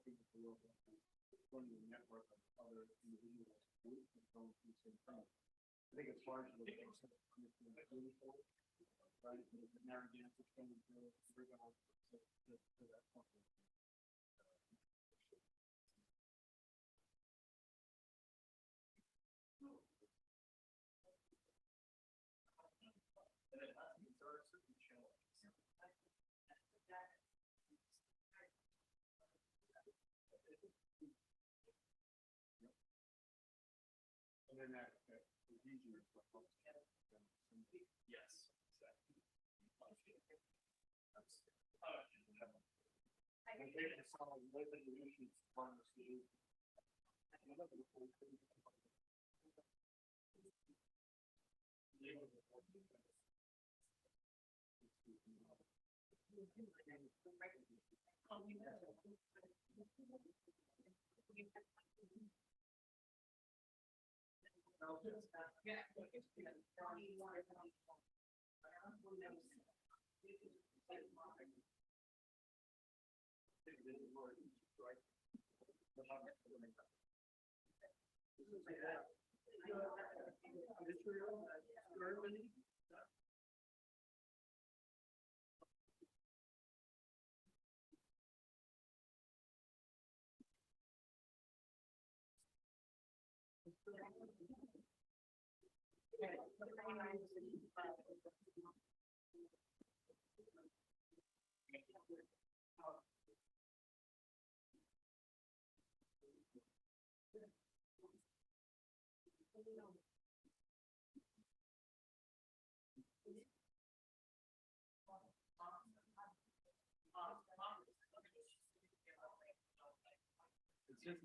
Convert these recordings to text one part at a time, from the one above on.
working with the local, running a network of other individuals, groups, and going through the same thing. I think it's largely the case of right? The Narragansett going through, we're going to that point. And then that is easier for folks. Yes, exactly. I think it's all living issues on the solution. It's just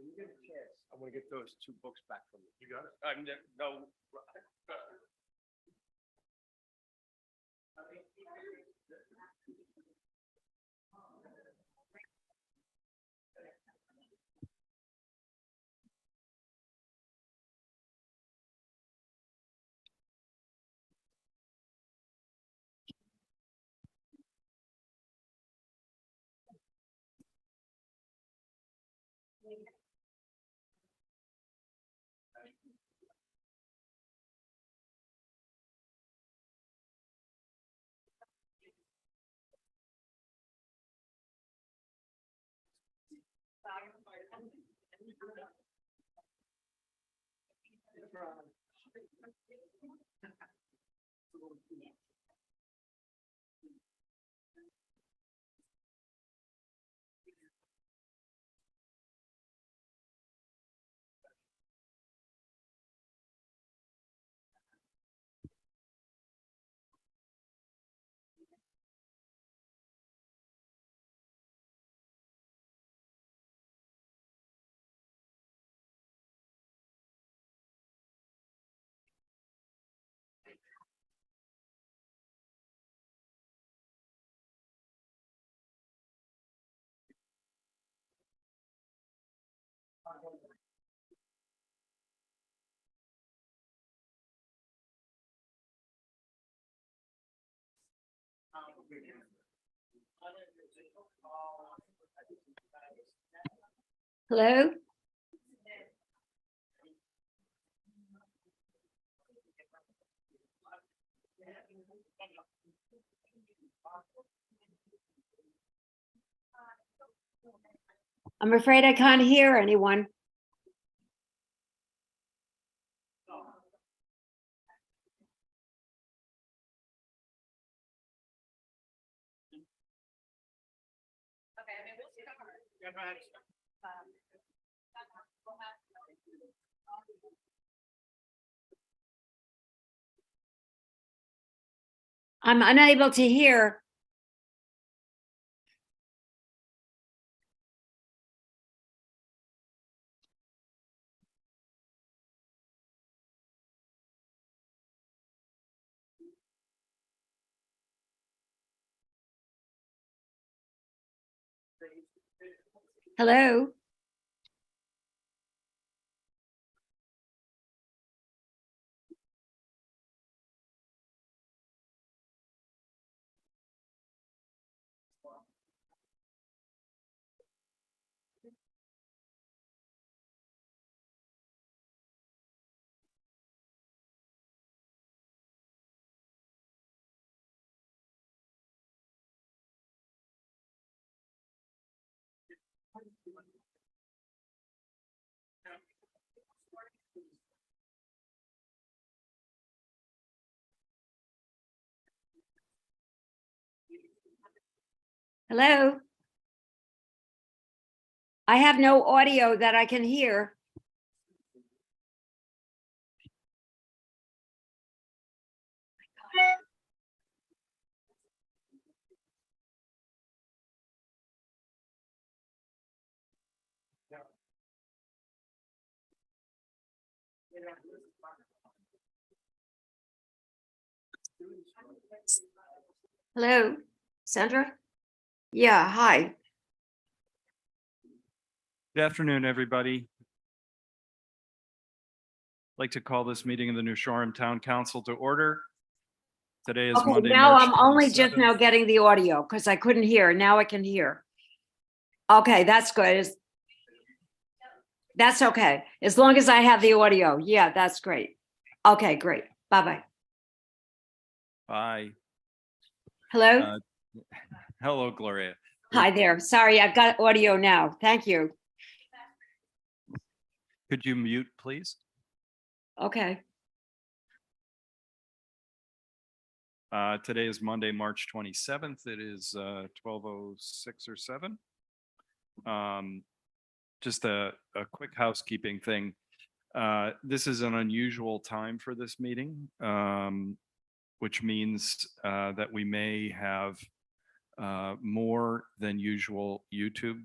when you get a chance, I want to get those two books back from you. You got it? No. Hello? I'm afraid I can't hear anyone. I'm unable to hear. Hello? Hello? I have no audio that I can hear. Hello, Sandra? Yeah, hi. Good afternoon, everybody. I'd like to call this meeting of the New Shoreham Town Council to order. Today is Okay, Monday, now March I'm only just 27th. now getting the audio because I couldn't hear. Now I can hear. Okay, that's good. That's okay. As long as I have the audio. Yeah, that's great. Okay, great. Bye-bye. Bye. Hello? Uh, Hello, Gloria. Hi there. Sorry, I've got audio now. Thank you. Could you mute, please? Okay. Today is Monday, March 27th. It is 12:06 or 7. Just a quick housekeeping thing. This is an unusual time for this meeting, which means that we may have more than usual YouTube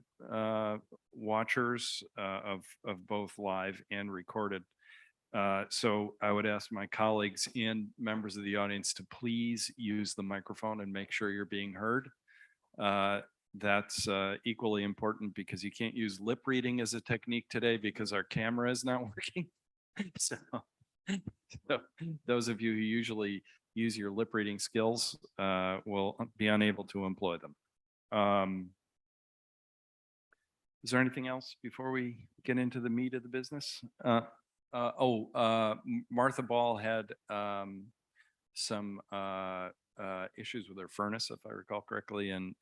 watchers of both live and recorded. So I would ask my colleagues and members of the audience to please use the microphone and make sure you're being heard. That's equally important because you can't use lip reading as a technique today because our camera is not working. So those of you who usually use your lip reading skills will be unable to employ them. Is there anything else before we get into the meat of the business? Martha Ball had some issues with her furnace, if I recall correctly, and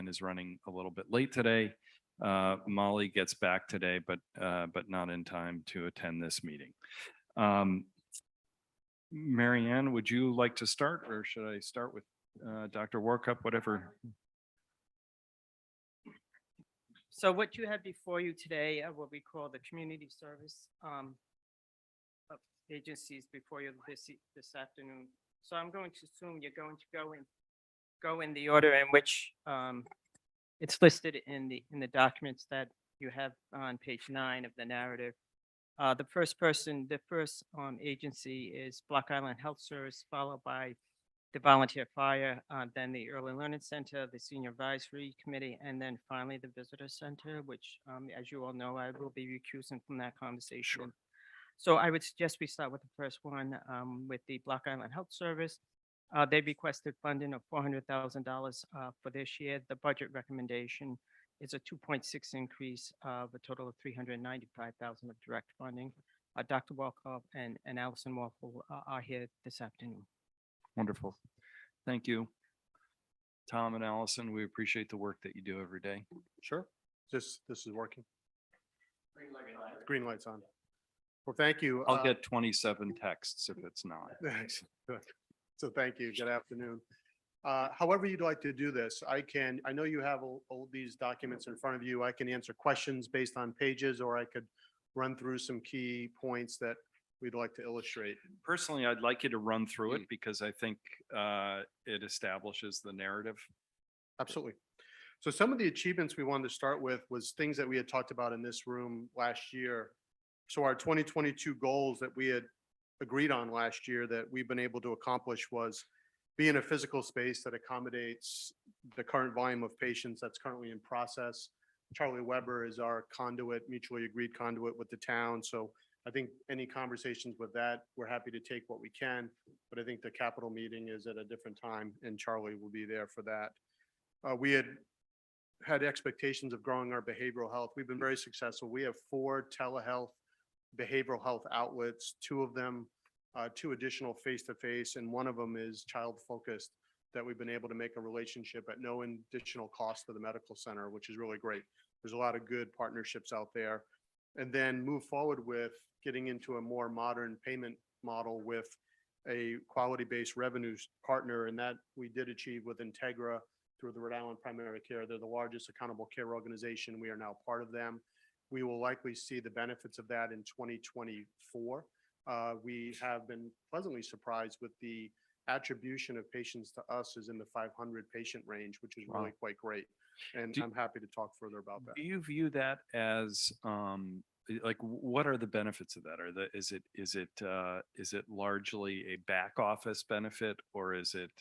is running a little bit late today. Molly gets back today, but not in time to attend this meeting. Mary Ann, would you like to start, or should I start with Dr. Warkup, whatever? So what you have before you today are what we call the community service agencies before you this afternoon. So I'm going to assume you're going to go in the order in which it's listed in the documents that you have on page 9 of the narrative. The first agency is Block Island Health Service, followed by the Volunteer Fire, then the Early Learning Center, the Senior Advisory Committee, and then finally the Visitor Center, which, as you all know, I will be recusing from that conversation. Sure. So I would suggest we start with the first one, with the Block Island Health Service. They requested funding of $400,000 for this year. The budget recommendation is a 2.6 increase of a total of 395,000 of direct funding. Dr. Walkoff and Allison Waffle are here this afternoon. Wonderful. Thank you. Tom and Allison, we appreciate the work that you do every day. Sure. This is working. Green light's on. Well, thank you. I'll get 27 texts if it's not. So thank you. Good afternoon. However you'd like to do this, I know you have all these documents in front of you. I can answer questions based on pages, or I could run through some key points that we'd like to illustrate. Personally, I'd like you to run through it because I think it establishes the narrative. Absolutely. So some of the achievements we wanted to start with was things that we had talked about in this room last year. So our 2022 goals that we had agreed on last year that we've been able to accomplish was be in a physical space that accommodates the current volume of patients that's currently in process. Charlie Weber is our conduit, mutually agreed conduit with the town. So I think any conversations with that, we're happy to take what we can, but I think the capital meeting is at a different time and Charlie will be there for that. We had expectations of growing our behavioral health. We've been very successful. We have 4 telehealth behavioral health outlets, 2 of them, 2 additional face-to-face, and 1 of them is child-focused that we've been able to make a relationship at no additional cost to the medical center, which is really great. There's a lot of good partnerships out there. And then move forward with getting into a more modern payment model with a quality-based revenues partner, and that we did achieve with Integra through the Rhode Island Primary Care. They're the largest accountable care organization. We are now part of them. We will likely see the benefits of that in 2024. We have been pleasantly surprised with the attribution of patients to us is in the 500 patient range, which is really Wow. quite great. And Do- I'm happy to talk further about that. Do you view that as like what are the benefits of that? Is it largely a back office benefit, or is it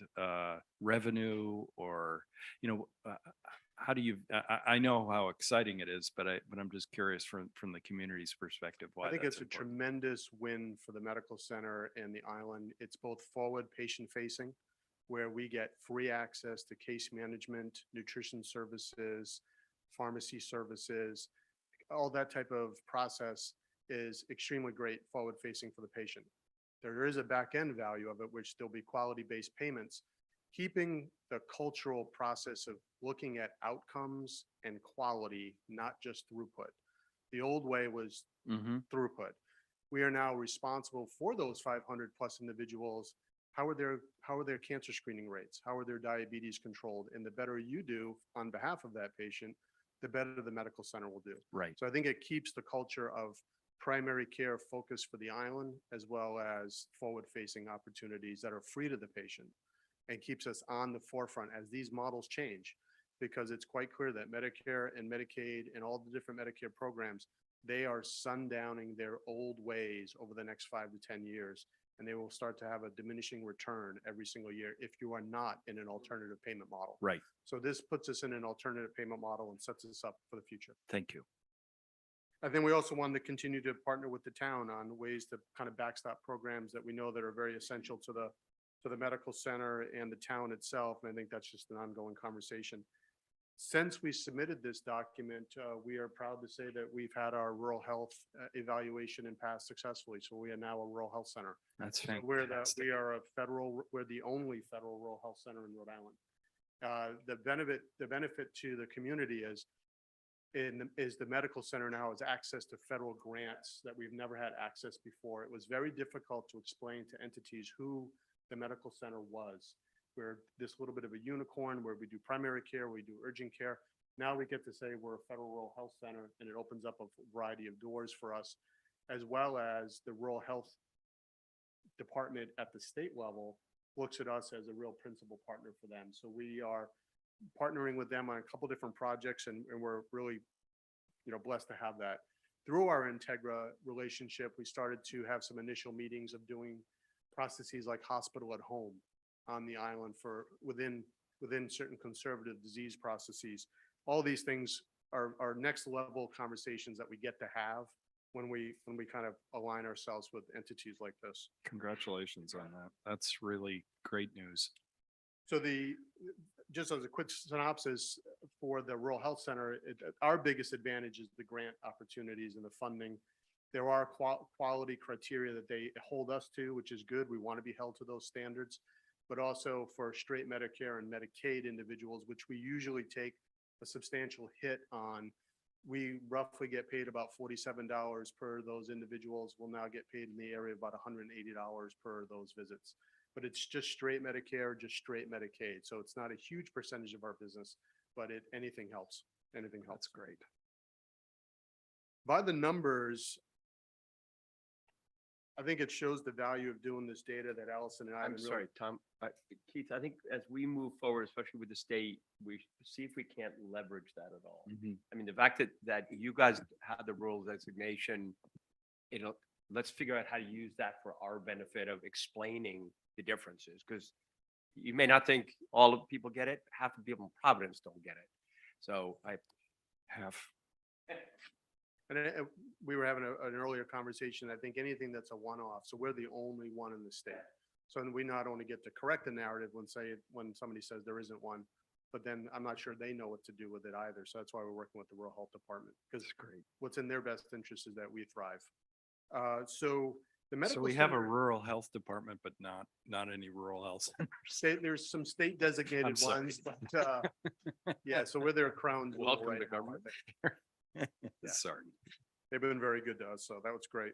revenue, or how do you? I know how exciting it is, but I'm just curious from the community's perspective why I think that's it's a important. tremendous win for the medical center and the island. It's both forward patient facing, where we get free access to case management, nutrition services, pharmacy services. All that type of process is extremely great forward facing for the patient. There is a back end value of it, which there'll be quality based payments, keeping the cultural process of looking at outcomes and quality, not just throughput. The old way was Mhm. throughput. We are now responsible for those 500 plus individuals. How are their cancer screening rates? How are their diabetes controlled? And the better you do on behalf of that patient, the better the medical center will do. Right. So I think it keeps the culture of primary care focused for the island, as well as forward-facing opportunities that are free to the patient, and keeps us on the forefront as these models change, because it's quite clear that Medicare and Medicaid and all the different Medicare programs, they are sundowning their old ways over the next 5 to 10 years, and they will start to have a diminishing return every single year if you are not in an alternative payment model. Right. So this puts us in an alternative payment model and sets us up for the future. Thank you. I think we also wanted to continue to partner with the town on ways to kind of backstop programs that we know that are very essential to the medical center and the town itself. And I think that's just an ongoing conversation. Since we submitted this document, we are proud to say that we've had our rural health evaluation and passed successfully. So we are now a rural health center. That's So fantastic. we're the only federal rural health center in Rhode Island. The benefit to the community is the medical center now has access to federal grants that we've never had access before. It was very difficult to explain to entities who the medical center was. We're this little bit of a unicorn where we do primary care, we do urgent care. Now we get to say we're a federal rural health center, and it opens up a variety of doors for us, as well as the rural health department at the state level looks at us as a real principal partner for them. So we are partnering with them on a couple different projects, and we're really, blessed to have that. Through our Integra relationship, we started to have some initial meetings of doing processes like hospital at home on the island for within certain conservative disease processes. All these things are next level conversations that we get to have when we kind of align ourselves with entities like this. Congratulations on that. That's really great news. So just as a quick synopsis for the Rural Health Center, our biggest advantage is the grant opportunities and the funding. There are quality criteria that they hold us to, which is good. We want to be held to those standards. But also for straight Medicare and Medicaid individuals, which we usually take a substantial hit on, we roughly get paid about $47 per those individuals. We'll now get paid in the area of about $180 per those visits. But it's just straight Medicare, just straight Medicaid. So it's not a huge percentage of our business, but anything helps. Anything helps. Great. By the numbers, I think it shows the value of doing this data that Allison and I. have I'm been really- sorry, Tom, Keith, I think as we move forward, especially with the state, we see if we can't leverage that at all. I mean, the fact that you guys had the rural designation, let's figure out how to use that for our benefit of explaining the differences, because you may not think all of the people get it, half the people in Providence don't get it. So And we were having an earlier conversation. I think anything that's a one-off, so we're the only one in the state. So then we not only get to correct the narrative when somebody says there isn't one, but then I'm not sure they know what to do with it either. So that's why we're working with the Rural Health Department, because what's in their best interest is that we thrive. So the medical. So we have a center- rural health department, but not any rural health centers. There's some state designated sorry. ones, but yeah, so we're their crown. jewel Welcome right to now, I government. think. Yeah. Sorry. They've been very good to us, so that was great.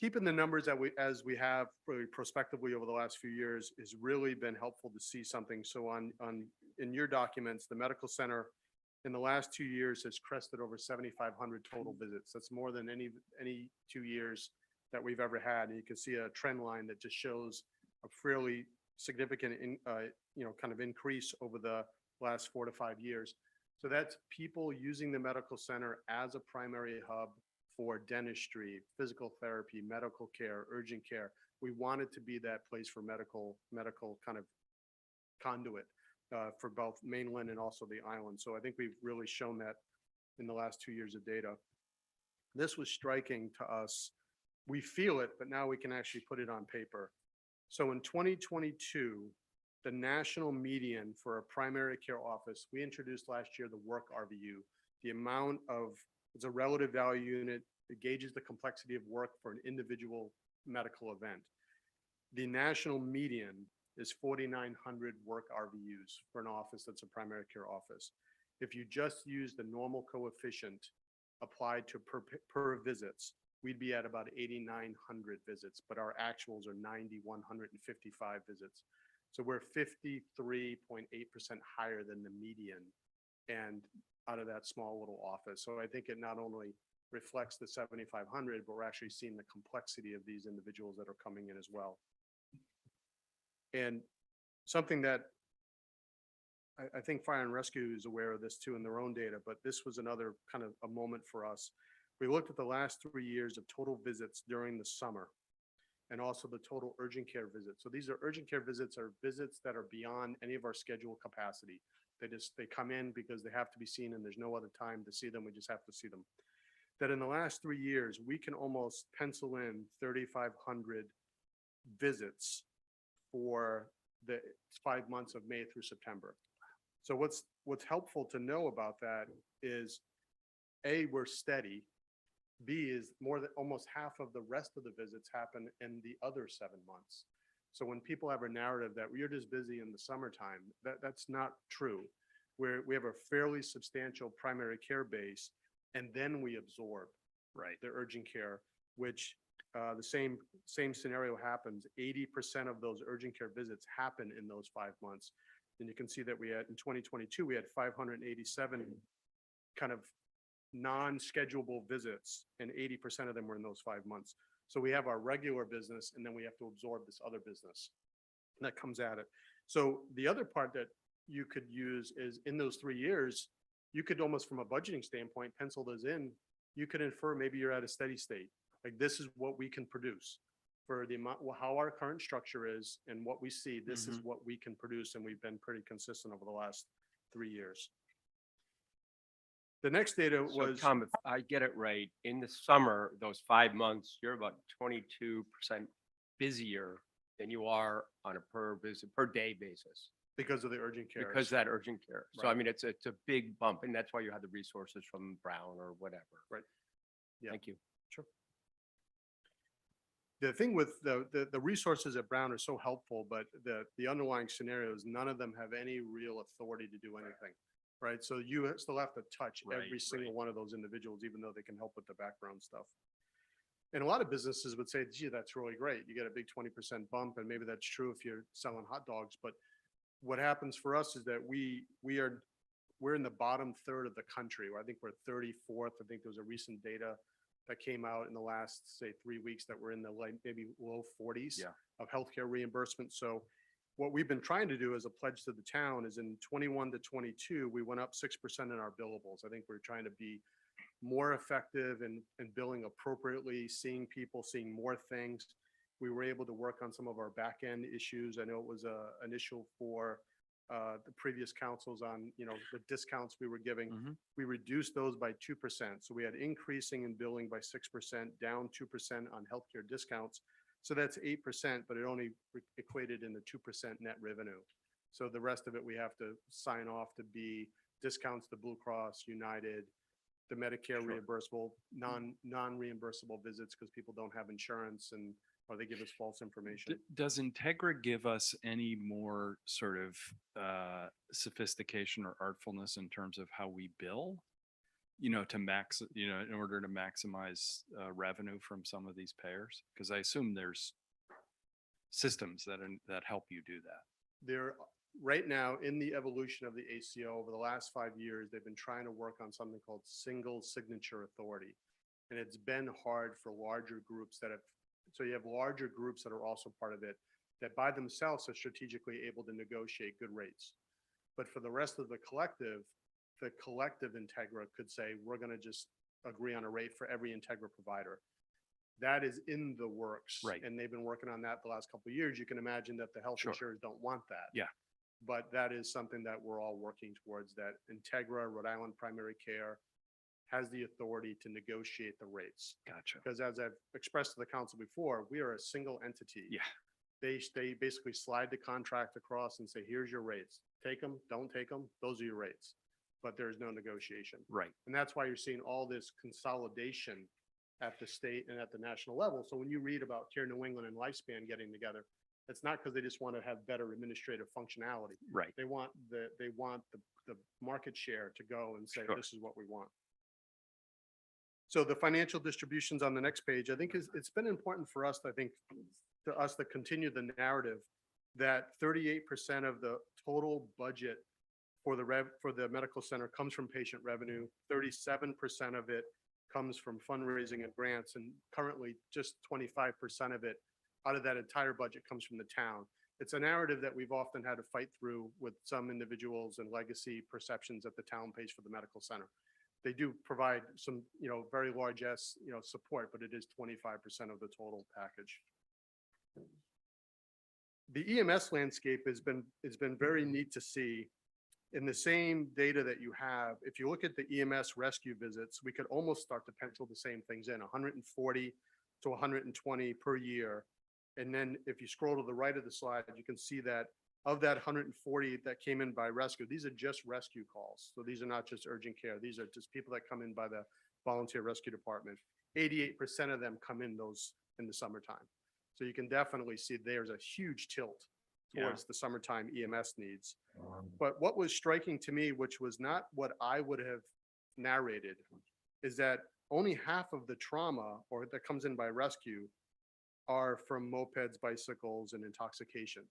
Keeping the numbers as we have really prospectively over the last few years has really been helpful to see something. So in your documents, the medical center in the last 2 years has crested over 7,500 total visits. That's more than any 2 years that we've ever had. And you can see a trend line that just shows a fairly significant, kind of increase over the last 4 to 5 years. So that's people using the medical center as a primary hub for dentistry, physical therapy, medical care, urgent care. We want it to be that place for medical kind of conduit for both mainland and also the island. So I think we've really shown that in the last 2 years of data. This was striking to us. We feel it, but now we can actually put it on paper. So in 2022, the national median for a primary care office, we introduced last year the work RVU. The amount of, it's a relative value unit. It gauges the complexity of work for an individual medical event. The national median is 4,900 work RVUs for an office that's a primary care office. If you just use the normal coefficient applied to per visits, we'd be at about 8,900 visits, but our actuals are 9,155 visits. So we're 53.8% higher than the median, and out of that small little office. So I think it not only reflects the 7,500, but we're actually seeing the complexity of these individuals that are coming in as well. And something that I think Fire and Rescue is aware of this too in their own data, but this was another kind of a moment for us. We looked at the last 3 years of total visits during the summer, and also the total urgent care visits. So these are urgent care visits are visits that are beyond any of our scheduled capacity. They come in because they have to be seen and there's no other time to see them. We just have to see them. That in the last 3 years, we can almost pencil in 3,500 visits for the 5 months of May through September. So what's helpful to know about that is A, we're steady. B is more than almost half of the rest of the visits happen in the other 7 months. So when people have a narrative that we're just busy in the summertime, that's not true. We have a fairly substantial primary care base, and then we absorb the urgent care, which the same scenario happens. 80% of those urgent care visits happen in those 5 months. And you can see that we had in 2022, we had 587 kind of non-schedulable visits, and 80% of them were in those 5 months. So we have our regular business, and then we have to absorb this other business that comes at it. So the other part that you could use is in those 3 years, you could almost from a budgeting standpoint, pencil those in. You could infer maybe you're at a steady state. Like this is what we can produce for the amount, how our current structure is and what we see. This is what we can produce, and we've been pretty consistent over the last 3 years. The next data So was. Tom, if I get it right, in the summer, those 5 months, you're about 22% busier than you are on a per day basis. Because of the urgent care. because that urgent care. So I Right. mean, it's a big bump and that's why you have the resources from Brown or whatever. Right. Yeah. Thank you. The thing with the resources at Brown are so helpful, but the underlying scenarios, none of them have any real authority to do anything. Right? So you still have to touch Right, every single one of those individuals, even though they can help with the background stuff. And a lot of businesses would say, gee, that's really great. You get a big 20% bump, and maybe that's true if you're selling hot dogs. But what happens for us is that we're in the bottom third of the country, where I think we're 34th. I think there was a recent data that came out in the last, say, 3 weeks that we're in the like maybe low 40s Yeah. of healthcare reimbursement. So what we've been trying to do as a pledge to the town is in 21 to 22, we went up 6% in our billables. I think we're trying to be more effective in billing appropriately, seeing people, seeing more things. We were able to work on some of our back end issues. I know it was an issue for the previous councils on, the discounts we were giving. Mhm. We reduced those by 2%. So we had increasing in billing by 6%, down 2% on healthcare discounts. So that's 8%, but it only equated in the 2% net revenue. So the rest of it, we have to sign off to be discounts to Blue Cross, United, the Medicare Sure. reimbursable, non-reimbursable visits because people don't have insurance or they give us false information. Does Integra give us any more sort of sophistication or artfulness in terms of how we bill? In order to maximize revenue from some of these payers? Because I assume there's systems that help you do that. They're right now in the evolution of the ACO over the last 5 years, they've been trying to work on something called single signature authority. And it's been hard for larger groups so you have larger groups that are also part of it that by themselves are strategically able to negotiate good rates. But for the rest of the collective Integra could say, we're going to just agree on a rate for every Integra provider. That is in the works. Right. And they've been working on that the last couple of years. You can imagine that the health Sure. insurers don't want that. Yeah. But that is something that we're all working towards, that Integra, Rhode Island Primary Care has the authority to negotiate the rates. Gotcha. Because as I've expressed to the council before, we are a single entity. Yeah. They basically slide the contract across and say, here's your rates. Take them, don't take them. Those are your rates. But there's no negotiation. Right. And that's why you're seeing all this consolidation at the state and at the national level. So when you read about Care New England and Lifespan getting together, it's not because they just want to have better administrative functionality. Right. They want the market share to go and say, Sure. this is what we want. So the financial distributions on the next page, I think it's been important for us, to continue the narrative that 38% of the total budget for the medical center comes from patient revenue. 37% of it comes from fundraising and grants, and currently just 25% of it out of that entire budget comes from the town. It's a narrative that we've often had to fight through with some individuals and legacy perceptions that the town pays for the medical center. They do provide some, very large support, but it is 25% of the total package. The EMS landscape has been very neat to see. In the same data that you have, if you look at the EMS rescue visits, we could almost start to pencil the same things in, 140 to 120 per year. And then if you scroll to the right of the slide, you can see that of that 140 that came in by rescue, these are just rescue calls. So these are not just urgent care. These are just people that come in by the volunteer rescue department. 88% of them come in the summertime. So you can definitely see there's a huge tilt towards the summertime EMS needs. But what was striking to me, which was not what I would have narrated, is that only half of the trauma or that comes in by rescue are from mopeds, bicycles, and intoxication.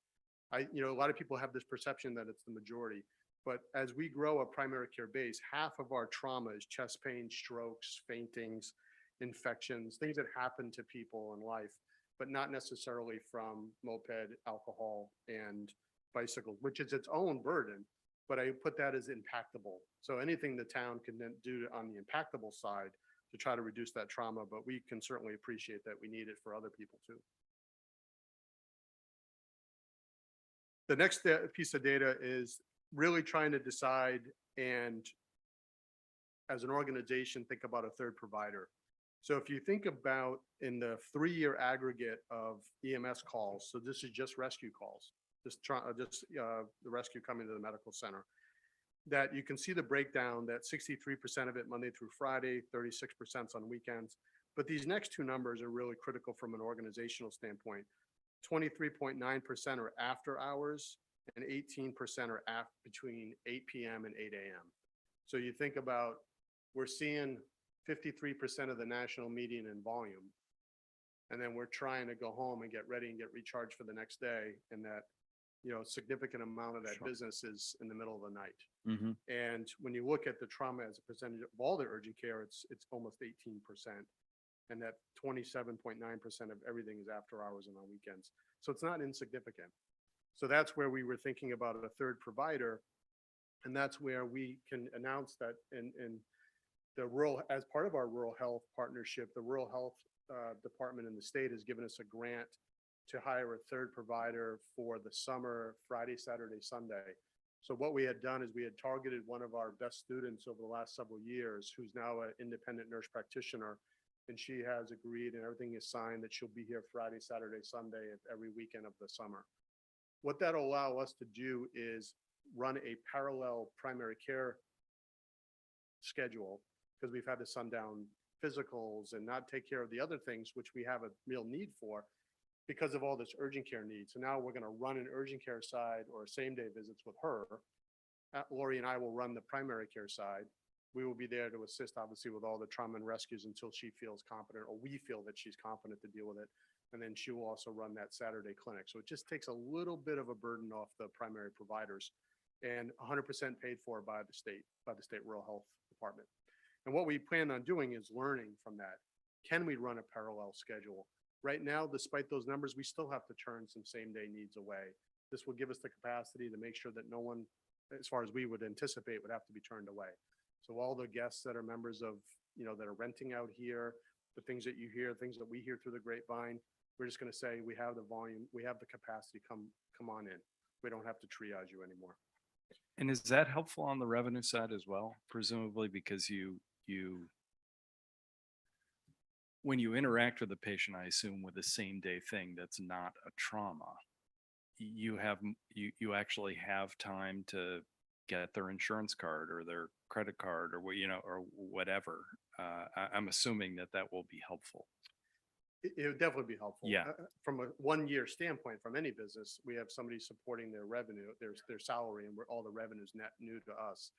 A lot of people have this perception that it's the majority, but as we grow a primary care base, half of our trauma is chest pain, strokes, faintings, infections, things that happen to people in life, but not necessarily from moped, alcohol, and bicycle, which is its own burden, but I put that as impactable. So anything the town can then do on the impactable side to try to reduce that trauma, but we can certainly appreciate that we need it for other people too. The next piece of data is really trying to decide and as an organization, think about a third provider. So if you think about in the 3-year aggregate of EMS calls, so this is just rescue calls, the rescue coming to the medical center. That you can see the breakdown, that 63% of it Monday through Friday, 36% on weekends. But these next two numbers are really critical from an organizational standpoint. 23.9% are after hours and 18% are between 8 PM and 8 AM. So you think about, we're seeing 53% of the national median in volume. And then we're trying to go home and get ready and get recharged for the next day. And that, significant amount of that Sure. business is in the middle of the night. Mhm. And when you look at the trauma as a percentage of all the urgent care, it's almost 18%. And that 27.9% of everything is after hours and on weekends. So it's not insignificant. So that's where we were thinking about a third provider. And that's where we can announce that in the as part of our rural health partnership, the rural health department in the state has given us a grant to hire a third provider for the summer, Friday, Saturday, Sunday. So what we had done is we had targeted one of our best students over the last several years, who's now an independent nurse practitioner. And she has agreed and everything is signed that she'll be here Friday, Saturday, Sunday, every weekend of the summer. What that'll allow us to do is run a parallel primary care schedule, because we've had to sundown physicals and not take care of the other things, which we have a real need for because of all this urgent care needs. So now we're going to run an urgent care side or same day visits with her. Lori and I will run the primary care side. We will be there to assist, obviously, with all the trauma and rescues until she feels competent, or we feel that she's competent to deal with it. And then she will also run that Saturday clinic. So it just takes a little bit of a burden off the primary providers, and 100% paid for by the state rural health department. And what we plan on doing is learning from that. Can we run a parallel schedule? Right now, despite those numbers, we still have to turn some same day needs away. This will give us the capacity to make sure that no one, as far as we would anticipate, would have to be turned away. So all the guests that are members of, that are renting out here, the things that you hear, things that we hear through the grapevine, we're just going to say, we have the volume, we have the capacity, come on in. We don't have to triage you anymore. And is that helpful on the revenue side as well? Presumably because when you interact with the patient, I assume with the same day thing that's not a trauma, you actually have time to get their insurance card or their credit card or or whatever. I'm assuming that will be helpful. It would definitely be helpful. Yeah. From a 1 year standpoint, from any business, we have somebody supporting their revenue, their salary, and all the revenues net new to us.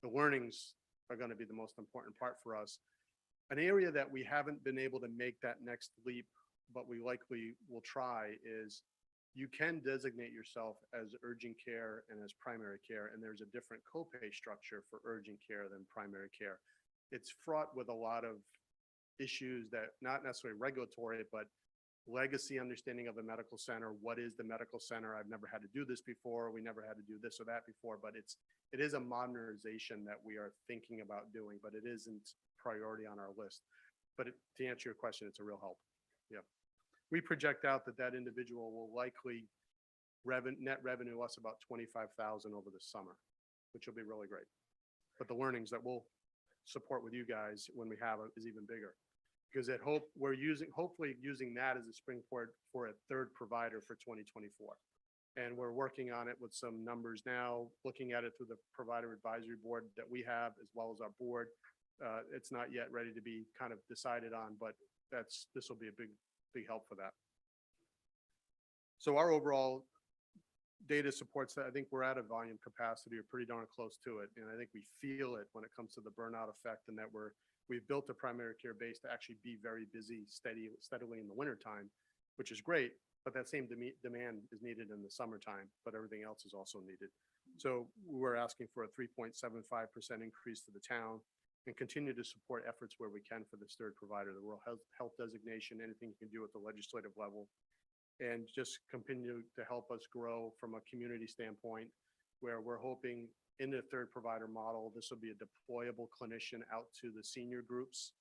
The learnings are going to be the most important part for us. An area that we haven't been able to make that next leap, but we likely will try, is you can designate yourself as urgent care and as primary care, and there's a different copay structure for urgent care than primary care. It's fraught with a lot of issues that not necessarily regulatory, but legacy understanding of the medical center. What is the medical center? I've never had to do this before. We never had to do this or that before, but it is a modernization that we are thinking about doing, but it isn't priority on our list. But to answer your question, it's a real help. Yeah. We project out that individual will likely net revenue us about $25,000 over the summer, which will be really great. But the learnings that we'll support with you guys when we have it is even bigger, because we're hopefully using that as a springboard for a third provider for 2024. And we're working on it with some numbers now, looking at it through the provider advisory board that we have, as well as our board. It's not yet ready to be kind of decided on, but this will be a big help for that. So our overall data supports that. I think we're at a volume capacity, or pretty darn close to it. And I think we feel it when it comes to the burnout effect, and that we've built a primary care base to actually be very busy, steadily in the wintertime, which is great. But that same demand is needed in the summertime, but everything else is also needed. So we're asking for a 3.75% increase to the town, and continue to support efforts where we can for this third provider, the rural health designation, anything you can do at the legislative level, and just continue to help us grow from a community standpoint, where we're hoping in the third provider model, this will be a deployable clinician out to the senior groups,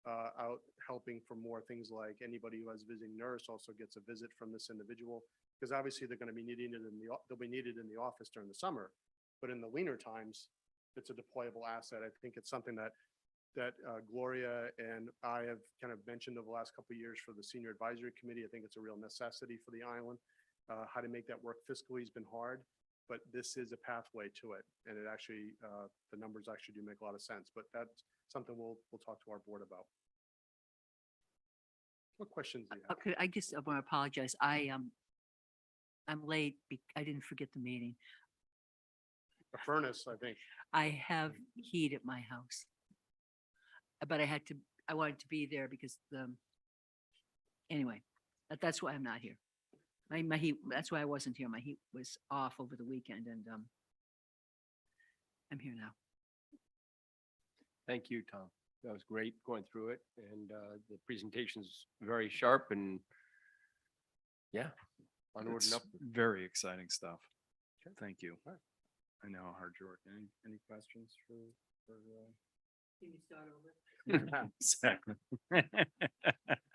out helping for more things like anybody who has visiting nurse also gets a visit from this individual, because obviously they'll be needed in the office during the summer, but in the leaner times, it's a deployable asset. I think it's something that Gloria and I have kind of mentioned over the last couple of years for the senior advisory committee. I think it's a real necessity for the island. How to make that work fiscally has been hard, but this is a pathway to it. And it actually, the numbers actually do make a lot of sense, but that's something we'll talk to our board about. What questions do you have? Okay, I just want to apologize. I'm late. I didn't forget the meeting. A furnace, I think. I have heat at my house. But I wanted to be there because anyway, that's why I'm not here. My heat, that's why I wasn't here. My heat was off over the weekend and I'm here now. Thank you, Tom. That was great going through it, and the presentation's very sharp and yeah, onward It's and upward. very exciting stuff. Thank you. All right. I know how hard you work. Any questions for? Can you start over? Exactly.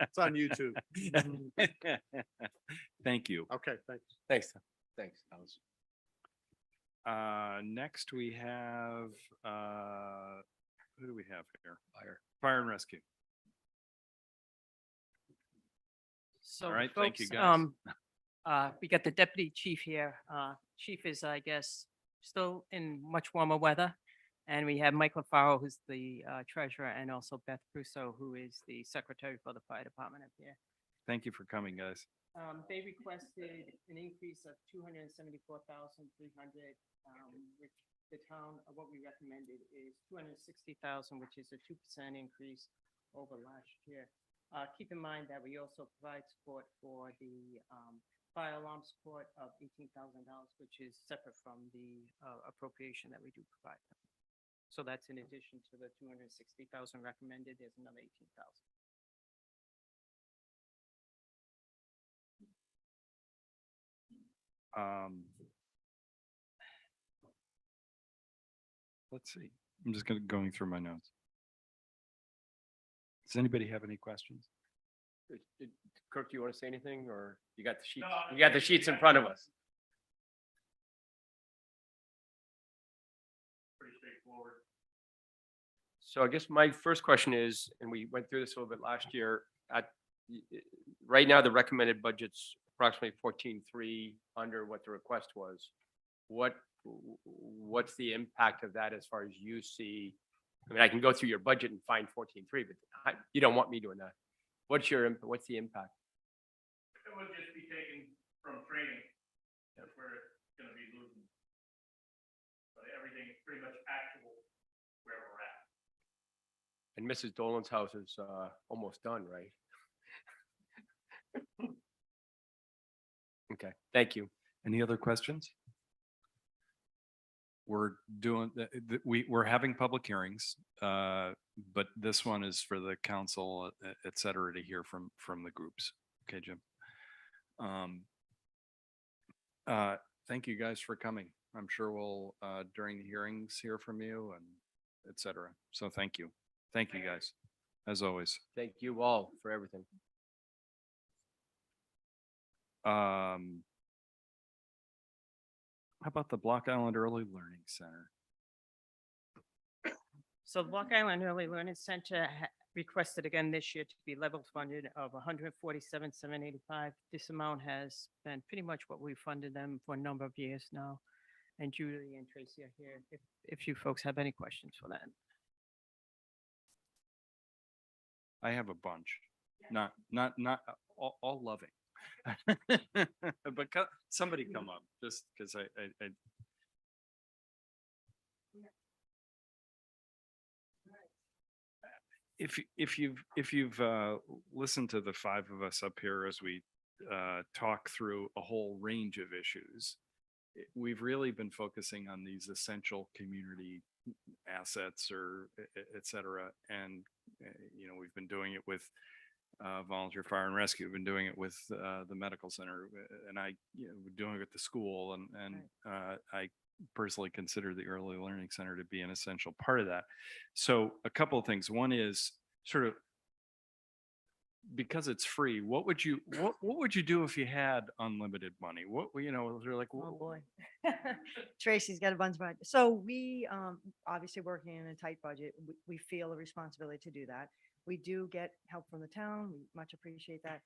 It's on YouTube. Thank you. Okay, thanks. Thanks, Tom. Thanks, Alice. Next we have, who do we have here? Fire. Fire and Rescue. So right, thank you, folks, we got the deputy chief here. Chief is, I guess, still in much warmer weather. And we have Michael Farrell, who's the treasurer, and also Beth Crusoe, who is the secretary for the fire department up here. Thank you for coming, guys. They requested an increase of 274,300, which the town, what we recommended is 260,000, which is a 2% increase over last year. Keep in mind that we also provide support for the fire alarm support of $18,000, which is separate from the appropriation that we do provide them. So that's in addition to the 260,000 recommended, there's another 18,000. Let's see. I'm just going through my notes. Does anybody have any questions? Kirk, do you want to say anything, or you got the sheets? You got the sheets in front of us. Pretty straightforward. So I guess my first question is, and we went through this a little bit last year, right now, the recommended budget's approximately 14.3 under what the request was. What's the impact of that as far as you see? I mean, I can go through your budget and find 14.3, but you don't want me doing that. What's the impact? It would just be taken from training. That's where it's gonna be losing. But everything is pretty much actual where we're at. And Mrs. Dolan's house is almost done, right? Okay, thank you. Any other questions? We're doing, we're having public hearings, but this one is for the council, et cetera, to hear from the groups. Okay, Jim. Thank you guys for coming. I'm sure we'll, during the hearings, hear from you and et cetera. So thank you. Thank you, guys, as always. Thank you all for everything. How about the Block Island Early Learning Center? So the Block Island Early Learning Center requested again this year to be level funded of 147,785. This amount has been pretty much what we funded them for a number of years now. And Julie and Tracy are here if you folks have any questions for that. I have a bunch, not all loving. But somebody come up, just because I if you've listened to the five of us up here as we talk through a whole range of issues, we've really been focusing on these essential community assets or et cetera. And, we've been doing it with volunteer fire and rescue. We've been doing it with the medical center, and we're doing it at the school. And I personally consider the early learning center to be an essential part of that. So a couple of things. One is sort of, because it's free, what would you do if you had unlimited money? They're like, Oh, boy. Tracy's got a bunch of ideas. So we, obviously working in a tight budget, we feel a responsibility to do that. We do get help from the town. We much appreciate that.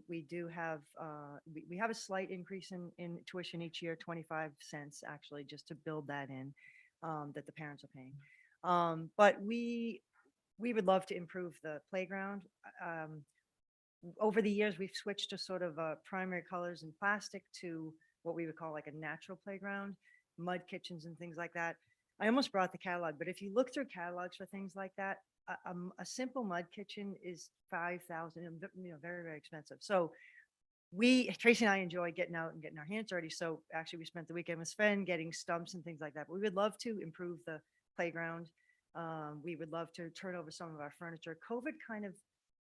We do have, we have a slight increase in tuition each year, 25 cents actually, just to build that in, that the parents are paying. But we would love to improve the playground. Over the years, we've switched to sort of primary colors and plastic to what we would call like a natural playground, mud kitchens and things like that. I almost brought the catalog, but if you look through catalogs for things like that, a simple mud kitchen is 5,000, very, very expensive. So Tracy and I enjoy getting out and getting our hands dirty. So actually we spent the weekend with Sven getting stumps and things like that. But we would love to improve the playground. We would love to turn over some of our furniture. COVID kind of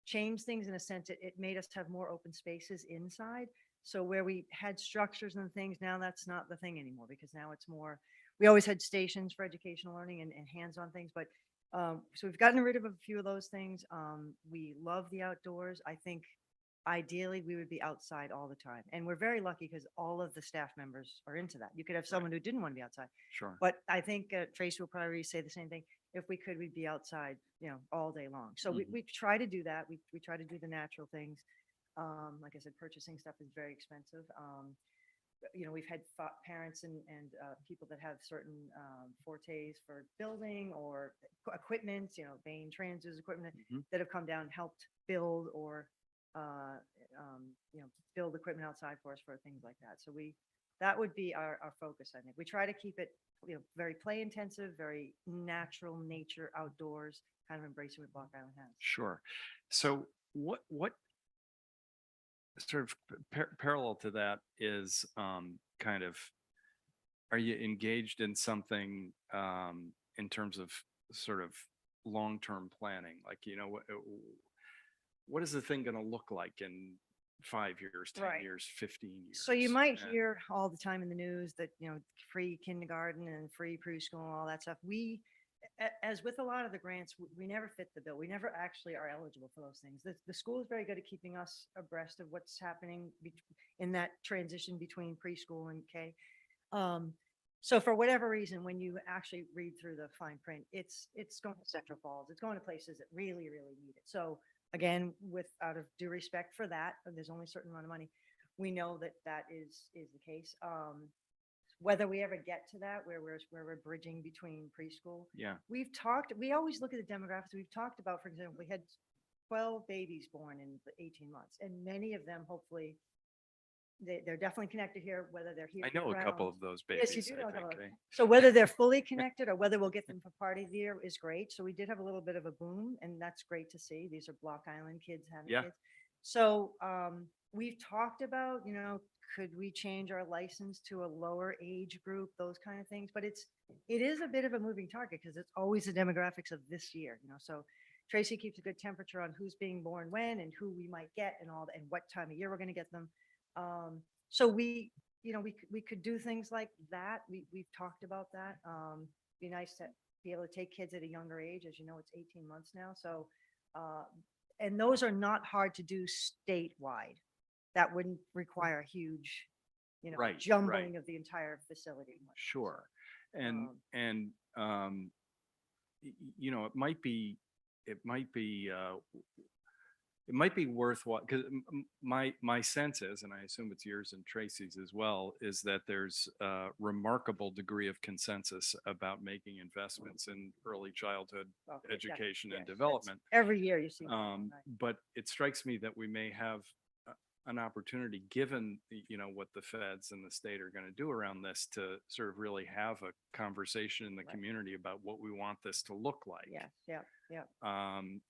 changed things in a sense. It made us have more open spaces inside. So where we had structures and things, now that's not the thing anymore, because now it's more, we always had stations for educational learning and hands-on things, but so we've gotten rid of a few of those things. We love the outdoors. I think ideally we would be outside all the time. And we're very lucky because all of the staff members are into that. You could have someone who didn't want to be outside. Sure. But I think Tracy will probably say the same thing. If we could, we'd be outside, all day long. So we try to do that. We try to do the natural things. Like I said, purchasing stuff is very expensive. We've had parents and people that have certain fortes for building or equipment, Bain Trans's equipment that have come down and helped build or, build equipment outside for us for things like that. So that would be our focus. I think we try to keep it, very play intensive, very natural nature outdoors, kind of embracing what Block Island has. Sure. So what sort of parallel to that is kind of, are you engaged in something in terms of sort of long-term planning? Like, what is the thing going to look like in 5 years, 10 Right. years, 15 years? So you might And- hear all the time in the news that, free kindergarten and free preschool and all that stuff. As with a lot of the grants, we never fit the bill. We never actually are eligible for those things. The school is very good at keeping us abreast of what's happening in that transition between preschool and K. So for whatever reason, when you actually read through the fine print, it's going to Central Falls. It's going to places that really, really need it. So again, out of due respect for that, there's only a certain amount of money. We know that is the case. Whether we ever get to that, where we're bridging between preschool, Yeah. we always look at the demographics. We've talked about, for example, we had 12 babies born in the 18 months, and many of them, hopefully, they're definitely connected here, whether they're here. I know a couple year-round. of those Yes, babies, you do know I a couple think. of- So whether they're fully connected or whether we'll get them for party of the year is great. So we did have a little bit of a boom, and that's great to see. These are Block Island kids having Yeah. kids. So we've talked about, could we change our license to a lower age group, those kind of things. But it is a bit of a moving target because it's always the demographics of this year, So Tracy keeps a good temperature on who's being born when and who we might get and all that, and what time of year we're going to get them. So we could do things like that. We've talked about that. Be nice to be able to take kids at a younger age. As you know, it's 18 months now. So, and those are not hard to do statewide. That wouldn't require a huge, Right, jumbling of the entire facility. and whatnot. So, Sure. And, Um, and, it might be worthwhile, because my sense is, and I assume it's yours and Tracy's as well, is that there's a remarkable degree of consensus about making investments in early childhood well, yeah, education yes, and that's- development. Every year you see. that, right. But it strikes me that we may have an opportunity, given, what the feds and the state are going to do around this, to sort of really have a conversation in the Right. community about what we want this to look like. Yes, yeah.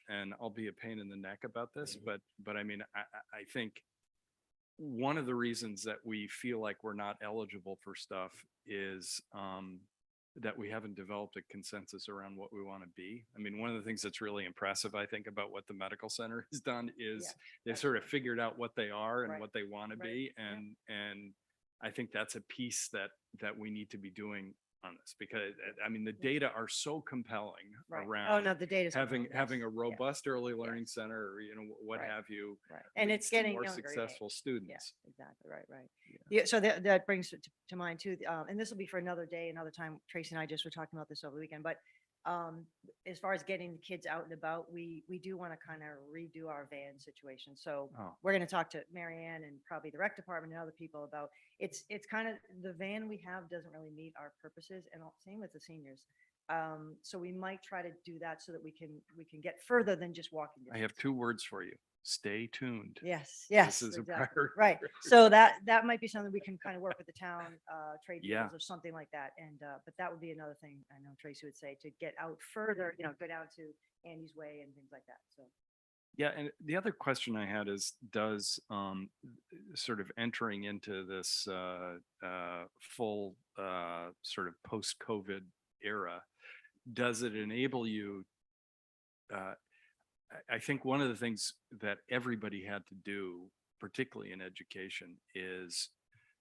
And I'll be a pain in the neck about this, but I mean, I think one of the reasons that we feel like we're not eligible for stuff is that we haven't developed a consensus around what we want to be. I mean, one of the things that's really impressive, I think, about what the medical center has done is Yeah, they've that's sort of figured out what they are and Right, what they want to right, be. yeah. And I think that's a piece that we need to be doing on this, because I mean, the data are so compelling Right. Oh, around no, the data's. having compelling, a yes, yeah, robust early learning center, or what Right. have you. Right. And leads it's to getting more younger. successful Yeah, students. exactly. Right. Yeah. So that brings it to mind too. And this will be for another day, another time. Tracy and I just were talking about this over the weekend, but as far as getting the kids out and about, we do want to kind of redo our van situation. So Oh. we're going to talk to Mary Ann and probably the rec department and other people about, it's kind of, the van we have doesn't really meet our purposes, and same with the seniors. So we might try to do that so that we can get further than just walking I have distance. 2 words for you. Stay tuned. Yes, yes. is a exactly. priority. Right. So that might be something we can kind of work with the town, trade Yeah. deals or something like that. And, but that would be another thing I know Tracy would say, to get out further, go down to Andy's Way and things like that. So. Yeah, and the other question I had is, does sort of entering into this full sort of post-COVID era, does it enable you? I think one of the things that everybody had to do, particularly in education, is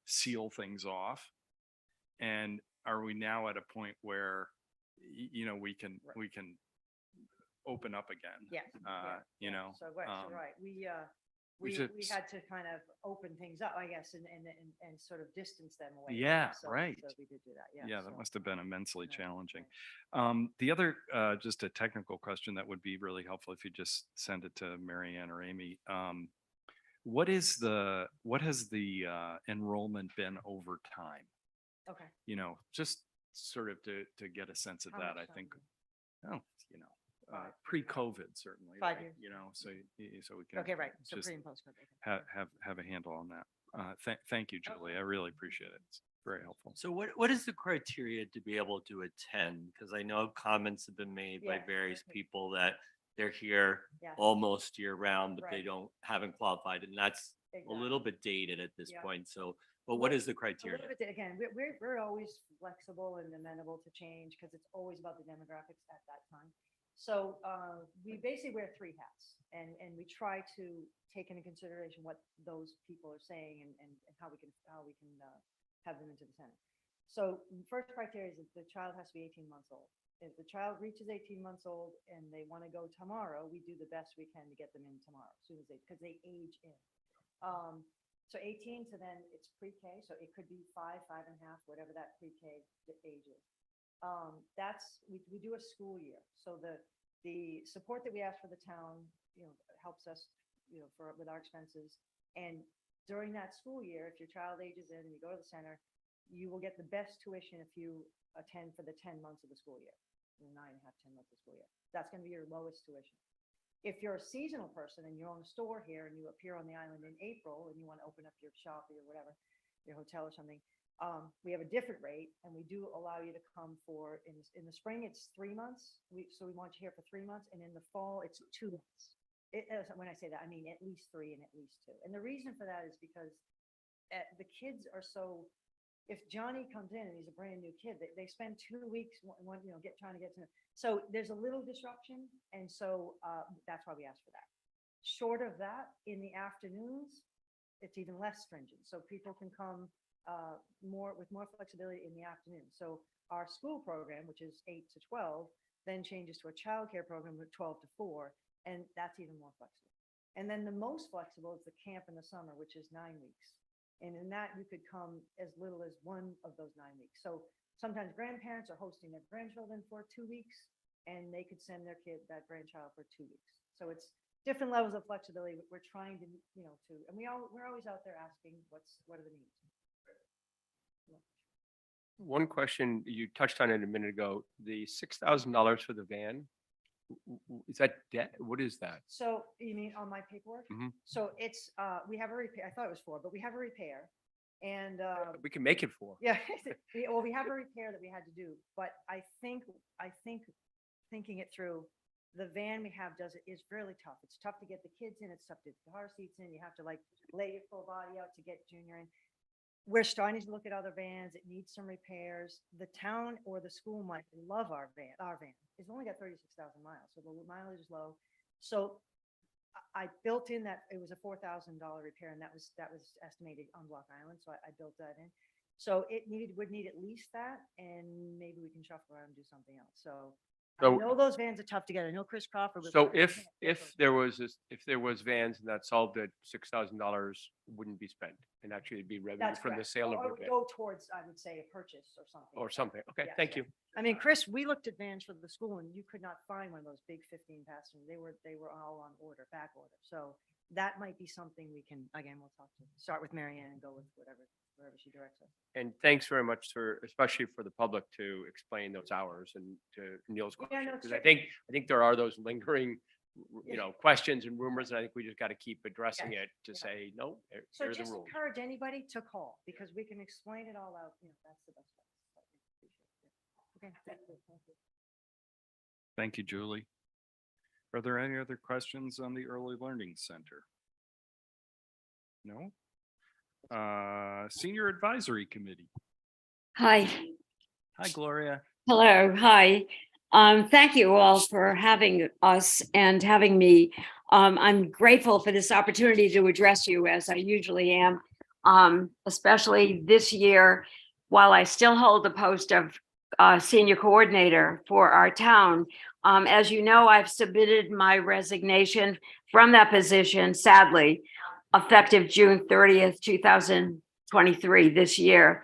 seal things off. And are we now at a point where, we can open up again? Yes. You know, So, right, so um, right. we We should had to kind of open things up, I guess, and sort of distance them away. Yeah, So- right. So we did do that, yeah. Yeah, that so- must have been immensely Right, challenging. right. The other, just a technical question that would be really helpful if you just send it to Mary Ann or Amy. What has the enrollment been over time? Okay. Just sort of to get a sense of How that, much I time think, do you- oh, Five. pre-COVID certainly. 5 right? years. So, so we can. Okay, right. So just pre and post. Okay. have a handle on that. Thank you, Julie. I really appreciate it. It's very helpful. So what is the criteria to be able to attend? Because I know comments have been made by Yeah, various okay. people that they're here Yeah. almost year round, but they Right. haven't qualified. And that's a little bit dated at this Yeah. point. So, but what is the A criteria? little bit, again, we're always flexible and amenable to change because it's always about the demographics at that time. So we basically wear 3 hats, and we try to take into consideration what those people are saying and how we can have them into the center. So first criteria is that the child has to be 18 months old. If the child reaches 18 months old and they want to go tomorrow, we do the best we can to get them in tomorrow, as soon as because they age in. So 18 to then it's pre-K, so it could be 5, 5.5, whatever that pre-K age is. We do a school year. So the support that we ask for the town, helps us, with our expenses. And during that school year, if your child ages in and you go to the center, you will get the best tuition if you attend for the 10 months of the school year, 9.5, 10 months of the school year. That's going to be your lowest tuition. If you're a seasonal person and you own a store here and you appear on the island in April and you want to open up your shop or your whatever, your hotel or something, we have a different rate, and we do allow you to come for, in the spring, it's 3 months. So we want you here for 3 months, and in the fall, it's 2 months. When I say that, I mean at least 3 and at least 2. And the reason for that is because the kids are so, if Johnny comes in and he's a brand new kid, they spend 2 weeks, trying to get to know. So there's a little disruption. And so that's why we ask for that. Short of that, in the afternoons, it's even less stringent. So people can come with more flexibility in the afternoon. So our school program, which is 8 to 12, then changes to a childcare program with 12 to 4, and that's even more flexible. And then the most flexible is the camp in the summer, which is 9 weeks. And in that, you could come as little as one of those 9 weeks. So sometimes grandparents are hosting their grandchildren for 2 weeks, and they could send that grandchild for 2 weeks. So it's different levels of flexibility. We're trying to, and we're always out there asking what are the needs. One question, you touched on it a minute ago, the $6,000 for the van, is that debt? What is that? So you mean on my paperwork? Mhm. So it's, we have a repair, I thought it was 4, but we have a repair. And, We can make it for. yeah, we have a repair that we had to do, but I think thinking it through, the van we have is really tough. It's tough to get the kids in, it's tough to get the car seats in, you have to lay your full body out to get Junior in. We're starting to look at other vans. It needs some repairs. The town or the school might love our van. It's only got 36,000 miles, so the mileage is low. So I built in that it was a $4,000 repair, and that was estimated on Block Island. So I built that in. So it would need at least that, and maybe we can shuffle around and do something else. So I So- know those vans are tough to get. I know Chris Crawford was. So like, "I if, can't get if those." there was, if there was vans and that solved it, $6,000 wouldn't be spent and actually it'd be revenue That's from the correct. sale of Or the it would van go towards, I would say, a purchase or something. or something. Okay, Yes, thank yes. you. I mean, Chris, we looked at vans for the school and you could not find one of those big 15 passenger. They were all on order, back order. So that might be something we can, again, we'll start with Mary Ann and go with wherever she directs us. And thanks very much for, especially for the public to explain those hours and to Neil's Yeah, question. no, it's Because tricky. I think there are those lingering, Yeah. you know, questions and rumors. And I think we just got to keep addressing Yes, it to yeah. say, no, here So are the just rules. encourage anybody to call because we can explain it all out. That's the best way. Okay, thank you. Thank you. Thank you, Julie. Are there any other questions on the Early Learning Center? No? Senior Advisory Committee. Hi. Hi, Gloria. Hello, hi. Thank you all for having us and having me. I'm grateful for this opportunity to address you as I usually am, especially this year, while I still hold the post of senior coordinator for our town. As you know, I've submitted my resignation from that position, sadly, effective June 30th, 2023, this year.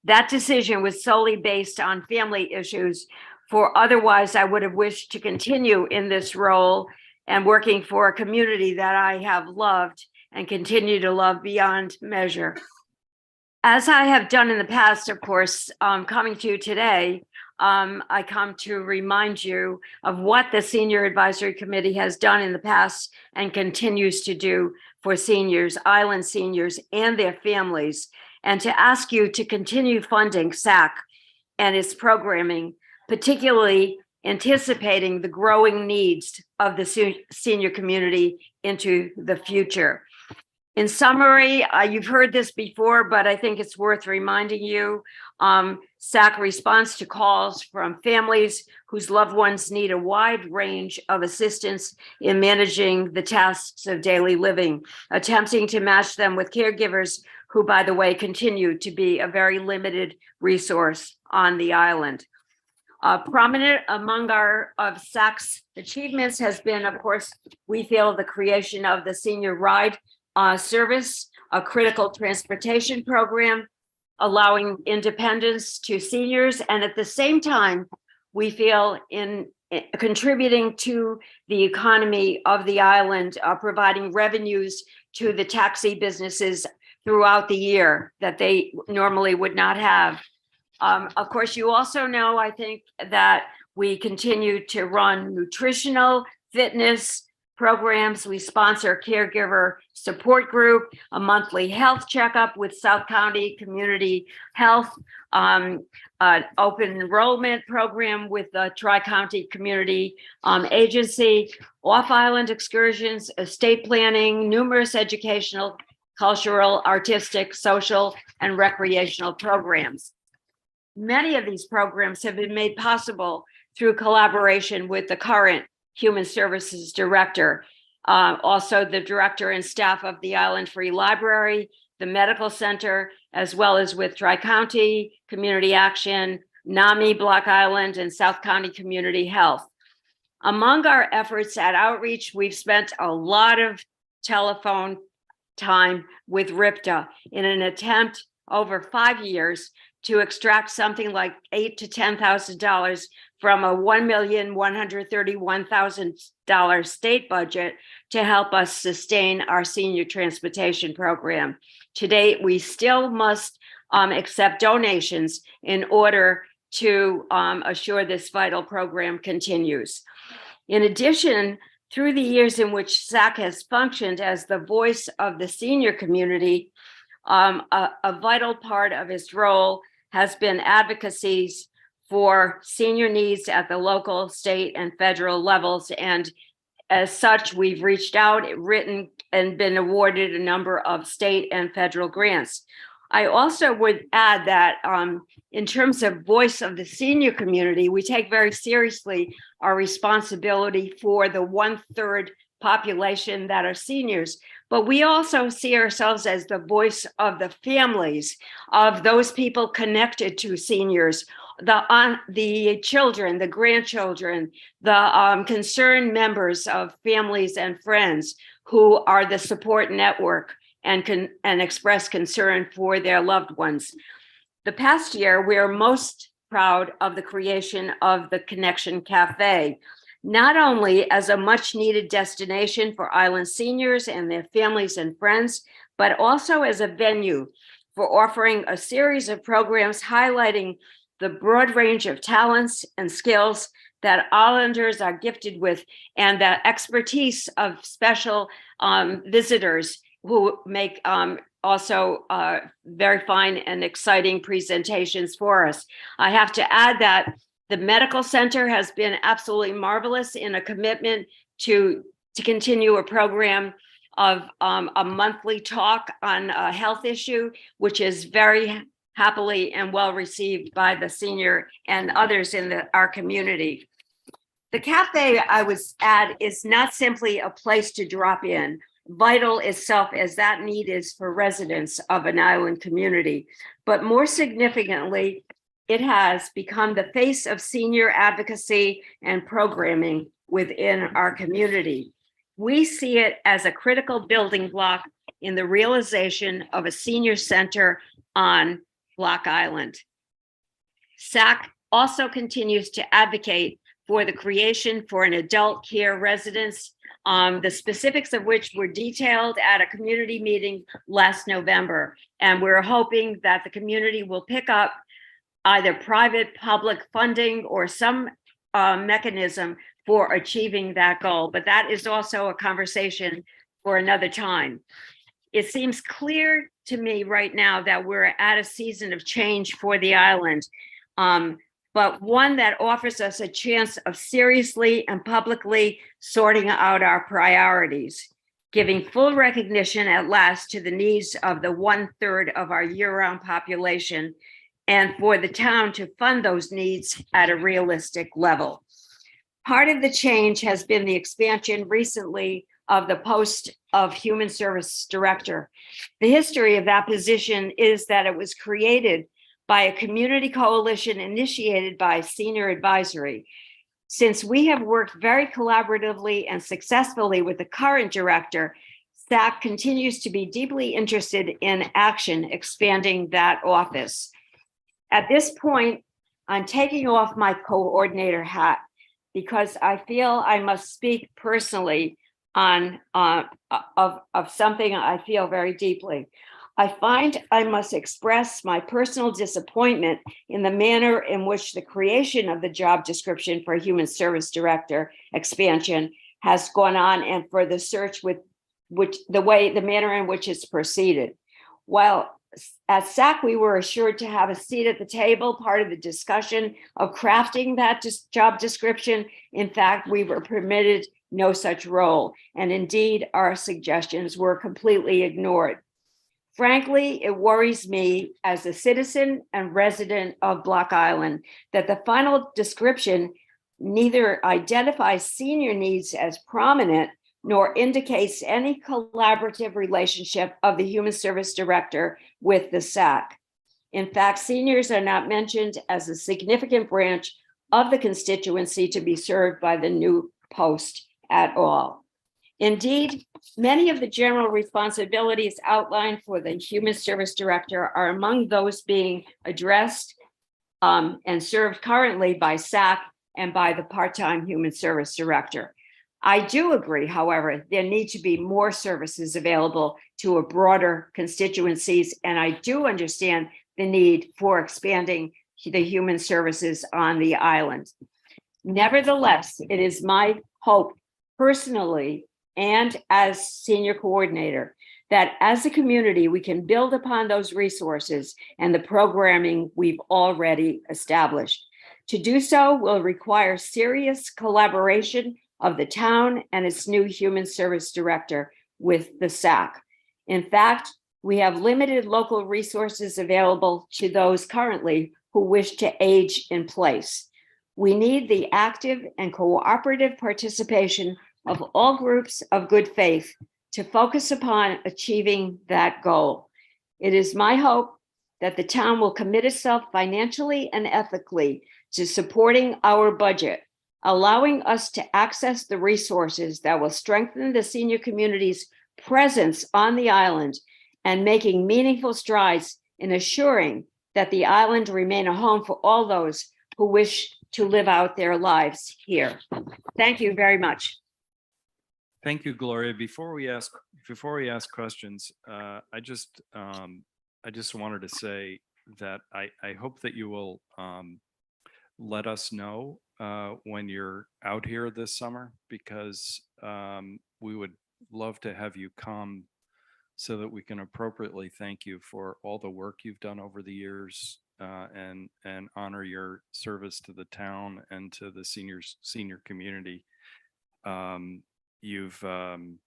That decision was solely based on family issues, for otherwise I would have wished to continue in this role and working for a community that I have loved and continue to love beyond measure. As I have done in the past, of course, coming to you today, I come to remind you of what the Senior Advisory Committee has done in the past and continues to do for seniors, island seniors, and their families, and to ask you to continue funding SAC and its programming, particularly anticipating the growing needs of the senior community into the future. In summary, you've heard this before, but I think it's worth reminding you. SAC responds to calls from families whose loved ones need a wide range of assistance in managing the tasks of daily living, attempting to match them with caregivers who, by the way, continue to be a very limited resource on the island. Prominent among of SAC's achievements has been, of course, we feel the creation of the Senior Ride Service, a critical transportation program, allowing independence to seniors. And at the same time, we feel in contributing to the economy of the island, providing revenues to the taxi businesses throughout the year that they normally would not have. Of course, you also know, I think, that we continue to run nutritional fitness programs. We sponsor a caregiver support group, a monthly health checkup with South County Community Health, an open enrollment program with the Tri-County Community Agency, off-island excursions, estate planning, numerous educational, cultural, artistic, social, and recreational programs. Many of these programs have been made possible through collaboration with the current Human Services Director, also the director and staff of the Island Free Library, the Medical Center, as well as with Tri-County Community Action, NAMI Block Island, and South County Community Health. Among our efforts at outreach, we've spent a lot of telephone time with RIPTA in an attempt over 5 years to extract something like $8,000 to $10,000 from a $1,131,000 state budget to help us sustain our senior transportation program. To date, we still must accept donations in order to assure this vital program continues. In addition, through the years in which SAC has functioned as the voice of the senior community, a vital part of its role has been advocacies for senior needs at the local, state, and federal levels. And as such, we've reached out, written, and been awarded a number of state and federal grants. I also would add that in terms of voice of the senior community, we take very seriously our responsibility for the 1/3 population that are seniors, but we also see ourselves as the voice of the families of those people connected to seniors, the children, the grandchildren, the concerned members of families and friends who are the support network and express concern for their loved ones. The past year, we are most proud of the creation of the Connection Cafe, not only as a much needed destination for island seniors and their families and friends, but also as a venue for offering a series of programs highlighting the broad range of talents and skills that islanders are gifted with, and the expertise of special visitors who make also very fine and exciting presentations for us. I have to add that the medical center has been absolutely marvelous in a commitment to continue a program of a monthly talk on a health issue, which is very happily and well received by the senior and others in our community. The cafe, I would add, is not simply a place to drop in, vital itself as that need is for residents of an island community, but more significantly, it has become the face of senior advocacy and programming within our community. We see it as a critical building block in the realization of a senior center on Block Island. SAC also continues to advocate for the creation for an adult care residence, the specifics of which were detailed at a community meeting last November. And we're hoping that the community will pick up either private, public funding or some mechanism for achieving that goal. But that is also a conversation for another time. It seems clear to me right now that we're at a season of change for the island, but one that offers us a chance of seriously and publicly sorting out our priorities, giving full recognition at last to the needs of the 1/3 of our year-round population, and for the town to fund those needs at a realistic level. Part of the change has been the expansion recently of the post of Human Service Director. The history of that position is that it was created by a community coalition initiated by Senior Advisory. Since we have worked very collaboratively and successfully with the current director, SAC continues to be deeply interested in action expanding that office. At this point, I'm taking off my coordinator hat because I feel I must speak personally on of something I feel very deeply. I find I must express my personal disappointment in the manner in which the creation of the job description for Human Service Director expansion has gone on, and for the search with which the manner in which it's proceeded. While at SAC, we were assured to have a seat at the table, part of the discussion of crafting that job description. In fact, we were permitted no such role, and indeed, our suggestions were completely ignored. Frankly, it worries me as a citizen and resident of Block Island that the final description neither identifies senior needs as prominent nor indicates any collaborative relationship of the Human Service Director with the SAC. In fact, seniors are not mentioned as a significant branch of the constituency to be served by the new post at all. Indeed, many of the general responsibilities outlined for the Human Service Director are among those being addressed and served currently by SAC and by the part-time Human Service Director. I do agree, however, there need to be more services available to a broader constituencies, and I do understand the need for expanding the human services on the island. Nevertheless, it is my hope personally and as senior coordinator that as a community, we can build upon those resources and the programming we've already established. To do so will require serious collaboration of the town and its new Human Service Director with the SAC. In fact, we have limited local resources available to those currently who wish to age in place. We need the active and cooperative participation of all groups of good faith to focus upon achieving that goal. It is my hope that the town will commit itself financially and ethically to supporting our budget, allowing us to access the resources that will strengthen the senior community's presence on the island and making meaningful strides in assuring that the island remain a home for all those who wish to live out their lives here. Thank you very much. Thank you, Gloria. Before we ask questions, I just wanted to say that I hope that you will let us know when you're out here this summer, because we would love to have you come so that we can appropriately thank you for all the work you've done over the years and honor your service to the town and to the senior community. You've held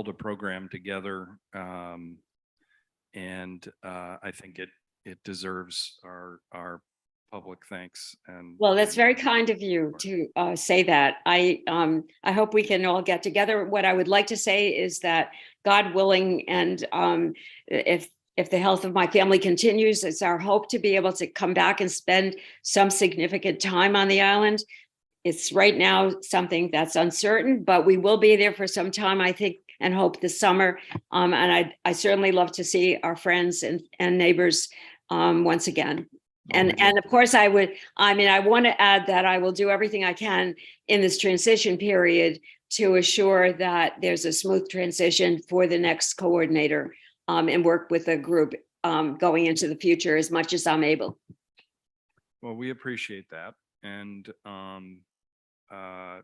a program together, and I think it deserves our public thanks. And Well, that's very kind of you to say that. I hope we can all get together. What I would like to say is that, God willing, and if the health of my family continues, it's our hope to be able to come back and spend some significant time on the island. It's right now something that's uncertain, but we will be there for some time, I think, and hope this summer. And I certainly love to see our friends and neighbors once again. And of course, I want to add that I will do everything I can in this transition period to assure that there's a smooth transition for the next coordinator, and work with the group going into the future as much as I'm able. Well, we appreciate that. And I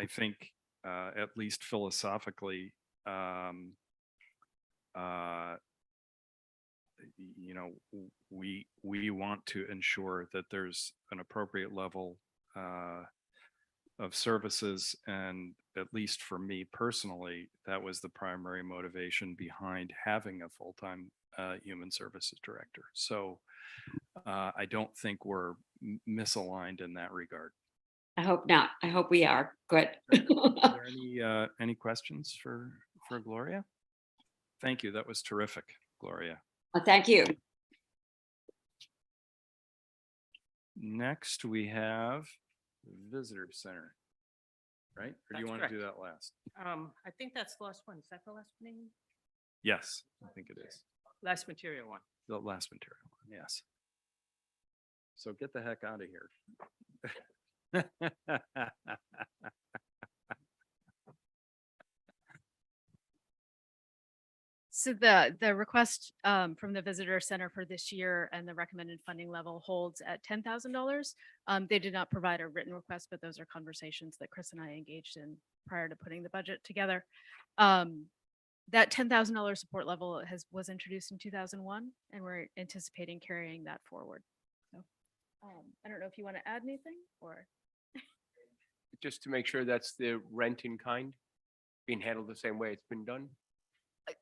think at least philosophically, we want to ensure that there's an appropriate level of services, and at least for me personally, that was the primary motivation behind having a full-time human services director. So I don't think we're misaligned in that regard. I hope not. I hope we are. Good. Are there any questions for Gloria? Thank you. That was terrific, Gloria. Well, thank you. Next, we have Visitor Center, right? Or do you That's want correct. to do that last? I think that's the last one. Is that the last name? Yes, I think it is. Last material one. The last material, yes. So get the heck out of here. So the request from the Visitor Center for this year and the recommended funding level holds at $10,000. They did not provide a written request, but those are conversations that Chris and I engaged in prior to putting the budget together. That $10,000 support level was introduced in 2001, and we're anticipating carrying that forward. So I don't know if you want to add anything or. Just to make sure that's the rent in kind being handled the same way it's been done.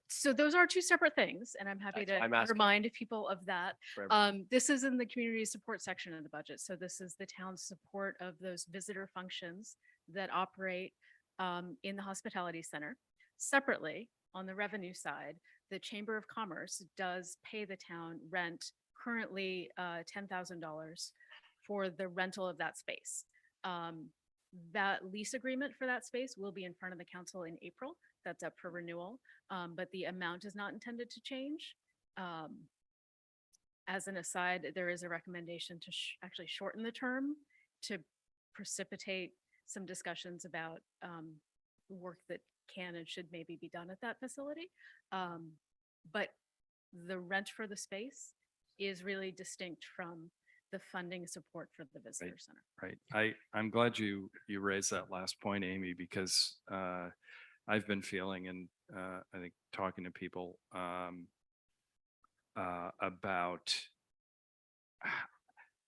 So those are two separate things, and I'm happy That's- to I'm asking. remind people of that. for everyone. This is in the community support section of the budget. So this is the town's support of those visitor functions that operate in the hospitality center. Separately, on the revenue side, the Chamber of Commerce does pay the town rent, currently $10,000 for the rental of that space. That lease agreement for that space will be in front of the council in April. That's up for renewal, but the amount is not intended to change. As an aside, there is a recommendation to actually shorten the term to precipitate some discussions about work that can and should maybe be done at that facility. But the rent for the space is really distinct from the funding support for the visitor center. Right. I'm glad you raised that last point, Amy, because I've been feeling, and I think talking to people about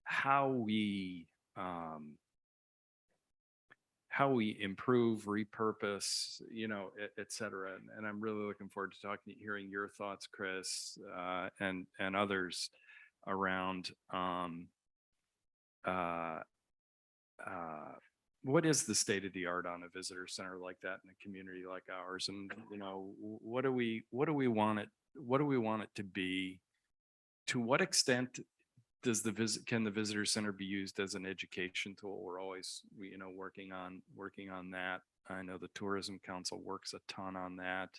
how we improve, repurpose, et cetera. And I'm really looking forward to hearing your thoughts, Chris, and others around what is the state of the art on a visitor center like that in a community like ours, and what do we want it to be, to what extent does can the visitor center be used as an education tool? We're always, working on that. I know the Tourism Council works a ton on that.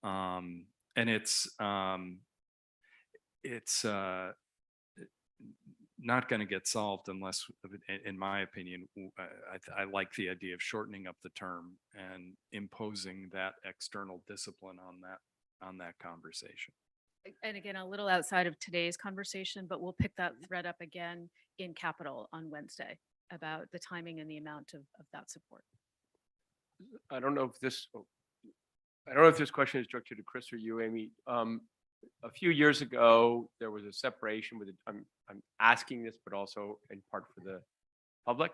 And it's not going to get solved unless, in my opinion, I like the idea of shortening up the term and imposing that external discipline on that conversation. And again, a little outside of today's conversation, but we'll pick that thread up again in Capitol on Wednesday about the timing and the amount of that support. I don't know if this question is directed to Chris or you, Amy. A few years ago, there was a separation I'm asking this, but also in part for the public.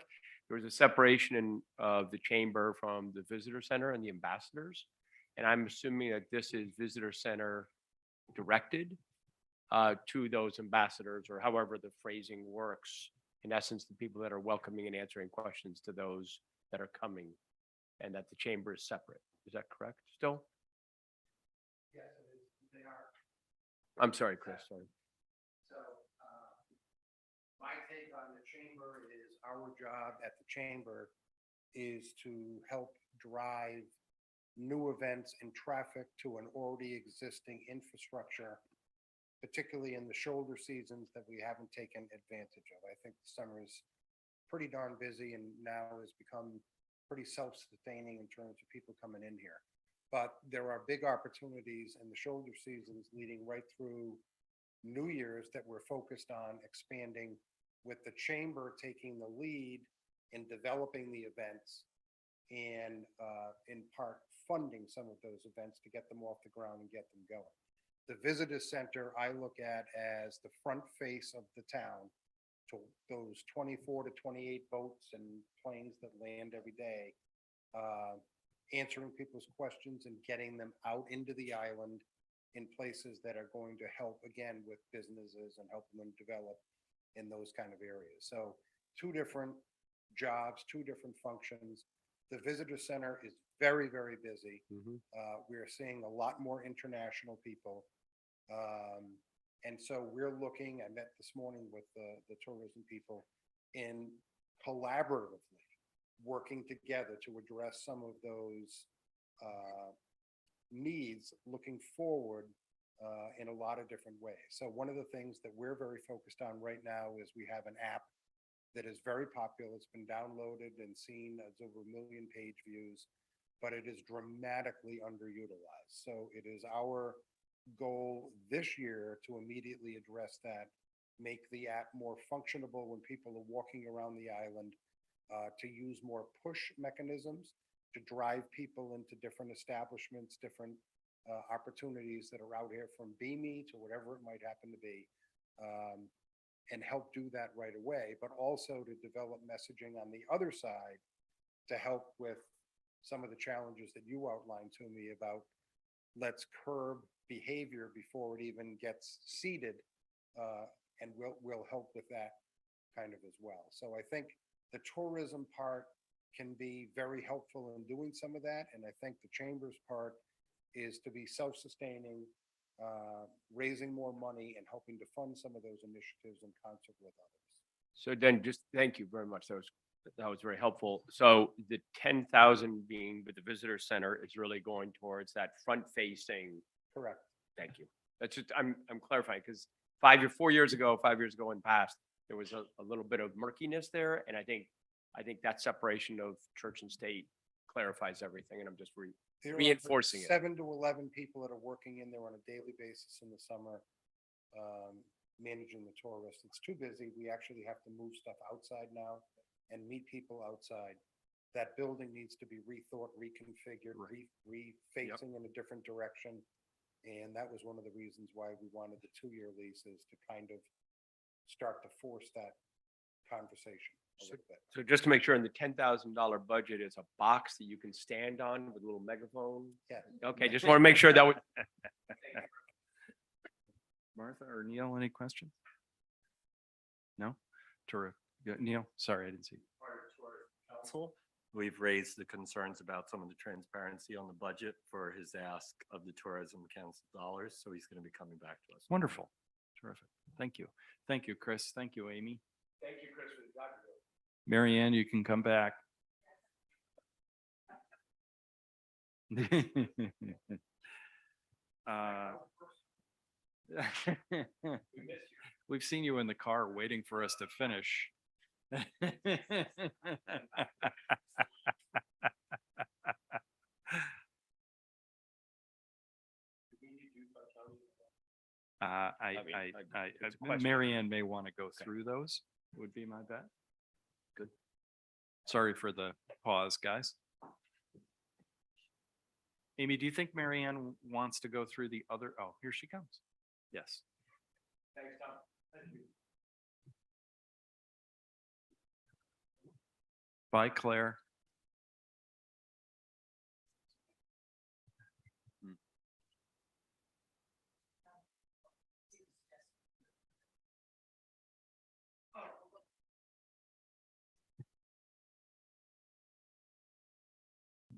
There was a separation of the chamber from the visitor center and the ambassadors. And I'm assuming that this is visitor center directed to those ambassadors, or however the phrasing works. In essence, the people that are welcoming and answering questions to those that are coming, and that the chamber is separate. Is that correct still? Yes, they are. I'm sorry, Chris, sorry. So my take on the chamber is our job at the chamber is to help drive new events and traffic to an already existing infrastructure, particularly in the shoulder seasons that we haven't taken advantage of. I think the summer is pretty darn busy and now has become pretty self-sustaining in terms of people coming in here. But there are big opportunities in the shoulder seasons leading right through New Year's that we're focused on expanding, with the chamber taking the lead in developing the events and in part funding some of those events to get them off the ground and get them going. The visitor center I look at as the front face of the town to those 24 to 28 boats and planes that land every day, answering people's questions and getting them out into the island in places that are going to help again with businesses and helping them develop in those kind of areas. So 2 different jobs, 2 different functions. The visitor center is very, very busy. We're seeing a lot more international people. And so we're looking, I met this morning with the tourism people, in collaboratively working together to address some of those needs looking forward in a lot of different ways. So one of the things that we're very focused on right now is we have an app that is very popular. It's been downloaded and seen. It's over 1 million page views, but it is dramatically underutilized. So it is our goal this year to immediately address that, make the app more functionable when people are walking around the island, to use more push mechanisms to drive people into different establishments, different opportunities that are out here, from BME to whatever it might happen to be, and help do that right away, but also to develop messaging on the other side to help with some of the challenges that you outlined to me about let's curb behavior before it even gets seeded, and we'll help with that kind of as well. So I think the tourism part can be very helpful in doing some of that, and I think the chamber's part is to be self-sustaining, raising more money and helping to fund some of those initiatives in concert with others. So then just thank you very much. That was very helpful. So the 10,000 being with the visitor center is really going towards that front facing. Correct. Thank you. That's just, I'm clarifying, because 4 years ago and past, there was a little bit of murkiness there. And I think that separation of church and state clarifies everything. And I'm just There are reinforcing it. 7 to 11 people that are working in there on a daily basis in the summer, managing the tourists. It's too busy. We actually have to move stuff outside now and meet people outside. That building needs to be rethought, reconfigured, refacing in a different direction. And that was one of the reasons why we wanted the 2-year leases, to kind of start to force that conversation a little bit. So just to make sure, in the $10,000 budget is a box that you can stand on with a little megaphone? Yeah. Okay, just want to make sure that would. Martha or Neil, any questions? No? Terrific. Neil, sorry, I didn't see you. Council, we've raised the concerns about some of the transparency on the budget for his ask of the Tourism Council dollars, so he's going to be coming back to us. Wonderful. Terrific. Thank you. Thank you, Chris. Thank you, Amy. Thank you, Chris, for the document. Mary Ann, you can come back. Uh, We've seen you in the car waiting for us to finish. It's a question. Mary Ann may want to go through those, would be my bet. Good. Sorry for the pause, guys. Amy, do you think Mary Ann wants to go through the other? Oh, here she comes. Yes. Thanks, Tom. Thank you. Bye, Claire.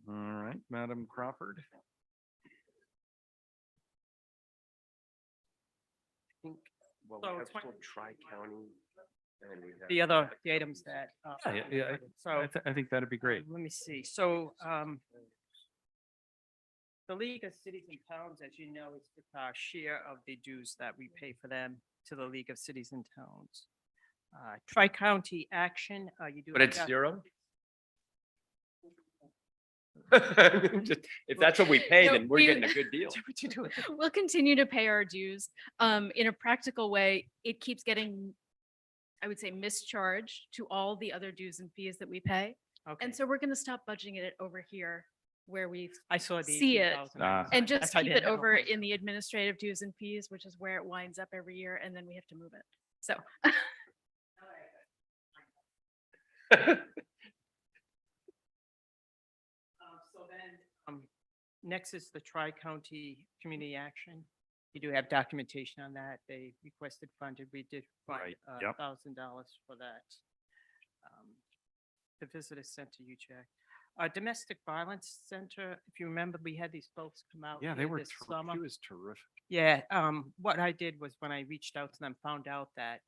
All right, Madam Crawford. I think, well, So we have it's fine. still tri-county. And we have The items that. So. I think that'd be great. Let me see. So, the League of Cities and Towns, as you know, is our share of the dues that we pay for them to the League of Cities and Towns. Tri-county action, you do. But it's have- zero? If that's what we pay, No, then we're we- getting a good deal. We'll continue to pay our dues. In a practical way, it keeps getting, I would say, mischarged to all the other dues and fees that we pay. Okay, And so we're going to stop budgeting it over here where we I saw the. see it, 18,000. Ah. and That's just why I keep didn't it have a over whole- in the administrative dues and fees, which is where it winds up every year, and then we have to move it. So So then, next is the Tri-County Community Action. You do have documentation on that. They requested funded. We did fund Right, yep. $1,000 for that. The Visitor Center, you check. Domestic Violence Center, if you remember, we had these folks come out. Yeah, they here were, this summer. he was terrific. Yeah, what I did was when I reached out to them, found out that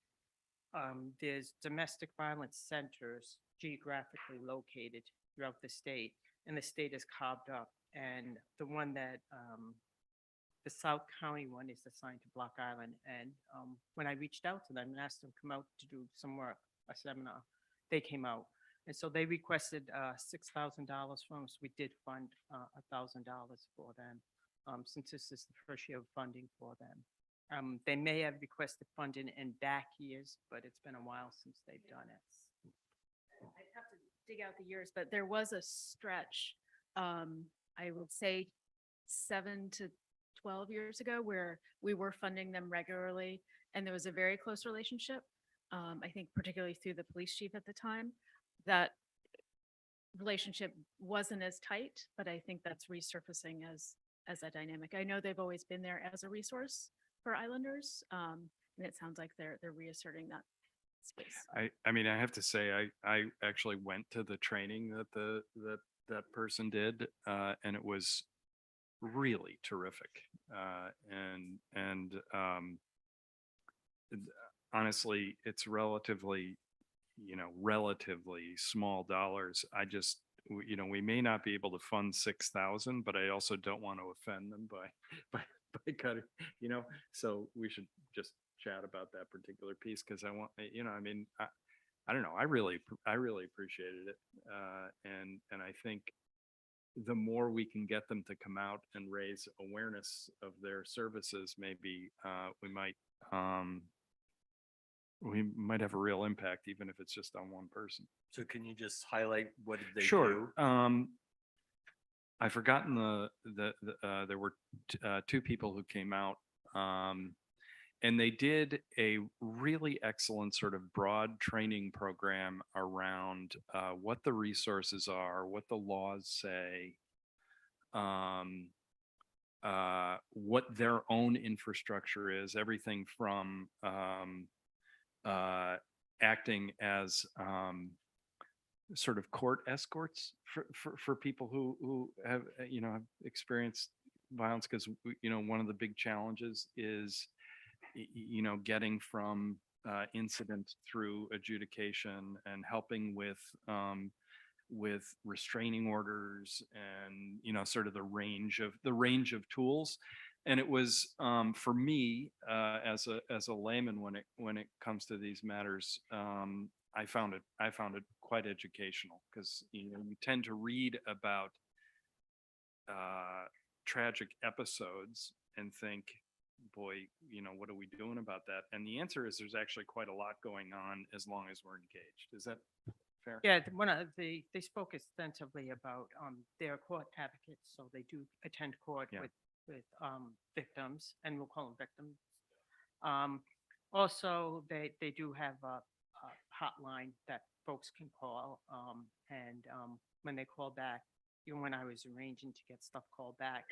there's domestic violence centers geographically located throughout the state, and the state is carved up. And the one that, the South County one is assigned to Block Island. And when I reached out to them and asked them to come out to do some work, a seminar, they came out. And so they requested $6,000 from us. We did fund $1,000 for them, since this is the first year of funding for them. They may have requested funding in back years, but it's been a while since they've done it. I'd have to dig out the years, but there was a stretch, I would say 7 to 12 years ago, where we were funding them regularly, and there was a very close relationship. I think particularly through the police chief at the time, that relationship wasn't as tight, but I think that's resurfacing as a dynamic. I know they've always been there as a resource for Islanders, and it sounds like they're reasserting that space. I mean, I have to say, I actually went to the training that that person did, and it was really terrific. Honestly, it's relatively small dollars. I just, we may not be able to fund 6,000, but I also don't want to offend them by cutting, so we should just chat about that particular piece, because I want, I mean, I don't know, I really appreciated it. And I think the more we can get them to come out and raise awareness of their services, maybe we might have a real impact, even if it's just on one person. So can you just highlight what did they do? Sure. I've forgotten there were two people who came out, and they did a really excellent sort of broad training program around what the resources are, what the laws say, what their own infrastructure is, everything from acting as sort of court escorts for people who have have experienced violence, because one of the big challenges is you know, getting from incident through adjudication and helping with restraining orders and, you know, sort of the range of tools. And it was, for me, as a layman, when it comes to these matters, I found it quite educational, because, you know, you tend to read about tragic episodes and think, boy, you know, what are we doing about that? And the answer is there's actually quite a lot going on as long as we're engaged. Is that fair? Yeah, one of they spoke extensively about their court advocates, so they do attend court Yeah. with victims, and we'll call them victims. Also, they do have a hotline that folks can call, and when they call back, even when I was arranging to get stuff called back,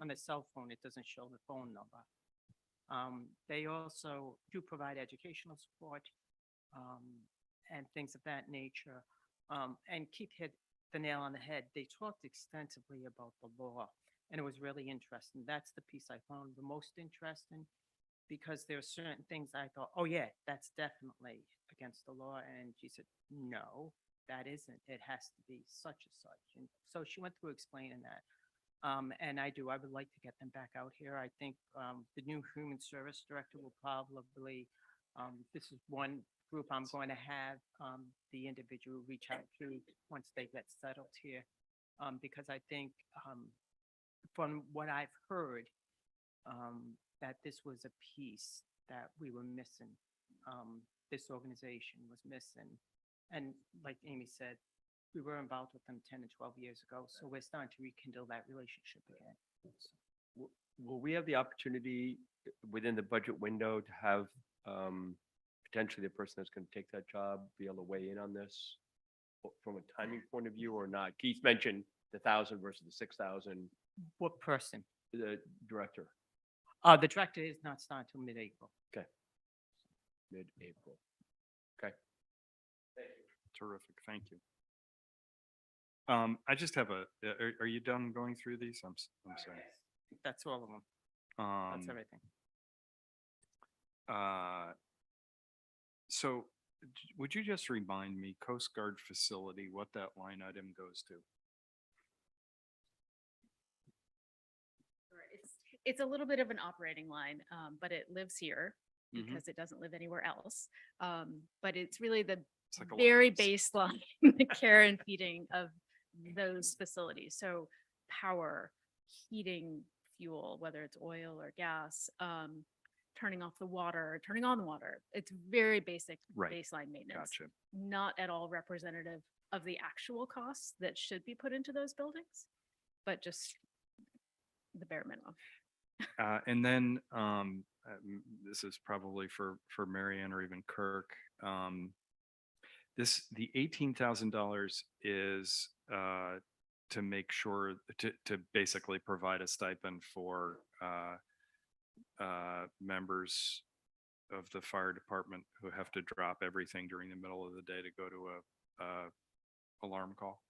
on the cell phone, it doesn't show the phone number. They also do provide educational support, and things of that nature. And Keith hit the nail on the head. They talked extensively about the law, and it was really interesting. That's the piece I found the most interesting, because there are certain things I thought, oh yeah, that's definitely against the law. And she said, no, that isn't. It has to be such and such. And so she went through explaining that. And I would like to get them back out here. I think the new human service director will probably, this is one group I'm going to have the individual reach out to once they get settled here. Because I think from what I've heard, that this was a piece that we were missing. This organization was missing. And like Amy said, we were involved with them 10 and 12 years ago, so we're starting to rekindle that relationship again. Will we have the opportunity within the budget window to have potentially the person that's going to take that job be able to weigh in on this from a timing point of view or not? Keith mentioned the 1,000 versus the 6,000. What person? The director, The director is not starting until mid-April. mid-April. Terrific. Thank you. I just have are you done going through these? I'm sorry. That's all of them. That's everything. So would you just remind me, Coast Guard facility, what that line item goes to? It's a little bit of an operating line, but it lives here Mhm. because it doesn't live anywhere else. But it's really the It's like a very lot. baseline, the care and feeding of those facilities. So power, heating, fuel, whether it's oil or gas, turning off the water, turning on the water. It's very basic Right. baseline maintenance. Gotcha. Not at all representative of the actual costs that should be put into those buildings, but just the bare minimum. And then this is probably for Marianne or even Kirk. The $18,000 is to make sure to basically provide a stipend for members of the fire department who have to drop everything during the middle of the day to go to a alarm call.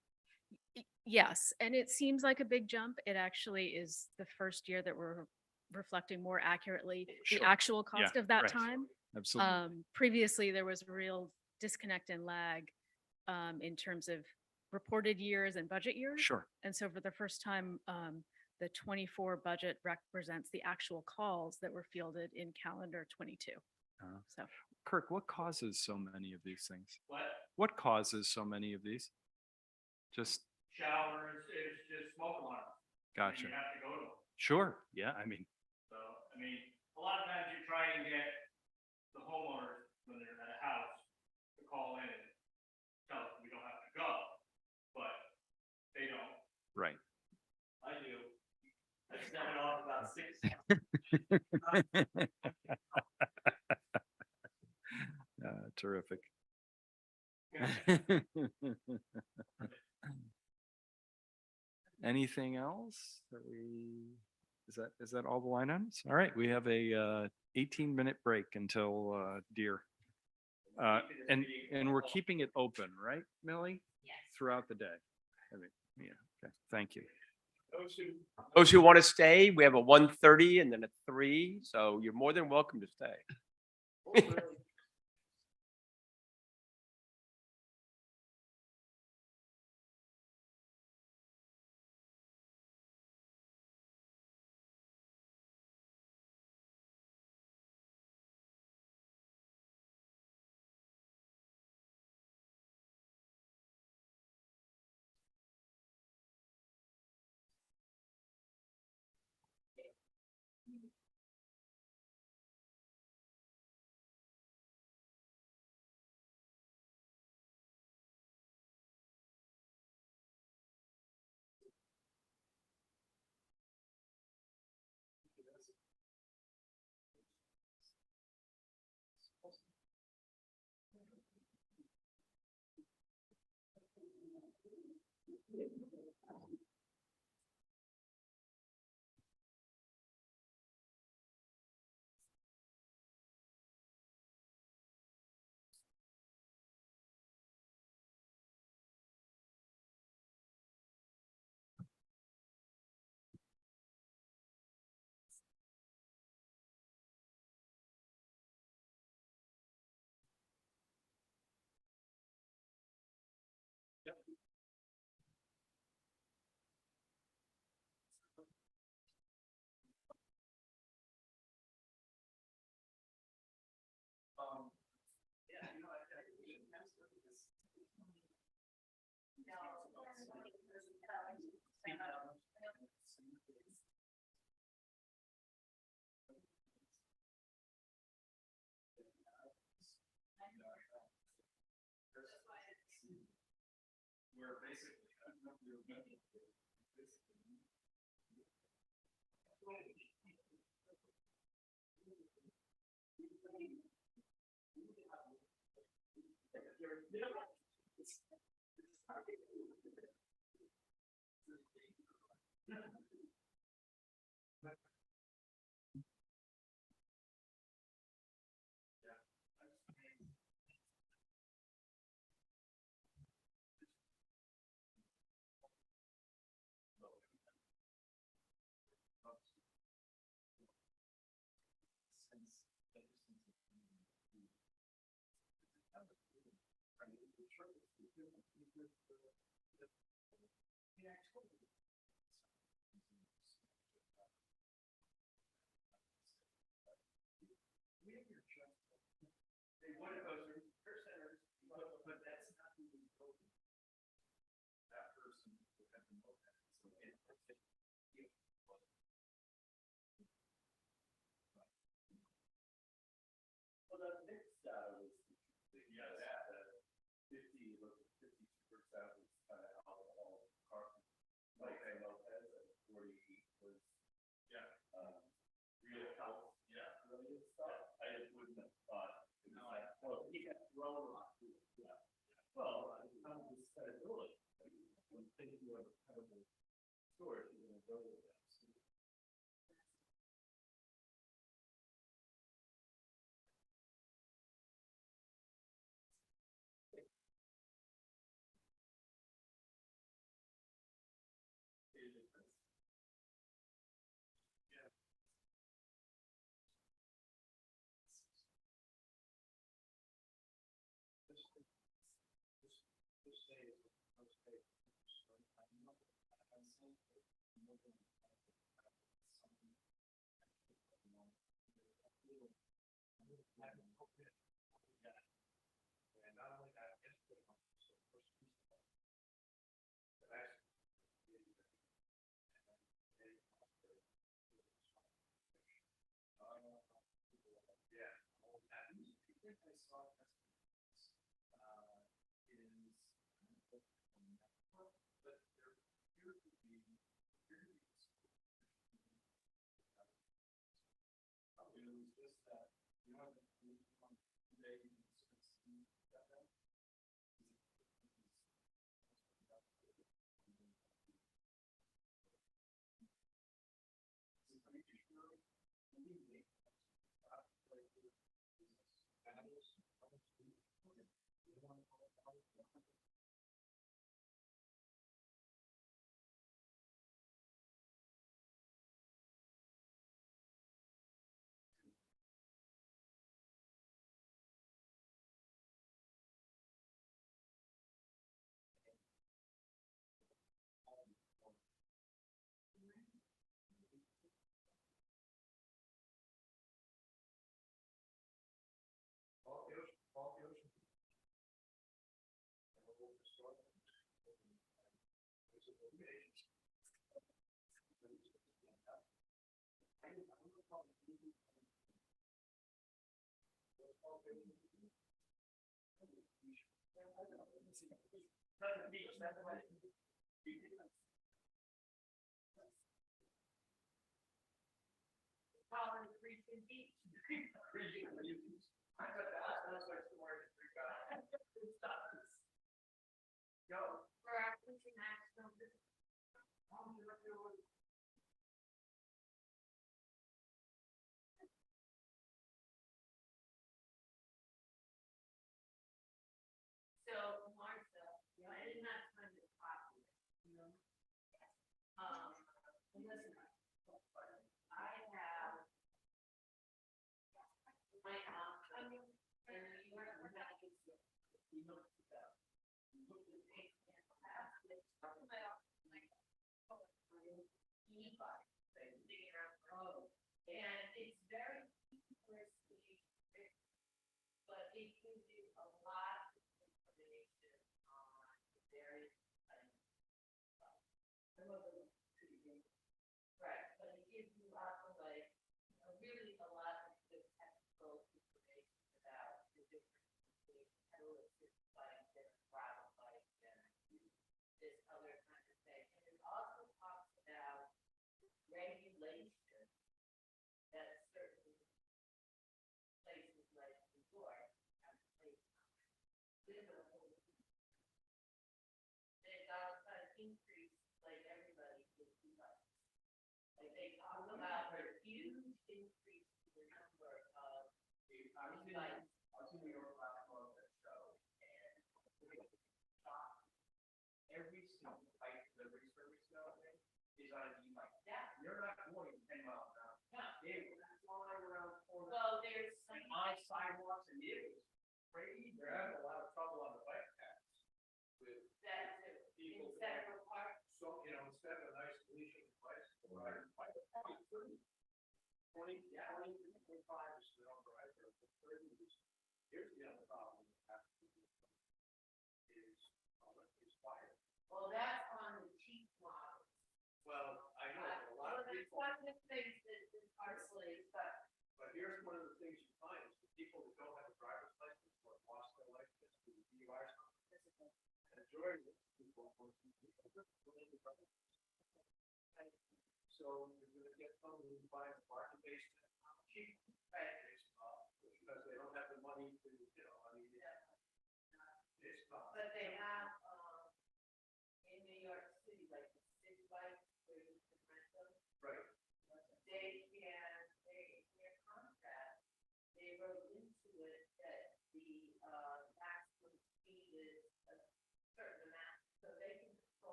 Yes, and it seems like a big jump. It actually is the first year that we're reflecting more accurately the Sure. actual cost of that right. time. Absolutely. Previously, there was a real disconnect and lag in terms of reported years and budget years. Sure. And so for the first time, the 24 budget represents the actual calls that were fielded in calendar 22. Uh-huh. So Kirk, what causes so many of these things? What? What causes so many of these? Just Showers, it's just smoke alarms. and gotcha. You have to go to them. Sure. Yeah. I mean, So, I mean, a lot of times you try and get the homeowners when they're at a house to call in and tell us we don't have to go, but they don't. right. I do. I set it off about 6. Terrific. Anything else that is that all the line items? All right, we have a 18-minute break until deer. And we're keeping it open, right, Millie? Yes. Throughout the day. I mean, yeah, okay, thank you. Those who want to stay, we have a 1:30 and then a 3, so you're more than welcome to stay.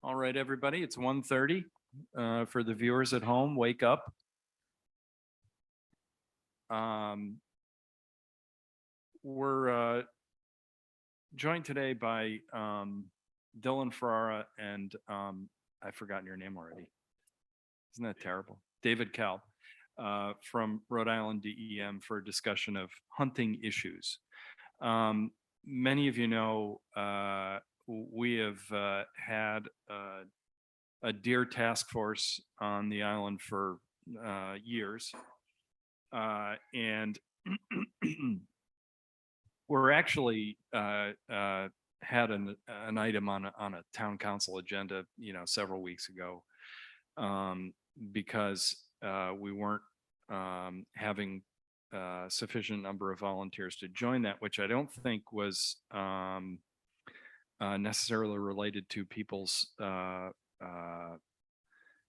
All right, everybody, it's 1:30. For the viewers at home, wake up. We're joined today by Dylan Ferrara and I've forgotten your name already. Isn't that terrible? David Cal from Rhode Island DEM for a discussion of hunting issues. Many of you know we have had a deer task force on the island for years. And we're actually had an item on a town council agenda, several weeks ago, because we weren't having sufficient number of volunteers to join that, which I don't think was necessarily related to people's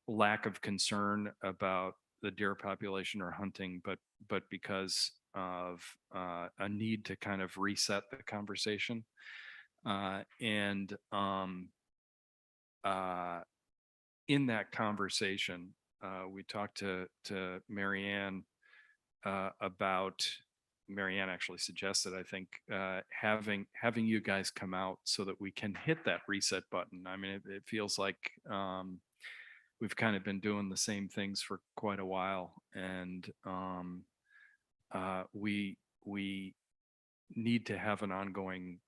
lack of concern about the deer population or hunting, but because of a need to kind of reset the conversation. And in that conversation, we talked to Marianne about, Marianne actually suggested, I think, having you guys come out so that we can hit that reset button. I mean, it feels like we've kind of been doing the same things for quite a while, and we need to have an ongoing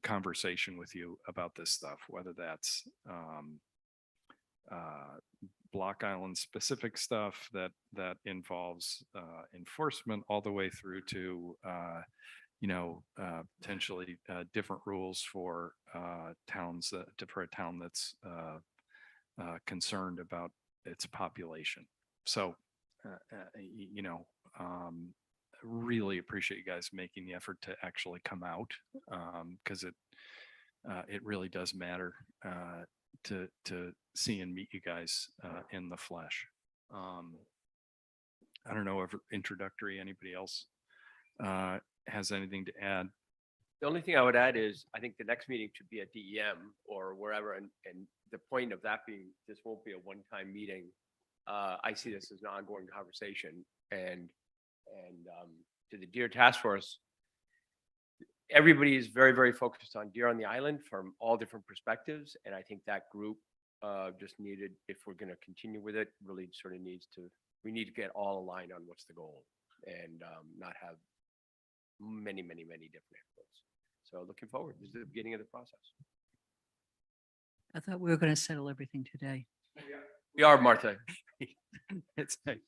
conversation with you about this stuff, whether that's Block Island specific stuff that involves enforcement, all the way through to potentially different rules for towns, for a town that's concerned about its population. So really appreciate you guys making the effort to actually come out, because it really does matter to see and meet you guys in the flesh. I don't know if introductory, anybody else has anything to add? The only thing I would add is, I think the next meeting should be at DEM or wherever, and the point of that being, this won't be a one-time meeting. I see this as an ongoing conversation, and to the Deer Task Force, everybody is very, very focused on deer on the island from all different perspectives, and I think that group just needed, if we're gonna continue with it, really sort of needs to, we need to get all aligned on what's the goal, and not have many, many, many different inputs. So looking forward, this is the beginning of the process. I thought we were going to settle everything today. We are, Martha. It's like,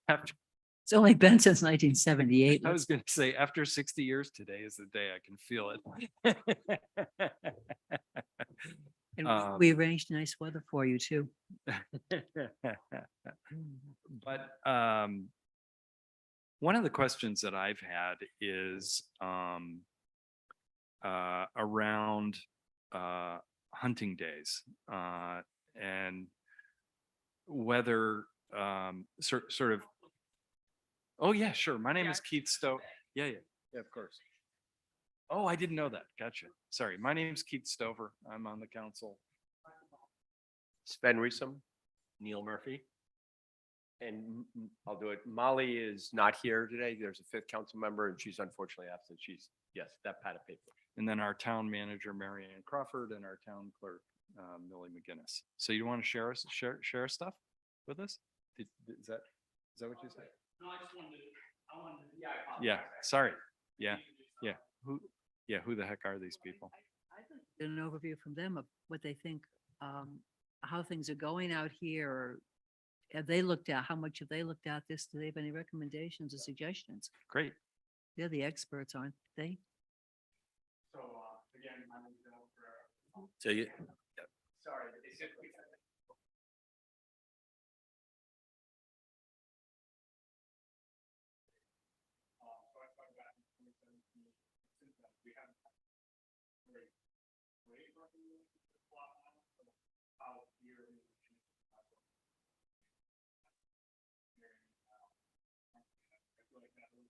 after, It's only been since 1978. I was gonna say, after 60 years, today is the day I can feel it. And Um, we arranged nice weather for you too. But one of the questions that I've had is around hunting days and whether sort of. Oh, yeah, sure. My name is Keith Stowe. Yeah, of course. Oh, I didn't know that. Gotcha. Sorry. My name is Keith Stover. I'm on the council. Sven Riesum, Neil Murphy. and I'll do it. Molly is not here today. There's a fifth council member, and she's unfortunately absent. She's, yes, that pad of paper. And then our town manager, Mary Ann Crawford, and our town clerk, Millie McGinnis. So you want to share stuff with us? Is that what you said? No, I just wanted to, Yeah, sorry. Yeah. Who the heck are these people? Get an overview from them of what they think, how things are going out here, or have they looked at, how much have they looked at this? Do they have any recommendations or suggestions? Great. They're the experts, aren't they? so, again, my name is Bill Ferrera. So you, Sorry, it's just. So I started back in 2017. Since then, we haven't had great revenue for the plot now, so how here is. I feel like that was.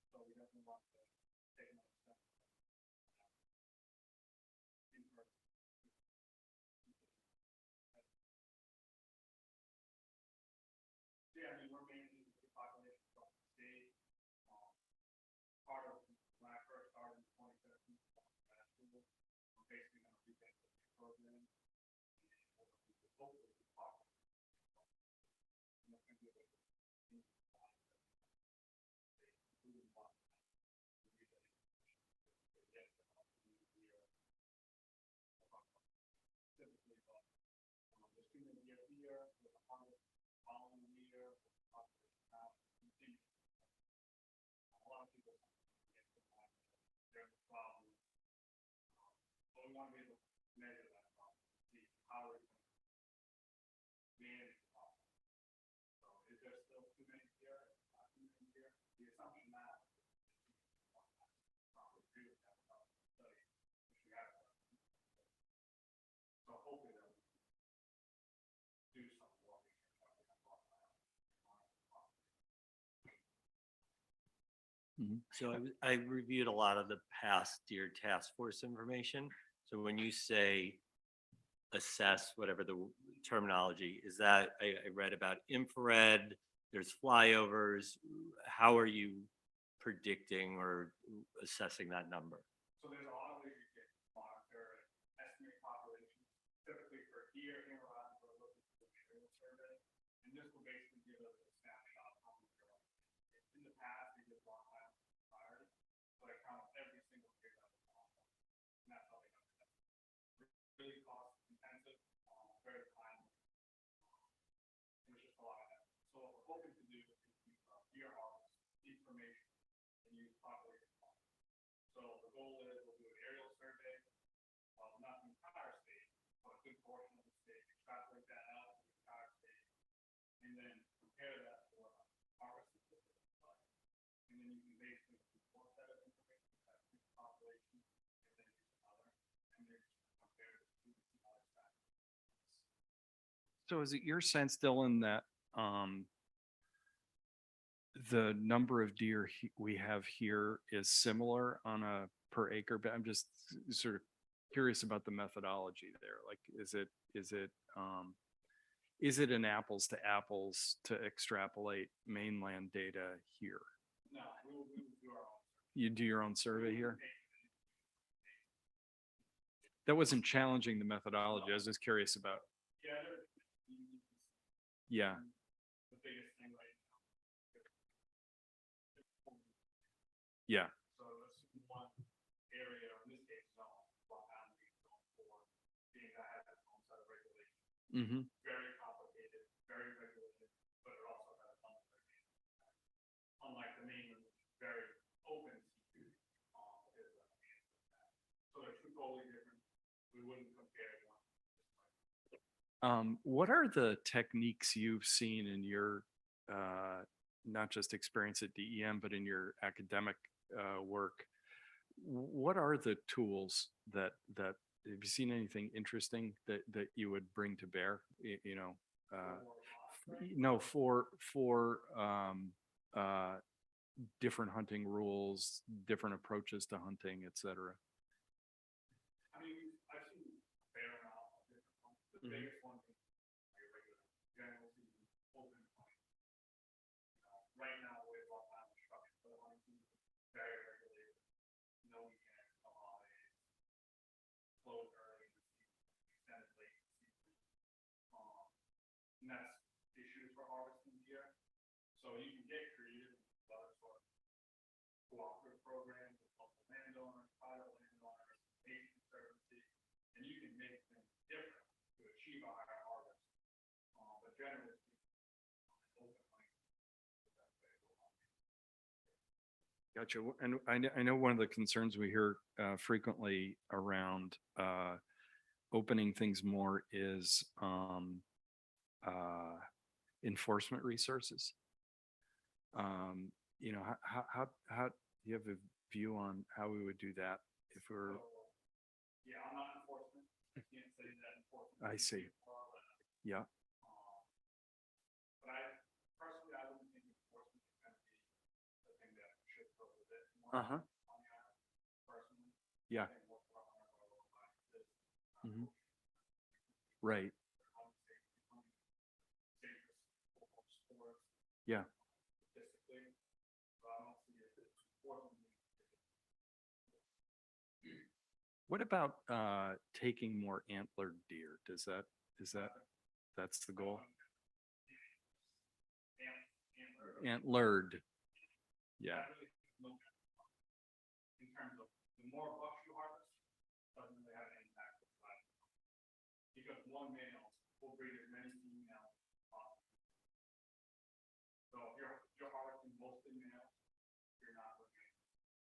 So we definitely want to take another step. Yeah, I mean, we're managing the population across the state. Part of when I first started in 2017, we're basically going to revamp the program. Hopefully, the population. Following year, a lot of people get the there's a problem. But we want to be able to measure that problem, see how we're going to manage the problem. So is there still too many here? Not too many here? The assumption now. Probably agree with that study, which we have. So hopefully that we do some work. so I reviewed a lot of the past Deer Task Force information. So when you say assess, whatever the terminology is, that I read about infrared, there's flyovers. How are you predicting or assessing that number? So there's a lot of ways you can monitor and estimate population, typically for deer, interrupted, or looking for the aerial survey. And this will basically give us a snapshot of how many there are. In the past, we did long time prior, but I count every single deer that was on. And that's how they got that. Really cost intensive, very time. There's just a lot of that. So what we're hoping to do is use deer harvest information and use population. So the goal is we'll do an aerial survey of not the entire state, but a good portion of the state, extrapolate that out to the entire state, and then compare that to what harvest statistics look like. And then you can basically do one set of information, that population, and then use another, and then compare it to the other side. So is it your sense, Dylan, that the number of deer we have here is similar on a per acre, but I'm just sort of curious about the methodology there. Like, is it an apples to apples to extrapolate mainland data here? No, we will do our own. You do your own survey here? That wasn't challenging the methodology. I was just curious about, Yeah, yeah. the biggest thing right now. Yeah. So that's one area, in this case, zone, Long Island being zone for being that has its own set of regulations. Mm-hmm. Very complicated, very regulated, but it also has some regulations. Unlike the main, one, which is very open seafood, so they're two totally different. We wouldn't compare one. What are the techniques you've seen in your, not just experience at DEM, but in your academic work? What are the tools that have you seen anything interesting that you would bring to bear? No, for different hunting rules, different approaches to hunting, et cetera. I mean, I've seen a fair amount of different ones. The biggest one is like regular general season open point. Right now with Long Island structure for the hunting season, very regulated. No weekend holidays, close early in the season, extended late in the season. And that's issues for harvesting deer. So you can get creative with other sort of cooperative programs with local landowners, private landowners, nature conservancy, and you can make things different to achieve a higher harvest. But generally speaking, open hunting is the best way to go about it. Gotcha. And I know one of the concerns we hear frequently around opening things more is enforcement resources. How do you have a view on how we would do that if we're? Yeah, I'm not enforcement. I can't say that enforcement. I see. Yeah. But personally, I wouldn't think enforcement is going to be the thing that should go with it. More Uh-huh. on the island, personally. Yeah. I think more for our local life is, Mhm. Right. sports, Yeah. statistically, but I don't see it as enforcement. What about taking more antlered deer? That's the goal? Antlered. Yeah. In terms of the more bucks you harvest, doesn't really have an impact on the life. Because one male will breed as many females as possible. So if you're harvesting mostly males, you're not looking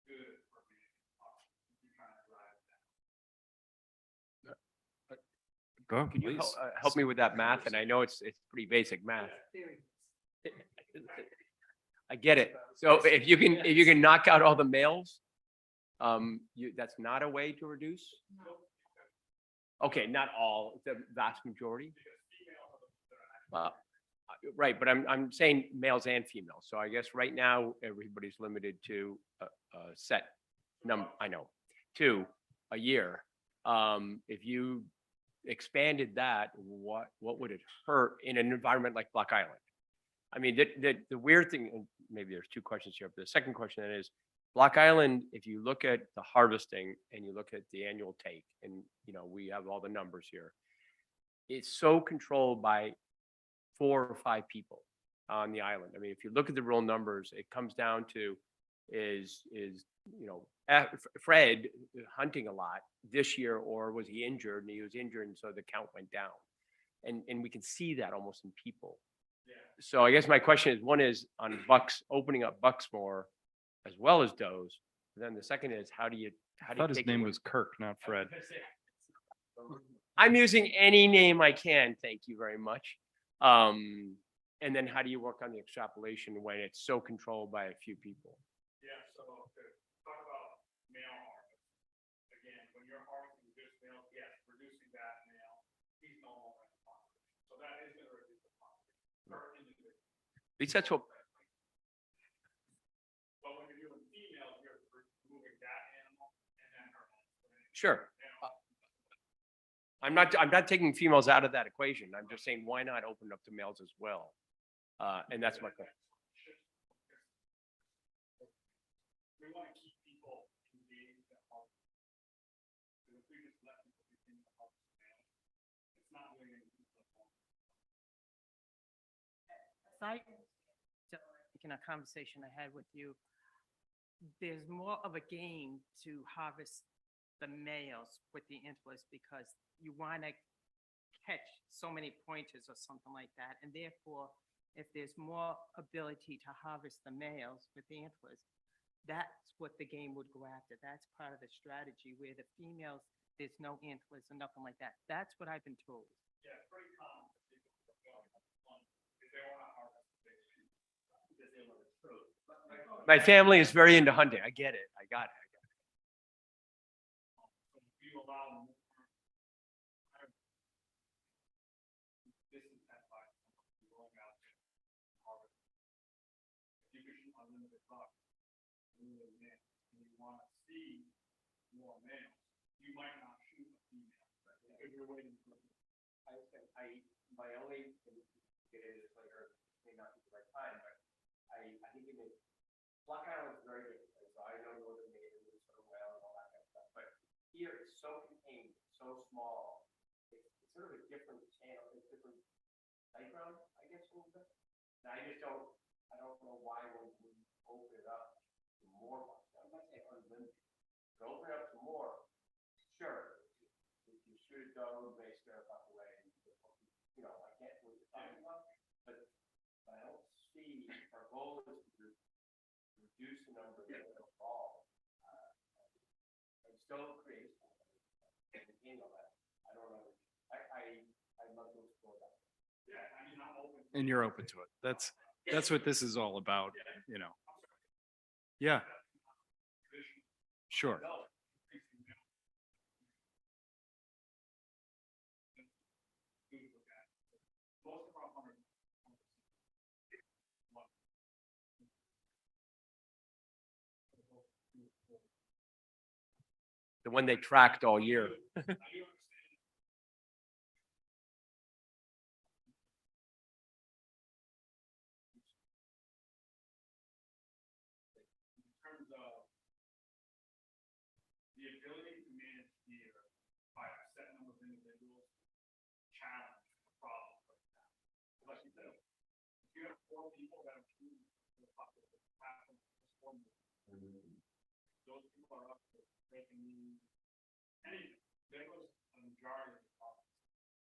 good for being if you're trying to drive it down. Go, Can you please. help me with that math? And I know it's pretty basic math. I get it. So if you can knock out all the males, that's not a way to reduce? Okay, not all, the vast majority? Right, but I'm saying males and females. So I guess right now, everybody's limited to a set number, I know, 2 a year. If you expanded that, what would it hurt in an environment like Block Island? I mean, the weird thing, and maybe there's 2 questions here, but the second question is, Block Island, if you look at the harvesting and you look at the annual take, and we have all the numbers here, it's so controlled by 4 or 5 people on the island. I mean, if you look at the real numbers, it comes down to is Fred hunting a lot this year, or was he injured? And he was injured, and so the count went down. And we can see that almost in people. Yeah. So I guess my question is, one is on bucks, opening up bucks more as well as does. Then the second is, how do you I thought his take name away- was Kirk, not Fred. I'm using any name I can. Thank you very much. And then how do you work on the extrapolation when it's so controlled by a few people? Yeah, so to talk about male harvest, again, when you're harvesting just males, yes, reducing that male, he's no longer in the population. So that is going to reduce the population per individual. At least that's what, Sure. I'm not taking females out of that equation. I'm just saying, why not open it up to males as well? And that's my question. We want to keep people engaged at home. So if we just let people begin to help man, it's not doing anything for the home. Aside, in a conversation I had with you, there's more of a game to harvest the males with the antlers because you want to catch so many pointers or something like that. And therefore, if there's more ability to harvest the males with the antlers, that's what the game would go after. That's part of the strategy where the females, there's no antlers or nothing like that. That's what I've been told. Yeah, it's pretty common for people to go on because they want to harvest the big sheep. Because they love it. My family is very into hunting. I get it. I got it. So if you allow them this is that by going out there and harvest. If you could shoot unlimited bucks, unlimited males, and you want to see more males, you might not shoot a female because you're waiting for. My only, get into this later, may not be the right time, but I think Block Island is very different. So I know Northern Maine is so well and all that kind of stuff, but here it's so contained, so small. It's sort of a different channel, a different playground, I guess, a little bit. And I don't know why one would open it up to more. I'm not saying unlimited. But open it up to more, sure. If you shoot a dog, they stare up the way. You know, I get what you're talking about, but I don't see our goal is to reduce the number that are involved. And still create. You know that. I don't know. I'd love to explore that. Yeah, I mean, I'm open. And you're open to it. That's what this is all about, you know. Yeah. Sure. Most of our hunters. The one they tracked all year. In terms of the ability to manage deer by a set number of individuals, challenge the problem right now. Like you said, if you have 4 people that are shooting the population, those people are up to breaking anything. There goes a majority of the problem.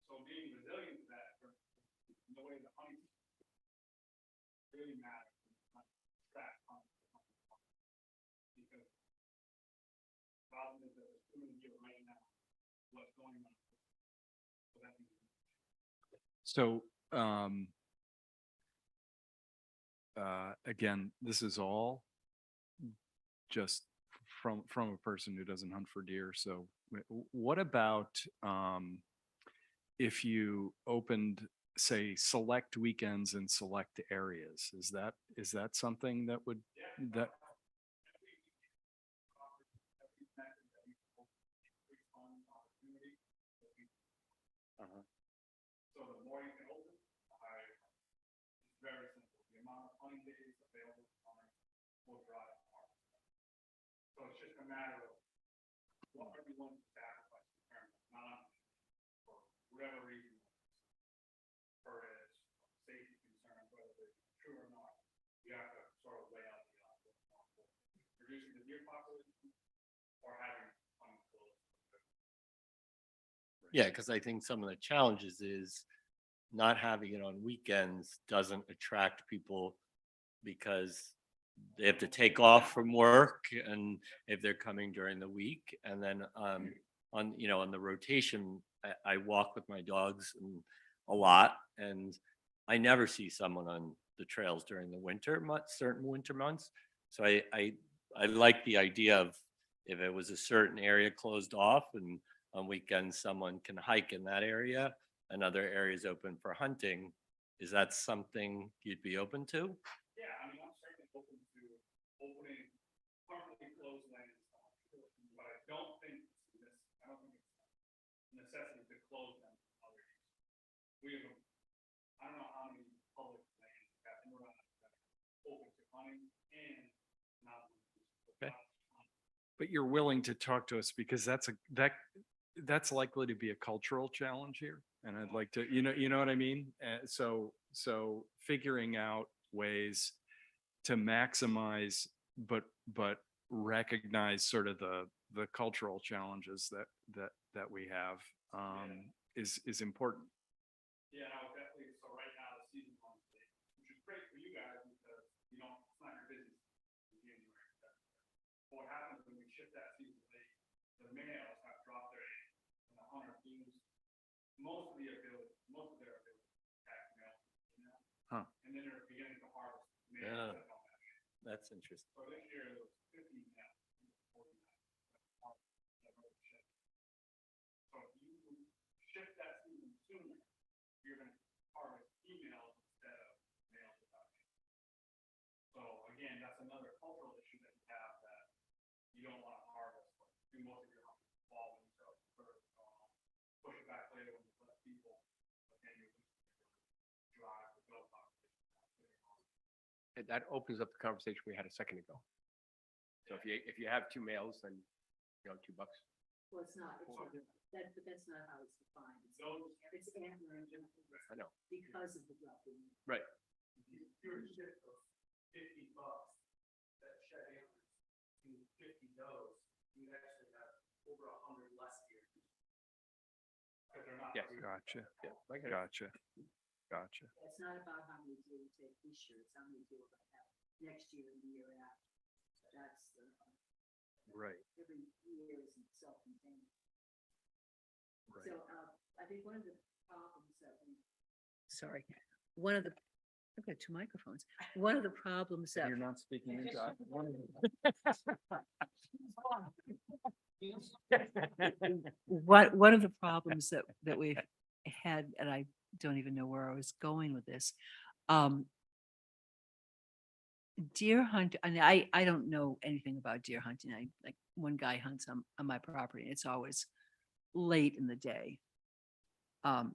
So being resilient to that, in the way the hunting really matters. Not track hunting. Because the problem is that there's too many deer right now. What's going on? So that means So, again, this is all just from a person who doesn't hunt for deer. So what about, if you opened, say, select weekends in select areas? Is that something that would, that? so the more you can open, the higher. It's very simple. The amount of hunting days available to hunters will drive harvest. So it's just a matter of what everyone sacrifice in terms of not for whatever reason. For it is safety concerns, whether they're true or not, you have to sort of weigh out the odds. Reducing the deer population or having hunting closed. Yeah, because I think some of the challenges is not having it on weekends doesn't attract people because they have to take off from work and if they're coming during the week and then on the rotation, I walk with my dogs a lot and I never see someone on the trails during the winter months, certain winter months. So I like the idea of if it was a certain area closed off and on weekends someone can hike in that area and other areas open for hunting. Is that something you'd be open to? Yeah, I mean, I'm certainly open to opening permanently closed lands, but I don't think this close them to other use. We have, I don't know how many public lands that we're not open to hunting and not. Okay. But you're willing to talk to us because that's likely to be a cultural challenge here. And I'd like to, you know what I mean? So figuring out ways to maximize, but recognize sort of the cultural challenges that we have, is important. Yeah, no, definitely. So right now, the season one, which is great for you guys because you don't, it's not your business in January. But what happens when we ship that season late, the males have dropped their eggs and the hunter lose most of their ability to attack males. Huh. And then they're beginning to harvest Yeah. males that don't match. That's interesting. So this year, there was 50 males, 49. that were shipped. So if you ship that season sooner, you're gonna harvest females instead of males without eggs. So again, that's another cultural issue that you have that you don't wanna harvest, like, do most of your hunting fall when you start first, push it back later when there's less people, but then you're just drive the bill population. And that opens up the conversation we had a second ago. So if you have two males, then, $2. Well, it's not, but that's not how it's defined. It's antler and I know. because of the dropping. Right. If you're ship of $50 that shed antlers to 50 does, you actually have over 100 less deer. Because they're not. Yes. Gotcha. Yeah. I get it. Gotcha. It's not about how many deer you take this year, it's how many deer we're gonna have next year and the year after. That's the, Right. every year is self-contained. Right. So, I think one of the problems that sorry, one of the, I've got two microphones. One of the problems that. You're not speaking into One of the problems that we've had, and I don't even know where I was going with this. Deer hunt, and I don't know anything about deer hunting. Like one guy hunts on my property, and it's always late in the day. And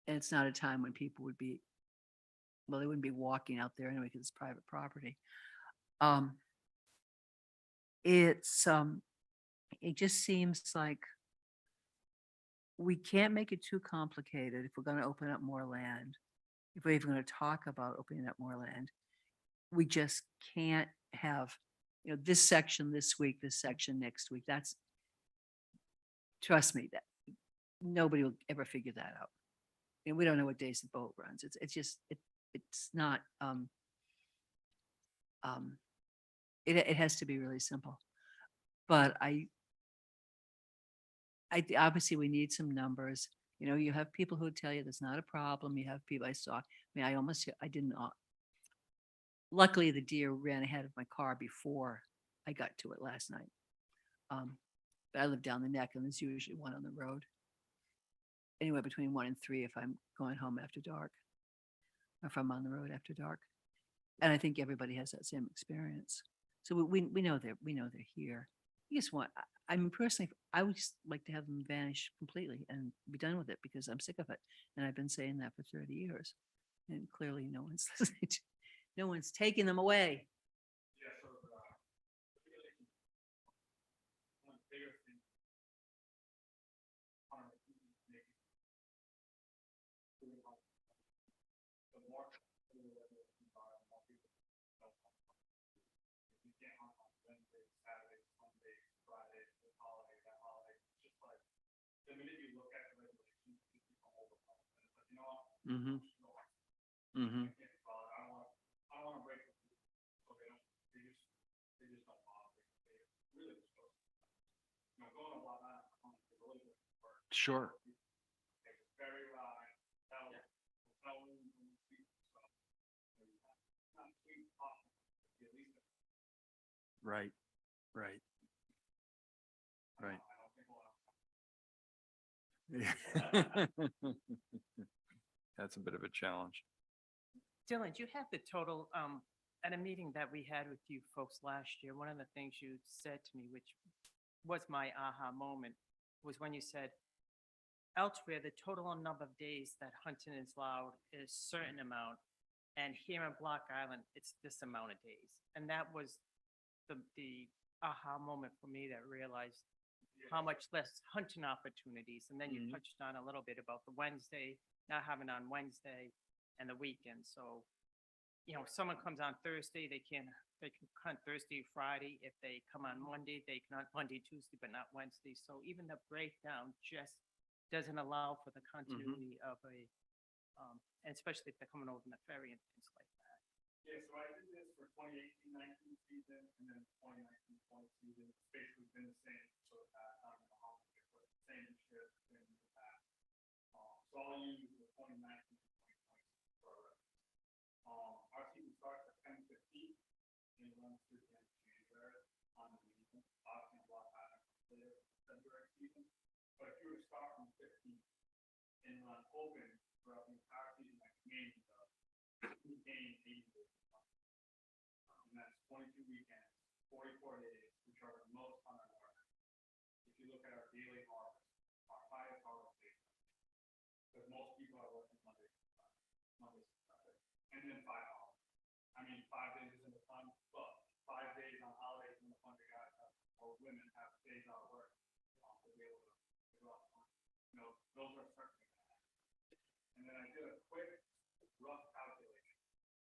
it's not a time when people would be, well, they wouldn't be walking out there anyway, because it's private property. It just seems like we can't make it too complicated if we're going to open up more land. If we're even going to talk about opening up more land, we just can't have, this section this week, this section next week. Trust me, that nobody will ever figure that out. And we don't know what days the boat runs. It's not, it has to be really simple. But obviously we need some numbers. You have people who tell you there's not a problem. You have people luckily the deer ran ahead of my car before I got to it last night. But I live down the neck and there's usually one on the road. Anywhere between 1 and 3 if I'm going home after dark, or if I'm on the road after dark. And I think everybody has that same experience. So we know they're here. You just want, I mean, personally, I would just like to have them vanish completely and be done with it because I'm sick of it. And I've been saying that for 30 years. And clearly no one's listening to, no one's taking them away. Yeah, so, one of the bigger things, the more, you can't hunt on Wednesday, Saturday, Sunday, Friday, this holiday, that holiday. It's just like, the minute you look at the regulations, you become overwhelmed. And it's like, you know what? Mm-hmm. Mm-hmm. I can't be bothered. I don't wanna break the rules. So they just don't bother. They really just go. Going a lot out of the really good work. Sure. It's very rye, no sweet stuff. Not sweet pop, at least. Right. Right. Right. I don't think we'll have. That's a bit of a challenge. Dylan, do you have the total, at a meeting that we had with you folks last year, one of the things you said to me, which was my aha moment, was when you said, elsewhere, the total number of days that hunting is allowed is certain amount. And here in Block Island, it's this amount of days. And that was the aha moment for me that realized how much less hunting opportunities. And then you Mhm. touched on a little bit about the Wednesday, not having on Wednesday and the weekend. So, you know, if someone comes on Thursday, they can hunt Thursday, Friday. If they come on Monday, they can hunt Monday, Tuesday, but not Wednesday. So even the breakdown just doesn't allow for the continuity of and especially if they're coming over in the ferry and things like that. Yeah, so I did this for 2018-19 season and then 2019-20 season. It's basically been the same for the past, I don't know how long it was, the same shit in the past. So I'll use the 2019-2020 program. Our season starts at 10:15 and runs through the end of January on the season. Obviously, Block Island later February season. But if you were to start from 15 and run open throughout the entire season, like Canadian does, you gain 80 days. And that's 22 weekends, 44 days, which are the most on our market. If you look at our daily harvest, our highest harvest days, because most people are working Monday to Sunday, and then 5 hours. I mean, 5 days is in the fun, but 5 days on holidays when the fun guys have, or women have days out of work, to be able to go out and hunt. You know, those are certainly gonna happen. And then I did a quick, rough calculation.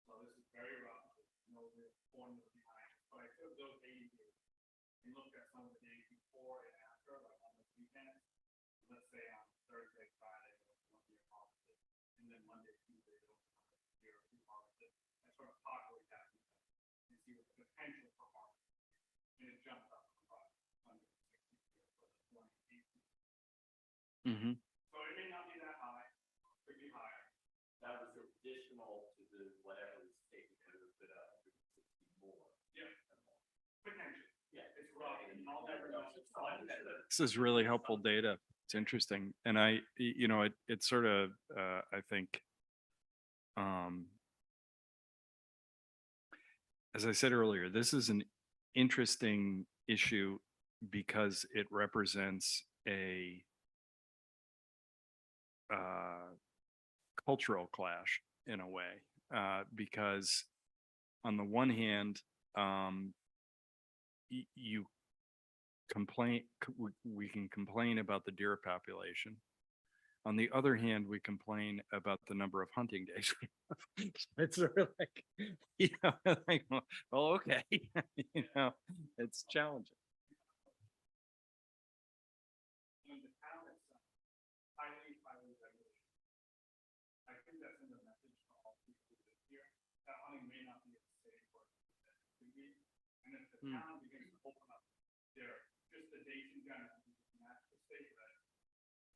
So this is very rough, no real formula behind it, but I took those 80 days and looked at some of the days before and after, like on the weekend. Let's say on Thursday, Friday, Monday, harvested, and then Monday, Tuesday, harvested. I sort of populate that and see what the potential for harvest. And it jumped up from about 160 for the 2018. Mhm. So it may not be that high, could be higher. That was additional to the whatever the state could have put up, more. Yeah. Potentially. Yeah, it's rough and I'll never know. This is really helpful data. It's interesting. And it sort of, I think, as I said earlier, this is an interesting issue because it represents a cultural clash in a way, because on the one hand, you we can complain about the deer population. On the other hand, we complain about the number of hunting days. It's sort of like, like, well, okay, it's challenging. In the town itself, highly regulated. I think that's in the message for all people this year, that hunting may not be as safe or as it could be. And if the town begins to open up just the dates in general, you can ask the state that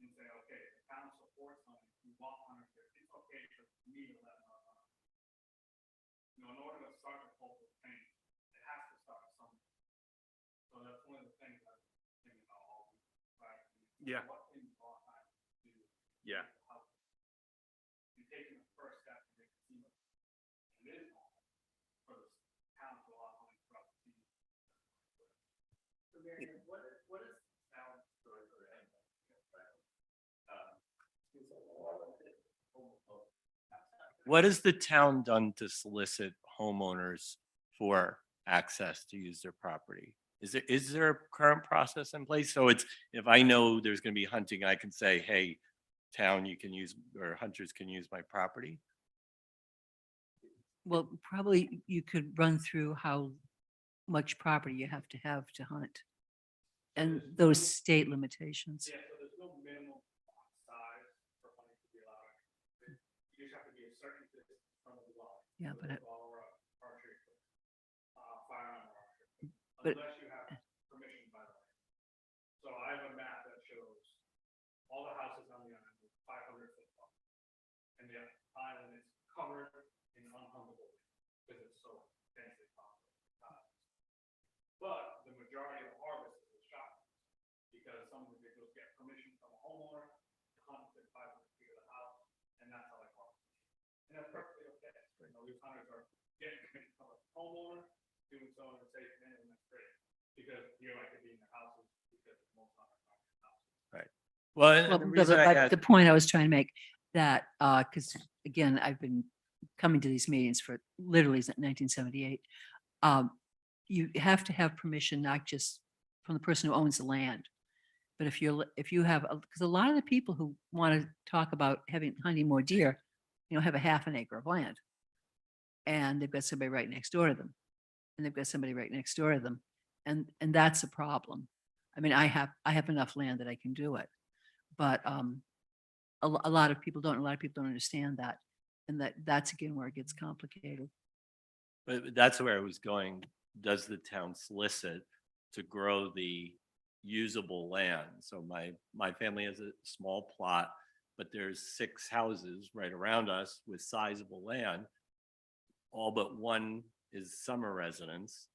and say, okay, the town supports hunting, we want hunters here, it's okay for me to let them hunt. You know, in order to start the cultural change, it has to start somewhere. So that's one of the things I'm thinking about all these, right? Yeah. What can you want time to do? Yeah. to help? You're taking the first step to get the team. And it is hard for the town to allow hunting throughout the season. So Marion, what is town story for What has the town done to solicit homeowners for access to use their property? Is there a current process in place? So it's, if I know there's gonna be hunting, I can say, hey, town, you can use, or hunters can use my property? Well, probably you could run through how much property you have to hunt. And those state limitations. Yeah, so there's no minimum size for hunting to be allowed. You just have to be a certain distance from the dwelling. Yeah, but It's all archery, firearm archery, But- unless you have permission by the way. So I have a map that shows all the houses on the island with 500-foot buffer. And the island is covered in unhuntable because it's so densely populated. But the majority of the harvest is shot because some individuals get permission from a homeowner to hunt within 500 feet of the house, and that's how they harvest. And that's perfectly okay. You know, these hunters are getting permission from a homeowner, doing so in a safe manner, and that's great. Because here I could be in the houses because most hunters are in the houses. Right. Well, and Well, the the, reason I asked, the point I was trying to make that, because again, I've been coming to these meetings for literally since 1978. You have to have permission, not just from the person who owns the land. But if you have, because a lot of the people who want to talk about hunting more deer, have a half an acre of land. And they've got somebody right next door to them. And they've got somebody right next door to them. And that's a problem. I mean, I have enough land that I can do it. But a lot of people don't, a lot of people don't understand that. And that's again where it gets complicated. but that's where I was going. Does the town solicit to grow the usable land? So my family has a small plot, but there's 6 houses right around us with sizable land. All but one is summer residence.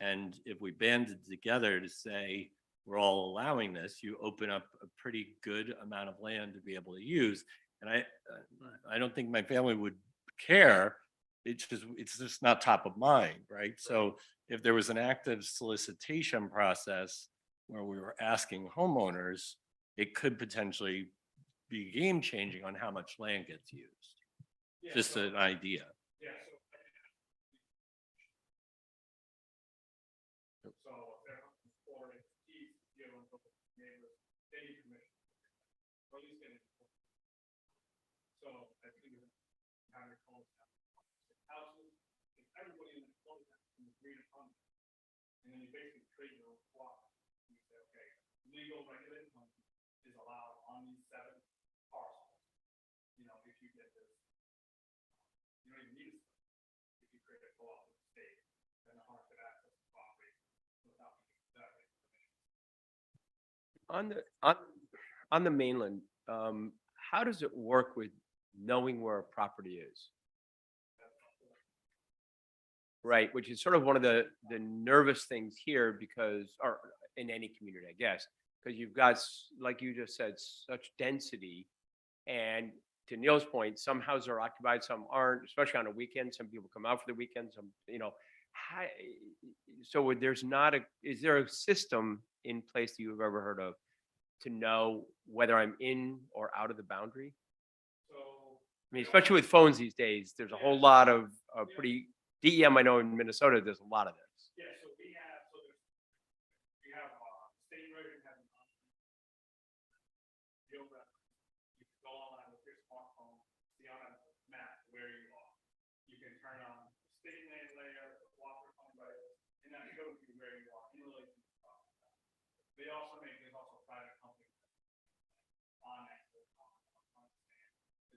And if we banded together to say, we're all allowing this, you open up a pretty good amount of land to be able to use. And I don't think my family would care. It's just not top of mind, right? So if there was an active solicitation process where we were asking homeowners, it could potentially be game changing on how much land gets used. Just an idea. Yeah, so if they're hunting for it, he's dealing with neighbors, they need permission. Or at least get it. So I think it's kind of close houses, if everybody in the close can agree to hunt, and then you basically create your own block. You say, okay, legal regulated hunting is allowed on these 7 parcels. If you get this, you don't even need it. If you create a co-op with the state, then the hunter could access the property without that information. On the mainland, how does it work with knowing where a property is? Right, which is sort of one of the nervous things here because, or in any community, I guess, because you've got, like you just said, such density. And to Neil's point, some houses are occupied, some aren't, especially on a weekend. Some people come out for the weekend, so there's not is there a system in place that you've ever heard of to know whether I'm in or out of the boundary? So I mean, especially with phones these days, there's a whole lot of pretty DEM. I know in Minnesota, there's a lot of this. yeah, so we have state resident has an option. You can go online with your smartphone, see on a map where you are. You can turn on the state land layer, Walker County layer, and that shows you where you are in relation to the property. There's also private companies on that. There's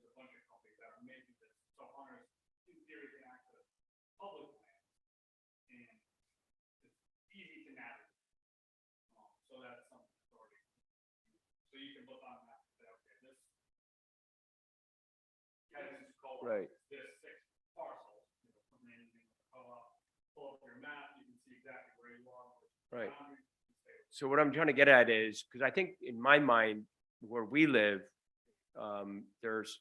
a bunch of companies that are making this, so hunters in theory can access public land. And it's easy to navigate. So that's something that's already. So you can look on a map and say, okay, this. Right. This 6 parcels, from anything, pull up your map, you can see exactly where you are. Right. So what I'm trying to get at is, because I think in my mind, where we live, there's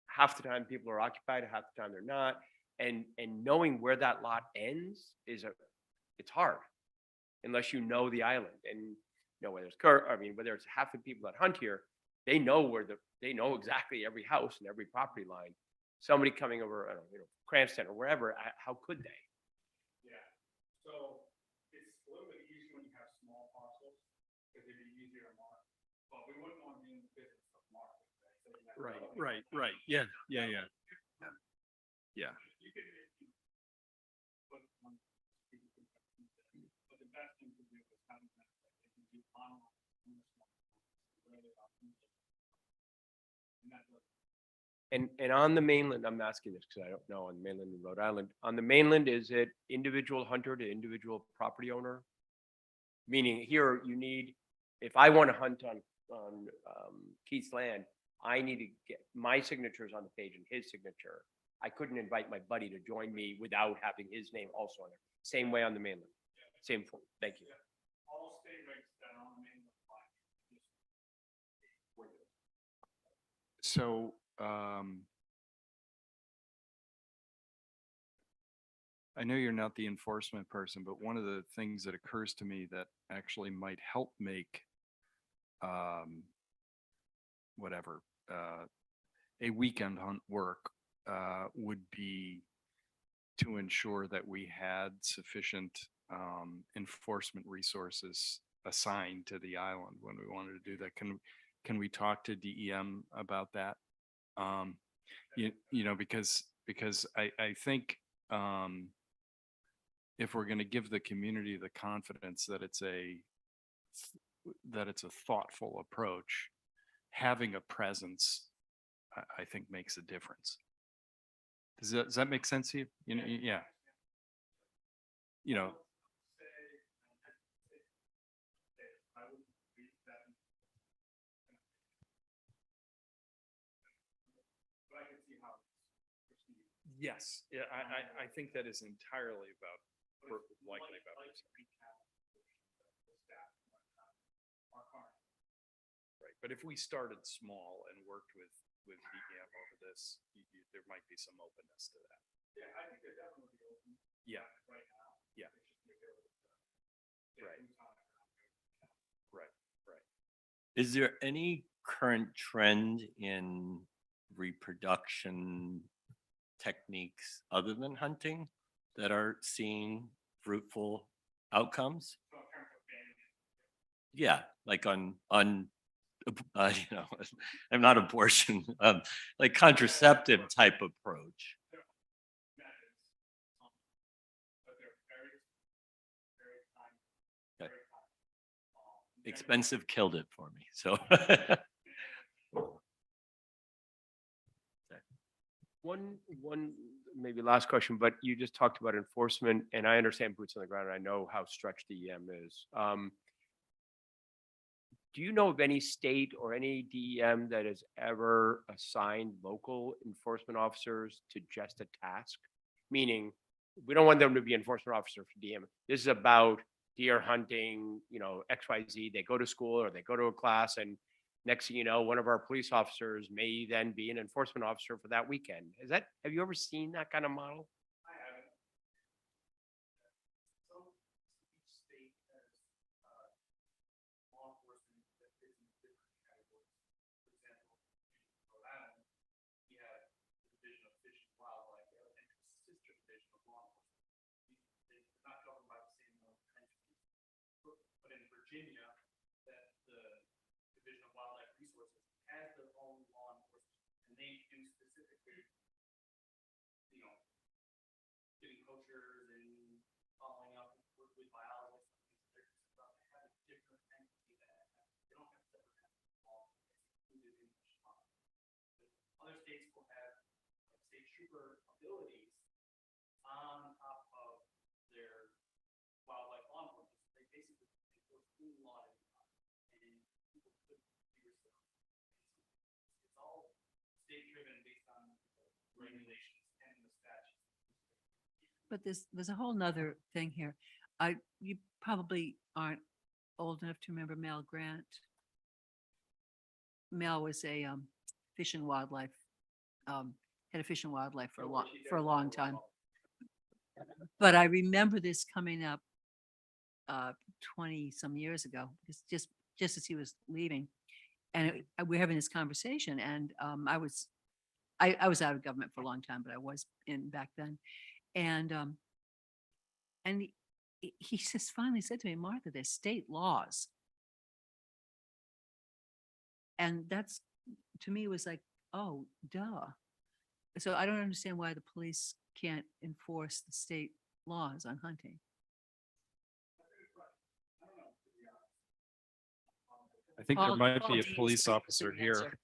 half the time people are occupied, half the time they're not. And knowing where that lot ends it's hard unless you know the island and whether it's half the people that hunt here, they know they know exactly every house and every property line. Somebody coming over, Cranston or wherever, how could they? Yeah, so it's a little bit easier when you have small parcels, because it'd be easier to mark, but we wouldn't want to be in the business of marketing. Right. Yeah. Yeah. You could, but the best thing to do is having that, they can do online. And on the mainland, I'm asking this because I don't know, on the mainland in Rhode Island, on the mainland, is it individual hunter to individual property owner? Meaning here you need, if I want to hunt on Keith's land, I need to get my signatures on the page and his signature. I couldn't invite my buddy to join me without having his name also on there. Same way on the mainland. Same, thank you. All state regs that are on the mainland apply. So, I know you're not the enforcement person, but one of the things that occurs to me that actually might help make whatever, a weekend hunt work, would be to ensure that we had sufficient, enforcement resources assigned to the island when we wanted to do that. Can we talk to DEM about that? You know, because I think, if we're going to give the community the confidence that it's a thoughtful approach, having a presence, I think makes a difference. Does that make sense to you? You know, yeah. You know, yes, yeah, I think that is entirely about, likely about. Right, but if we started small and worked with DEM over this, there might be some openness to that. Yeah, I think they're definitely open. Yeah. Right now. Yeah. Right. Right, right. Is there any current trend in reproduction techniques other than hunting that are seeing fruitful outcomes? Yeah, like on you know, I'm not abortion, like contraceptive type approach. Okay. Expensive killed it for me, so. One maybe last question, but you just talked about enforcement, and I understand boots on the ground, and I know how stretched DEM is. Do you know of any state or any DEM that has ever assigned local enforcement officers to just a task? Meaning, we don't want them to be enforcement officer for DEM. This is about deer hunting, you know, XYZ. They go to school or they go to a class, and next thing you know, one of our police officers may then be an enforcement officer for that weekend. Have you ever seen that kind of model? Virginia, that the Division of Wildlife Resources has their own law enforcement, and they do specifically, you know, getting poachers and following up with biologists. They have a different entity that they don't have separate law. It's included in the law. Other states will have like, state trooper abilities on top of their wildlife law enforcement. They basically law and people could be responsible. It's all state driven based on regulations and the statutes. But there's a whole nother thing here. You probably aren't old enough to remember Mel Grant. Mel was a fish and wildlife, head of fish and wildlife for a long time. But I remember this coming up 20 some years ago, just as he was leaving, and we're having this conversation, and I was out of government for a long time, but I was in back then, and he just finally said to me, Martha, there's state laws, and that's to me was like, oh, duh. So I don't understand why the police can't enforce the state laws on hunting. I think there Paul- might Paul be a Dean's police the officer here. answer.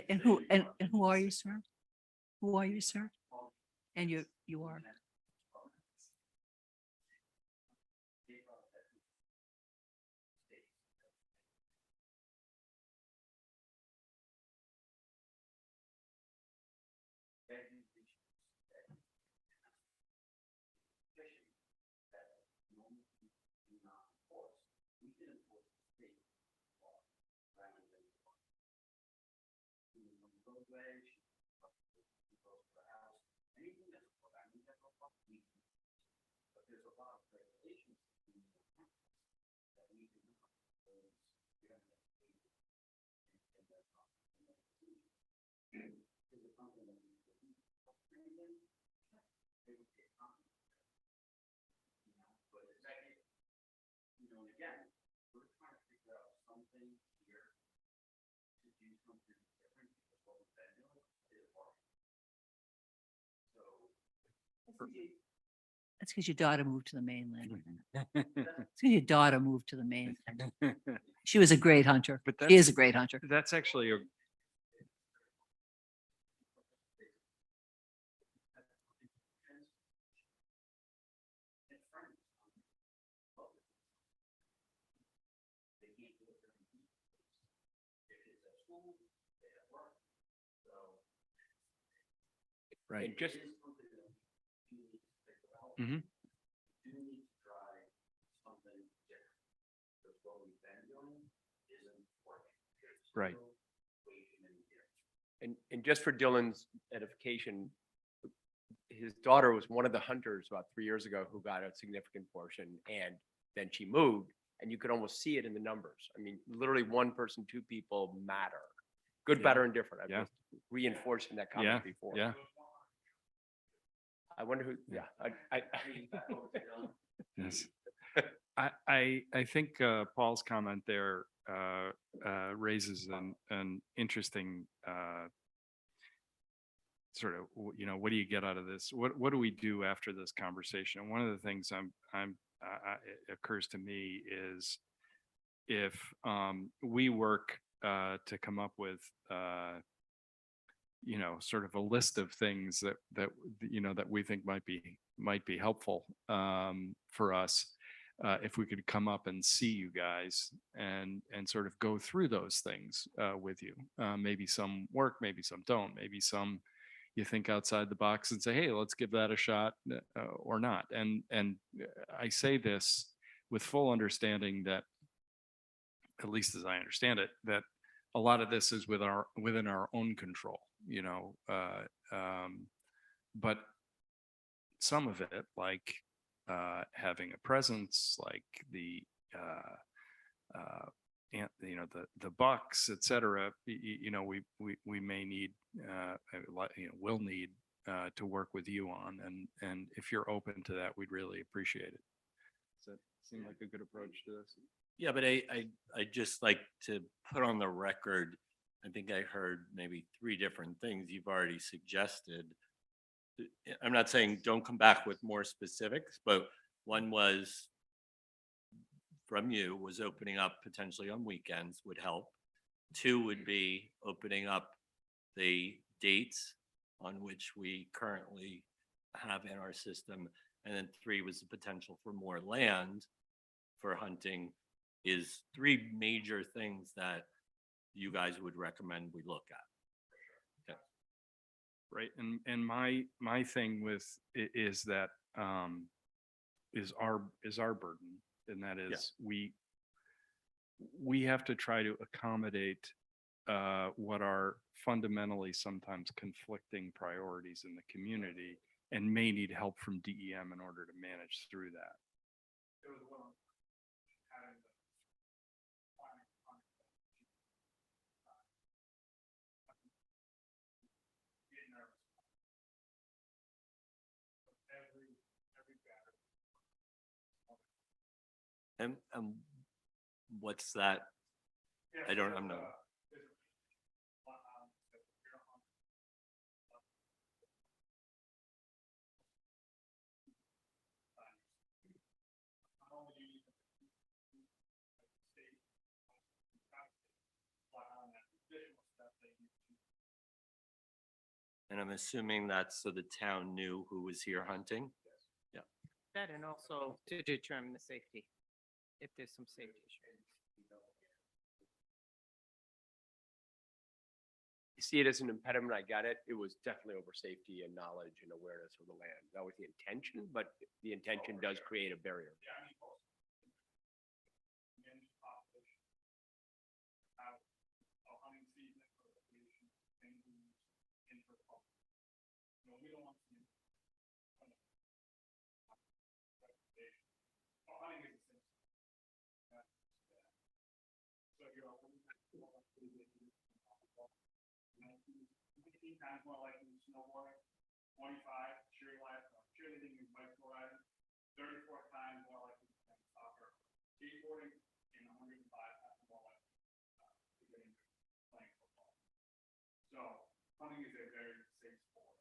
And who are you, sir? Who are you, sir? And you are. That's because your daughter moved to the mainland. It's because your daughter moved to the mainland. She was a great hunter. But She is that's- a great hunter. That's actually a, right. And just, Mhm. Right. and just for Dylan's edification, his daughter was one of the hunters about 3 years ago who got a significant portion, and then she moved, and you could almost see it in the numbers. I mean, literally one person, two people matter. Good, Yeah. better, and different. Yeah. I'm just reinforcing that Yeah, comment before. yeah. I wonder who, yeah, I Yes. I think Paul's comment there raises an interesting sort of, what do you get out of this? What do we do after this conversation? And one of the things it occurs to me is if we work to come up with sort of a list of things that we think might be helpful for us. If we could come up and see you guys and sort of go through those things with you. Maybe some work, maybe some don't, maybe some you think outside the box and say, hey, let's give that a shot or not. And I say this with full understanding that, at least as I understand it, that a lot of this is within our own control, but some of it, like having a presence, like the bucks, et cetera, we may need, will need to work with you on, and if you're open to that, we'd really appreciate it. Does that seem like a good approach to this? Yeah, but I'd just like to put on the record, I think I heard maybe 3 different things you've already suggested. I'm not saying don't come back with more specifics, but one was from you was opening up potentially on weekends would help. 2 would be opening up the dates on which we currently have in our system. And then 3 was the potential for more land for hunting. Is 3 major things that you guys would recommend we look at. Right. And my thing with is that is our burden. And that is we have to try to accommodate what are fundamentally sometimes conflicting priorities in the community and may need help from DEM in order to manage through that. There was one having the planning on get nervous. Every batter. And what's that? I don't, I'm not. And I'm assuming that's so the town knew who was here hunting? That and also to determine the safety, if there's some safety issues. You see it as an impediment, I got it. It was definitely over safety and knowledge and awareness of the land. That was the intention, but the intention does create a barrier. 15 times more likely to snowboarding, 25 cheerleading and bicycle riding, 34 times more likely to play soccer, skateboarding, and 105 times more likely to get into playing football. So hunting is a very safe sport.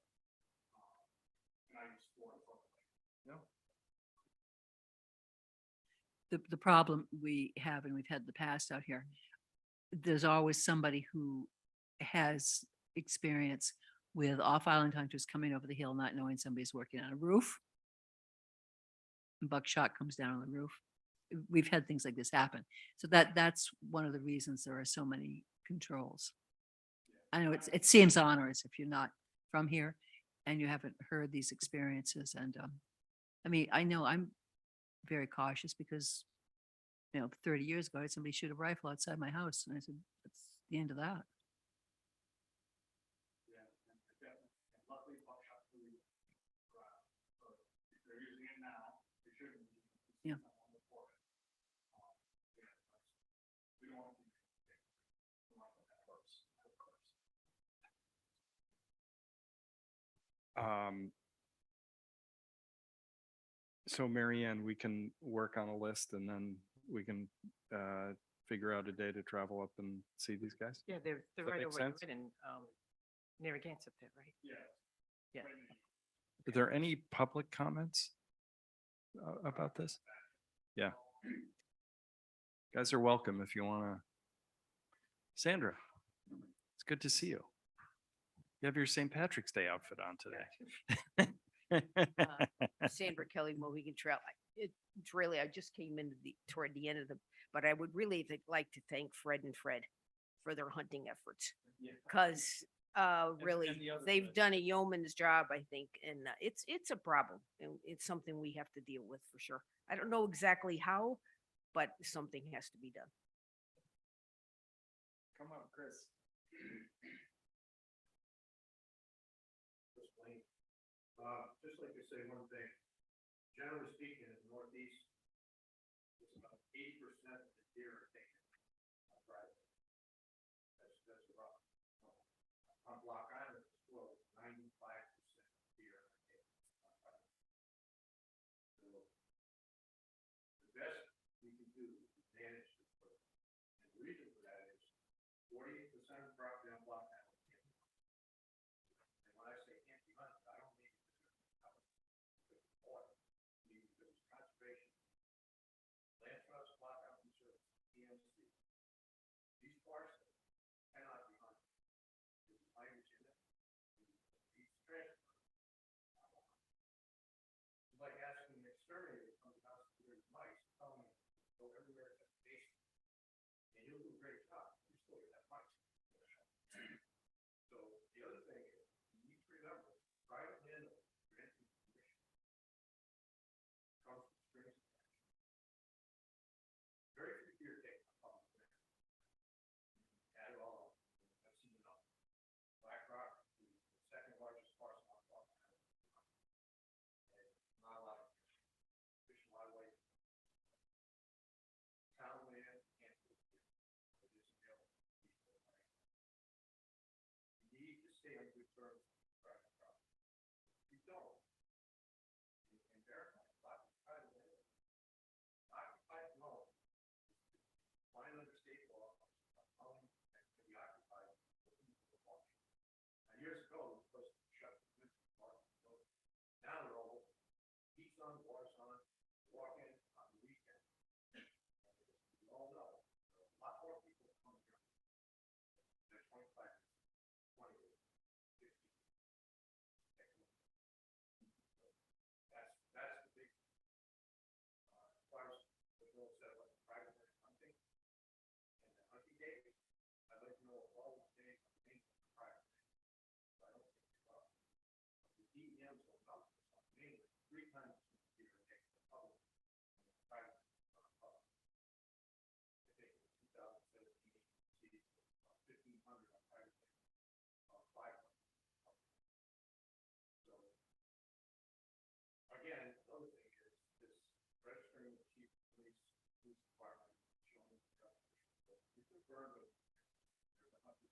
And I use sport appropriately. The problem we have, and we've had in the past out here, there's always somebody who has experience with off-island hunters coming over the hill, not knowing somebody's working on a roof. Buckshot comes down on the roof. We've had things like this happen. So that's one of the reasons there are so many controls. I know it seems onerous if you're not from here and you haven't heard these experiences. And I mean, I know I'm very cautious because, 30 years ago, I had somebody shoot a rifle outside my house and I said, that's the end of that. Yeah, and definitely. And luckily, buckshot's really dry. So if they're using it now, they shouldn't be. Yeah. On the forest. Yeah, we don't want to be. We want to have birds, of course. So Mary Ann, we can work on a list and then we can figure out a day to travel up and see these guys. Yeah, they're that right make over, sense? right in, Narragansett there, right? Yeah. Yeah. Are there any public comments about this? Yeah. Guys are welcome if you want to. Sandra, it's good to see you. You have your St. Patrick's Day outfit on today. Sandra Kelly, Mohegan Trail. It's really, I just came into toward the end of but I would really like to thank Fred and Fred for their hunting efforts. Cause, really, and the other they've guys. done a yeoman's job, I think, and it's a problem. And it's something we have to deal with for sure. I don't know exactly how, but something has to be done. Come on, Chris. Just like to say one thing, generally speaking, in the Northeast, it's about 80% of the deer are taken on private. That's rough. On Block Island, it's close, 95% of deer are taken on private. So the best we can do is manage the program. And the reason for that is 48% of the property on Block Island. And when I say can't be hunted, I don't mean conservation, land trust, blackout reserve, EMC. These parcels cannot be hunted. There's language in it. These transfer. It's like asking an exterminator to come to the house to there's mice, telling them to go everywhere except the basement. And you'll do a great job. You still get that mice. So the other thing is, you need to remember, private landowners granting permission comes from strings attached. Very few deer take on public land. Add it all up. I've seen enough. Black Rock is the second largest parcel on Block Island. And not a lot of fish a lot of way. Town land can't do it. It is available. You need to stay on good terms with private property. If you don't, and verify, occupied alone, fine under state law, home that can be occupied. Now, years ago, it was supposed to shut the winter park. Now they're all open. Heat's on, water's on, walk in on the weekend. We all know, a lot more people come here. They're 25, 20, 50. That's the big. As far as the bill said about private land hunting and the hunting days, I'd like to know if all the days are named for private land. So I don't think it's about. The DEMs will help us on mainly 3 times the deer take the public and the private. I think in 2017, see 1,500 on private land, 500. So again, the other thing is this registering the chief of police department, showing the government. You can burn them. There's 100.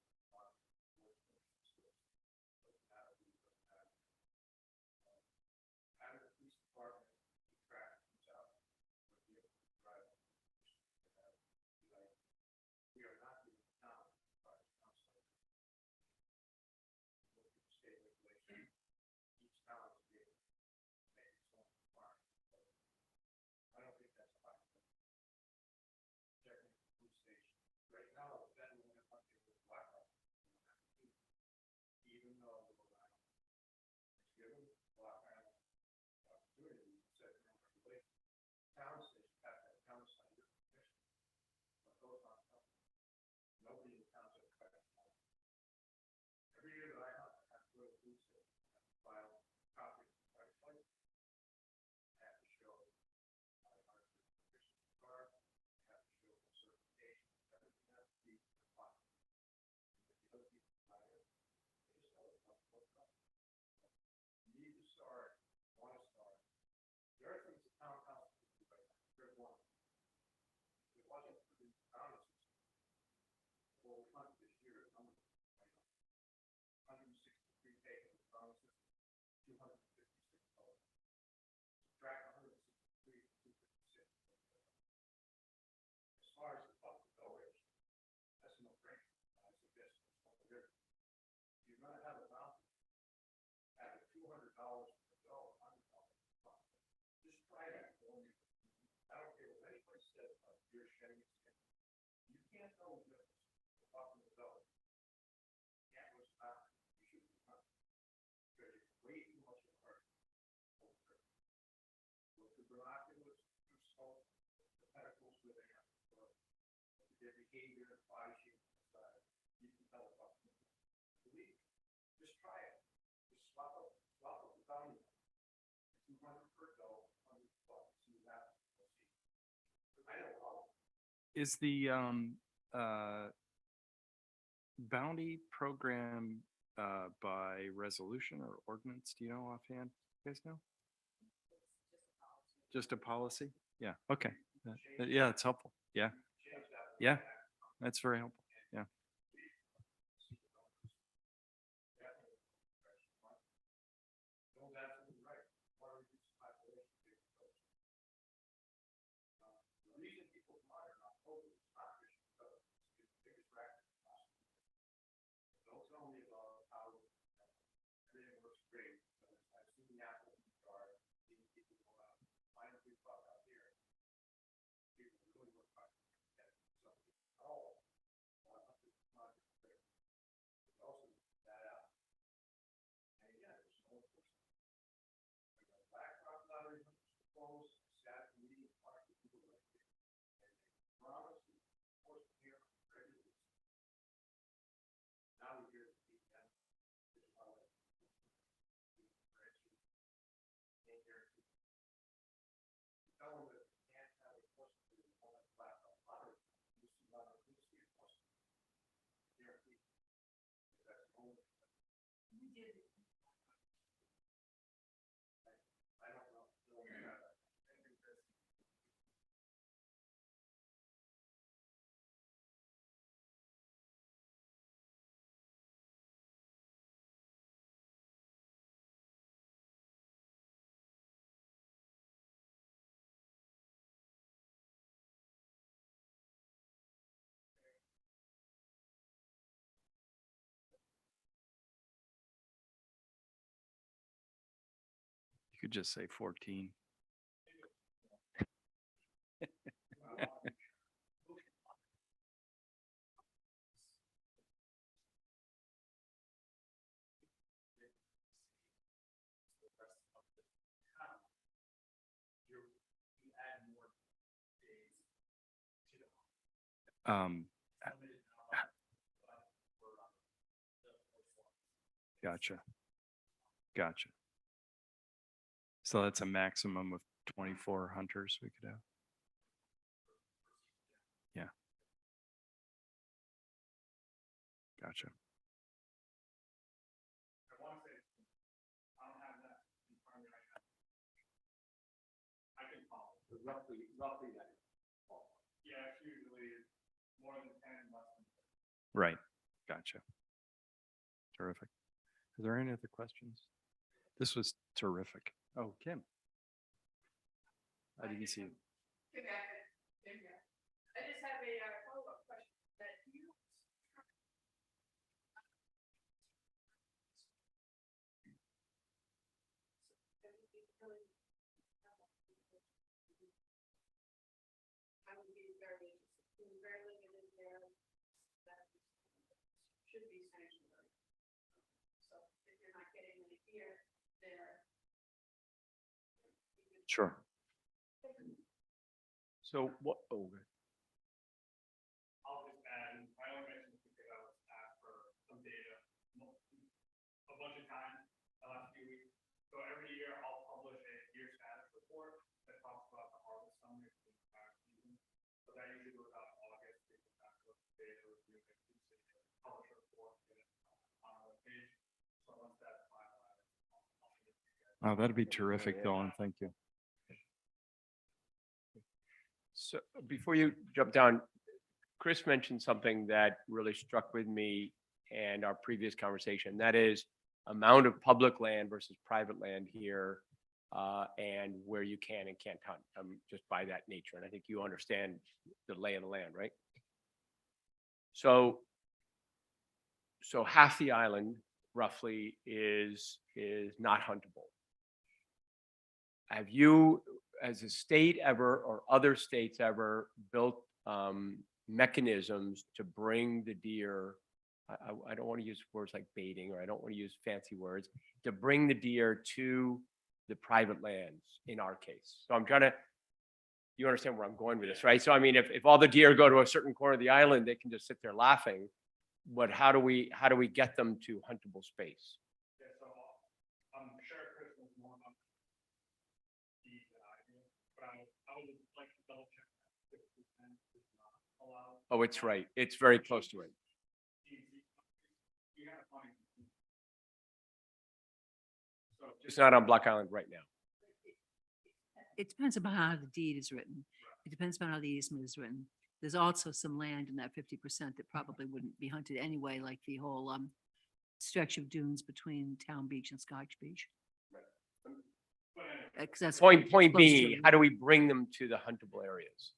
their behavior, body shape, you can tell about them. Just try it. Just swap up the bounty. 200 per go, 100 bucks. See that. I don't know. Is the bounty program by resolution or ordinance? Do you know offhand? You guys know? Just a policy? Yeah, okay. Yeah, it's helpful. Yeah. Yeah, that's very helpful. Yeah. Don't absolutely right. Why are you population big? The reason people are not focused on population growth is the biggest factor. Don't tell me about how everything looks great. I've seen the apple in the jar, seen people go out, find a big bug out here. People really work hard to get something. Oh, up to the market. It's also that out. And yeah, there's no enforcement. Black Rock Lottery closed, sad meeting part of people like this. And they promised to enforce it here regularly. Now we hear the them. This is how it. Tell them that they can't have enforcement in all that Black Rock Lottery. This is not a police enforcement. Guaranteed. That's the only. We did. I don't know. You could just say 14. Gotcha. Gotcha. So that's a maximum of 24 hunters we could have. Yeah. Gotcha. I want to say, I don't have that in front of me right now. I can follow. Roughly that. Yeah, it's usually more than 10, less than 10. Right. Gotcha. Terrific. Are there any other questions? This was terrific. Oh, Kim. I didn't see you. I just have a follow-up question that you. I would be very interested, very limited there. That should be sanctuary. So if you're not getting any here, there. Sure. So what, oh, good. I'll just add, my only mention is because I was asked for some data a bunch of times the last few weeks. So every year I'll publish a year status report that talks about the harvest summary for the entire season. So that usually goes out in August, because that's what the data review and publish a report, get it on our webpage. So once that's finalized, I'll get it to you guys. Oh, that'd be terrific, Dylan. Thank you. So before you jump down, Chris mentioned something that really struck with me and our previous conversation. That is amount of public land versus private land here, and where you can and can't hunt, just by that nature. And I think you understand the lay of the land, right? So half the island roughly is not huntable. Have you, as a state ever, or other states ever, built mechanisms to bring the deer? I don't want to use words like baiting, or I don't want to use fancy words, to bring the deer to the private lands in our case. So I'm trying to, You understand where I'm going with this, right? So I mean, if all the deer go to a certain corner of the island, they can just sit there laughing. But how do we get them to huntable space? Yeah, so I'm sure Chris knows more about these than I do, but I would like to double check that 50% is not allowed. Oh, it's right. It's very close to it. You gotta find. So It's not on Block Island right now. It depends upon how the deed is written. It depends upon how the easement is written. There's also some land in that 50% that probably wouldn't be hunted anyway, like the whole stretch of dunes between Town Beach and Scotch Beach. 'Cause that's Point close being, to- how do we bring them to the huntable areas?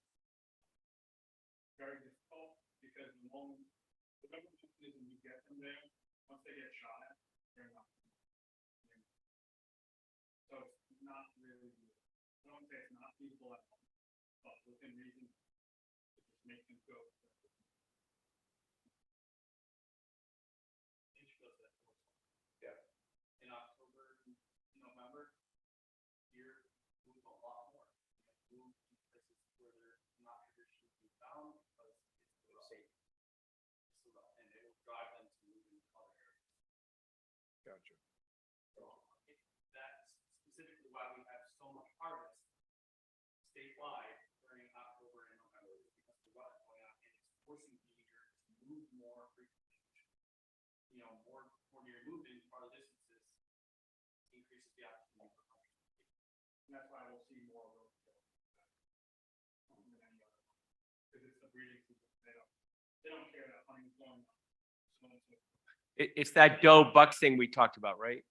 very difficult because the government is when you get them there, once they get shot at, they're not. So it's not really, I don't say it's not feasible at all, but within reason, to just make them go. Yeah. In October, November, here, move a lot more. Move to places where they're not traditionally found, but it's safe. And it will drive them to move into other areas. Gotcha. So that's specifically why we have so much harvest statewide during October and November, is because the weather going on and it's forcing behavior to move more frequently. More deer moving farther distances increases the opportunity for hunting. And that's why we'll see more roadkill than any other one. Because it's the breeding season. They don't care that hunting's going on. So It's that doe buck thing we talked about, right?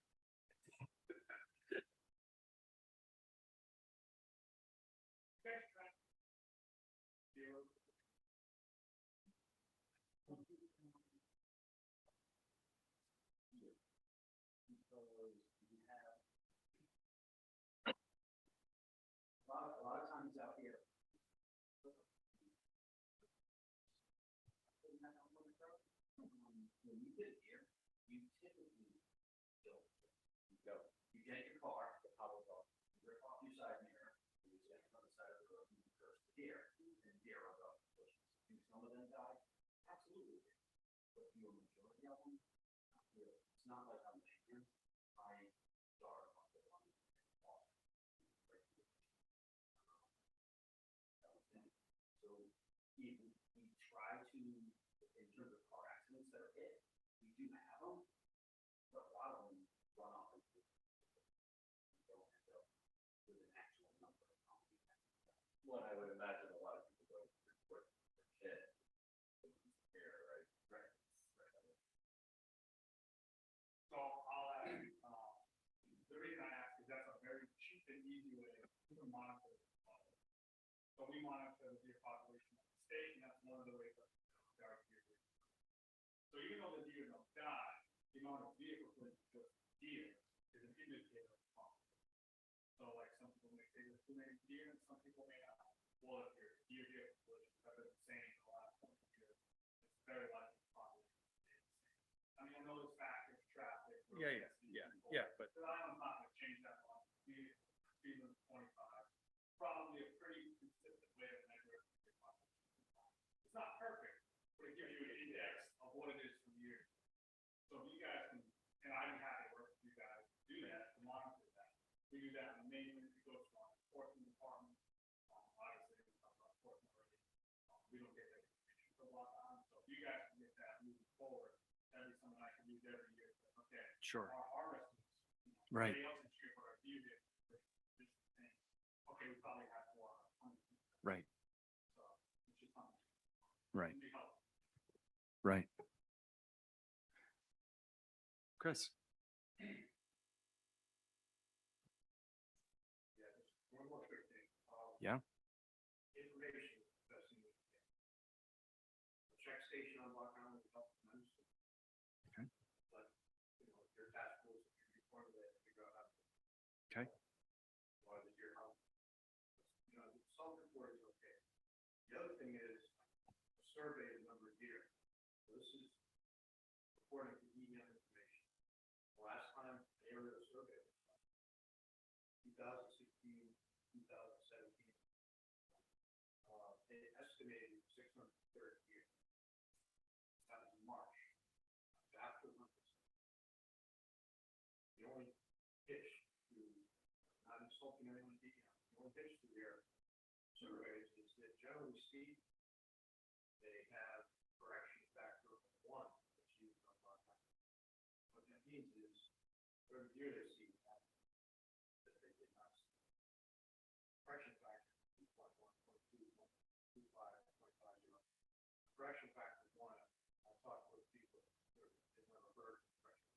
A lot of times out here. When you get here, you typically go. You get your car, the power car, you rip off your side mirror, you stand on the side of the road, and you curse the deer, and deer are up. Do some of them die? Absolutely. But the majority of them, not really. It's not like I'm here, I start on the one. So we try to, in terms of car accidents that are hit, we do have them, but a lot of them run off and don't end up with an actual number of complications. Well, I would imagine a lot of people go to report their kid. Here, right? Right. So I'll add, the reason I ask is that's a very cheap and easy way to monitor. So we monitor the deer population of the state, and that's one of the ways that we are here. So even though the deer don't die, the amount of vehicles with just deer is an indicator of problem. So like some people may say there's too many deer, and some people may not. Well, if your deer population have been the same in the last 20 years, it's very likely the population is the same. I mean, I know there's factors, traffic. But the island's not gonna change that much. Season 25, probably a pretty consistent way of measuring deer population. It's not perfect, but it gives you an index of what it is from year. So if you guys can, and I'd be happy to work with you guys to do that, to monitor that. We do that mainly to go to our enforcement department. Obviously, we talk about enforcement already. We don't get that information for a lot of time. So if you guys can get that moving forward, that'd be something I can use every year. Okay. Sure. Our harvest. Right. Everybody else in here for our deer, this thing. Okay, we probably have more. Right. So it's just something. Right. It'd be helpful. Right. Chris? One more quick thing. Yeah. Information, that's in the. Check station on Block Island is helpful tremendously. Okay. But, your task force, if you report it, figure out how to. Okay. Why the deer hunt. The self-report is okay. The other thing is a survey of the number of deer. So this is according to email information. The last time the aerial survey was done, 2016, 2017, estimating 630 deer. That was in March. After winter. The only hitch to, not insulting anyone, the only hitch to their surveys is that generally speaking, they have correction factor of 1 that's used on lot nine. What that means is, every year they see that they did not see. Correction factor, 2.1, 0.2, 0.25, 0.50. Correction factor 1, I've talked with people, they've never heard of correction factor.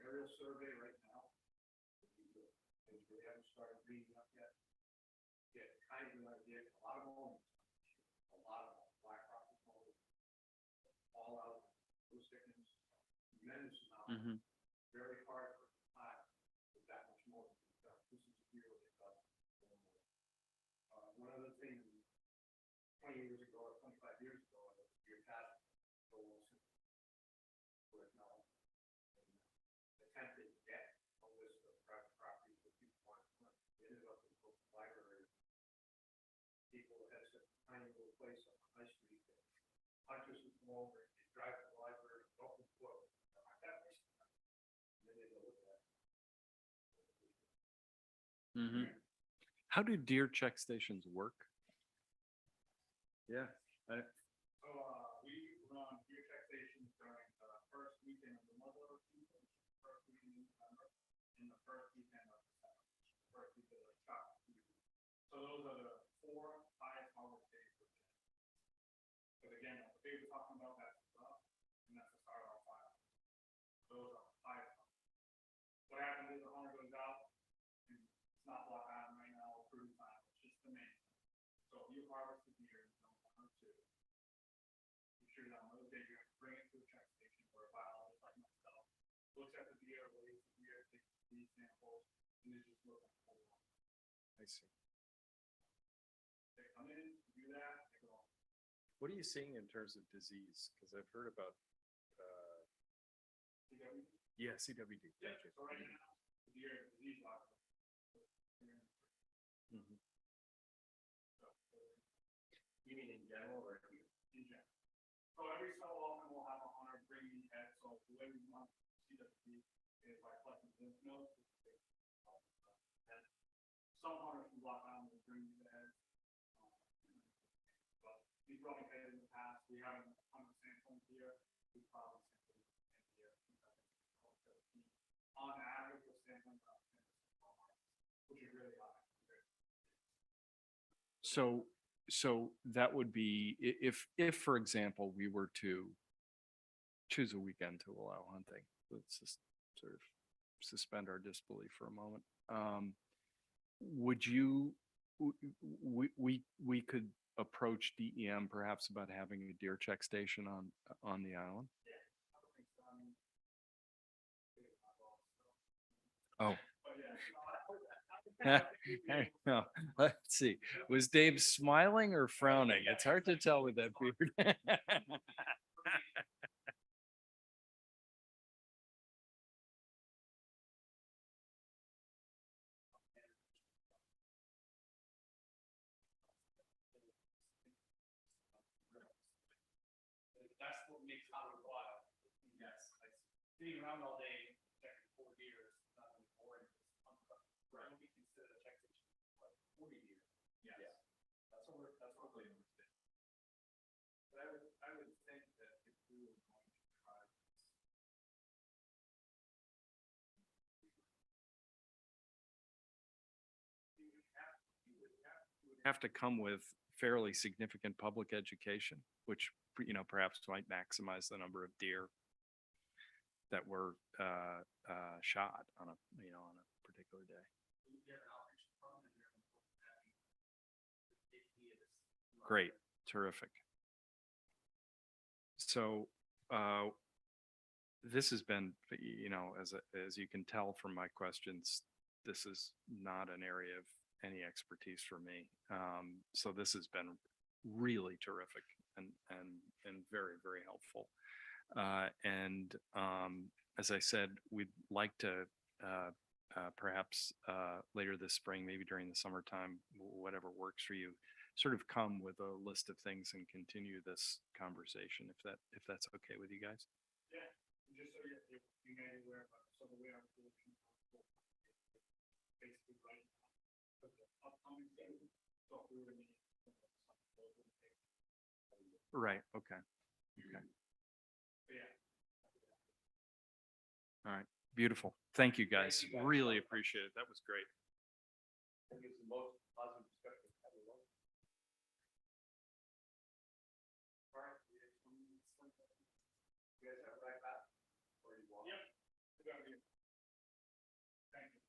Aerial survey right now, would be good, because we haven't started reading up yet. Get kind of an idea, a lot of them, Black Rock is all, all out, those thickens, tremendous amount. Very hard for time, with that much more. This is really tough. One other thing, 20 years ago or 25 years ago, your past goals were now attempted to get a list of private properties that people want to run. They ended up in the library. People had such a tiny little place on High Street that hunters would come over, they drive to the library, open the book, and like that place. And then they go look at it. How do deer check stations work? Yeah. So, we run deer check stations during the first weekend of the Muzzler season, first weekend in November, and the first weekend of December, first weekend of Scotland season. So those are the 4 highest harvest days for deer. But again, the day we're talking about, that's up, and that's the start of our file. Those are highest. What happens is the hunter goes out, and it's not block on right now, or cruise time, it's just the main. So if you harvest the deer, you don't want to. You sure on those days you're gonna bring it to a check station or a biologist like myself. Looks at the deer, weighs the deer, takes these samples, and is just looking for them. I see. They come in, do that, they go. What are you seeing in terms of disease? Because I've heard about, CWD. yeah, CWD. Yeah, Thank you. so right now, the deer, disease log. You mean in general or? In general. So every so often we'll have a hunter bring in head, so the way we want CWD is by collecting lymph nodes. And some hunters can block out and bring you the head. But we've brought in head in the past, we haven't 100% sampling here, we probably sampled here. On average, we're sampling about 10%, which is really high. So that would be if, for example, we were to choose a weekend to allow hunting, let's just sort of suspend our disbelief for a moment. Would you, we could approach DEM perhaps about having a deer check station on the island? Oh. No, let's see. Was Dave smiling or frowning? It's hard to tell with that beard. That's what makes Hollywood wild. Yes, like sitting around all day, checking 4 deer is not really boring. Right. We consider a check station like 40 deer. Yes. Yeah. That's what we understand. But I would think that if we were going to try this. You would Have to come with fairly significant public education, which, perhaps might maximize the number of deer that were shot on a particular day. Great, terrific. So this has been, as you can tell from my questions, this is not an area of any expertise for me. So this has been really terrific and very, very helpful. As I said, we'd like to perhaps later this spring, maybe during the summertime, whatever works for you, sort of come with a list of things and continue this conversation, if that's okay with you guys. Yeah, and just so you may be aware of some of the way our solution basically right now, for the upcoming season, so we were in. Right, okay. Okay. Yeah. All right, beautiful. Thank you, guys. Really appreciate it. That was great. I think it's the most positive discussion we've had in a while. All right. You guys have it right back? Or you want? Yep. We got it. Thank you.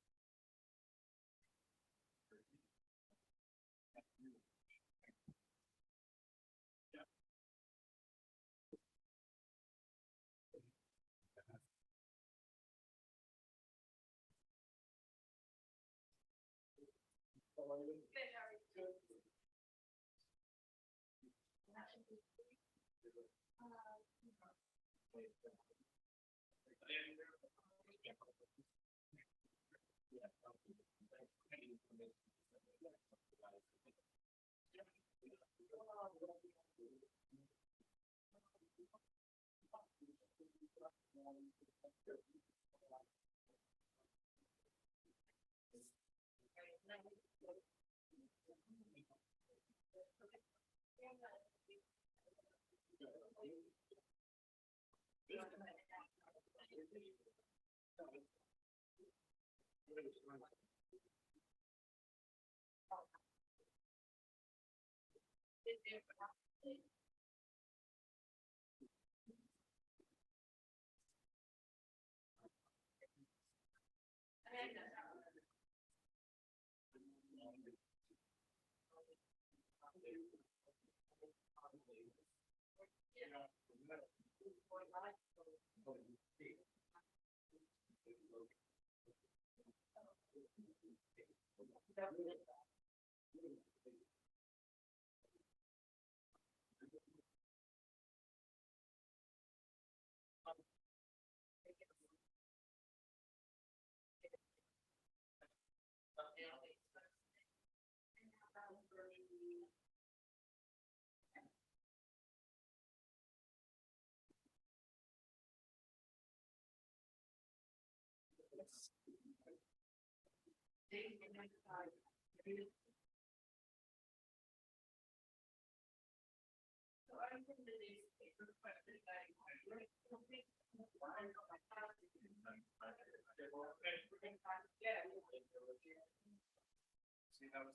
See, that was.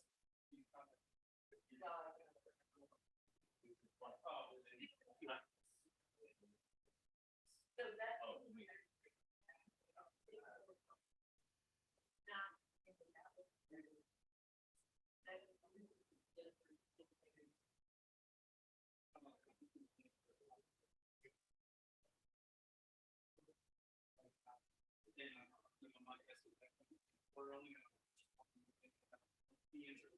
We're only gonna. The interest.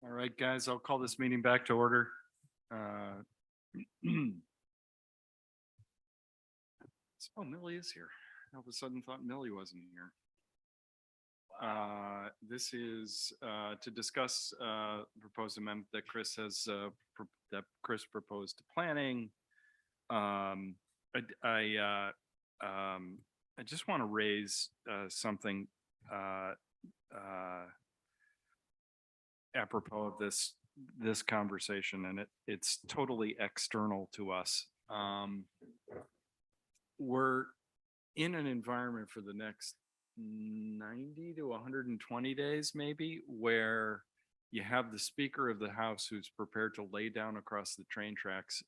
All right, guys, I'll call this meeting back to order. Uh, Oh, Millie is here. All of a sudden thought Millie wasn't here. This is to discuss proposed amendment that Chris has, that Chris proposed to planning. I just want to raise something apropos of this conversation, and it's totally external to us. We're in an environment for the next 90 to 120 days, maybe, where you have the Speaker of the House who's prepared to lay down across the train tracks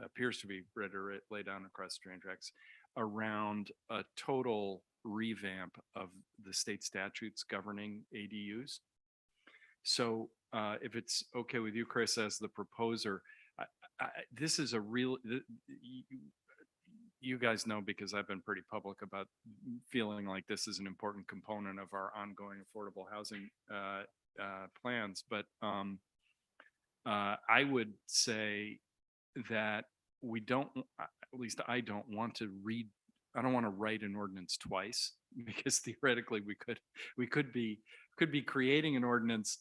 appears to be ready to lay down across the train tracks around a total revamp of the state statutes governing ADUs. So if it's okay with you, Chris, as the proposer, this is a real, you guys know, because I've been pretty public about feeling like this is an important component of our ongoing affordable housing plans. But I would say that we don't, at least I don't want to write an ordinance twice, because theoretically we could be creating an ordinance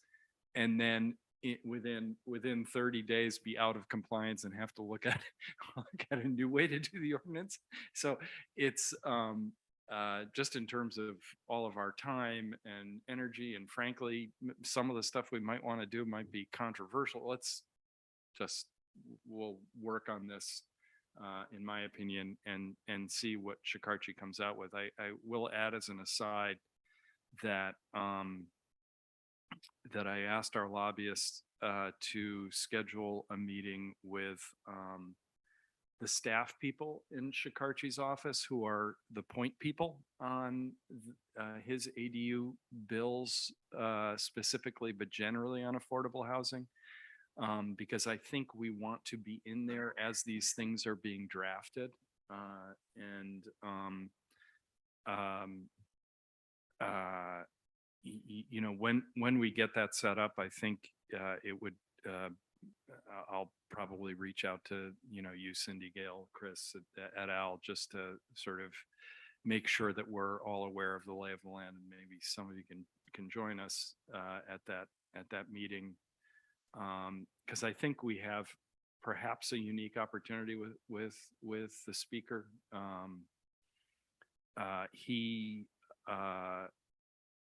and then within 30 days be out of compliance and have to look at a new way to do the ordinance. So it's just in terms of all of our time and energy, and frankly, some of the stuff we might want to do might be controversial. We'll work on this, in my opinion, and see what Shikarchi comes out with. I will add as an aside that that I asked our lobbyists to schedule a meeting with the staff people in Shikarchi's office, who are the point people on his ADU bills specifically, but generally on affordable housing. Because I think we want to be in there as these things are being drafted. You know, when we get that set up, I think it would, I'll probably reach out to, you, Cindy, Gail, Chris, et al., just to sort of make sure that we're all aware of the lay of the land, and maybe some of you can join us at that meeting. Because I think we have perhaps a unique opportunity with the Speaker.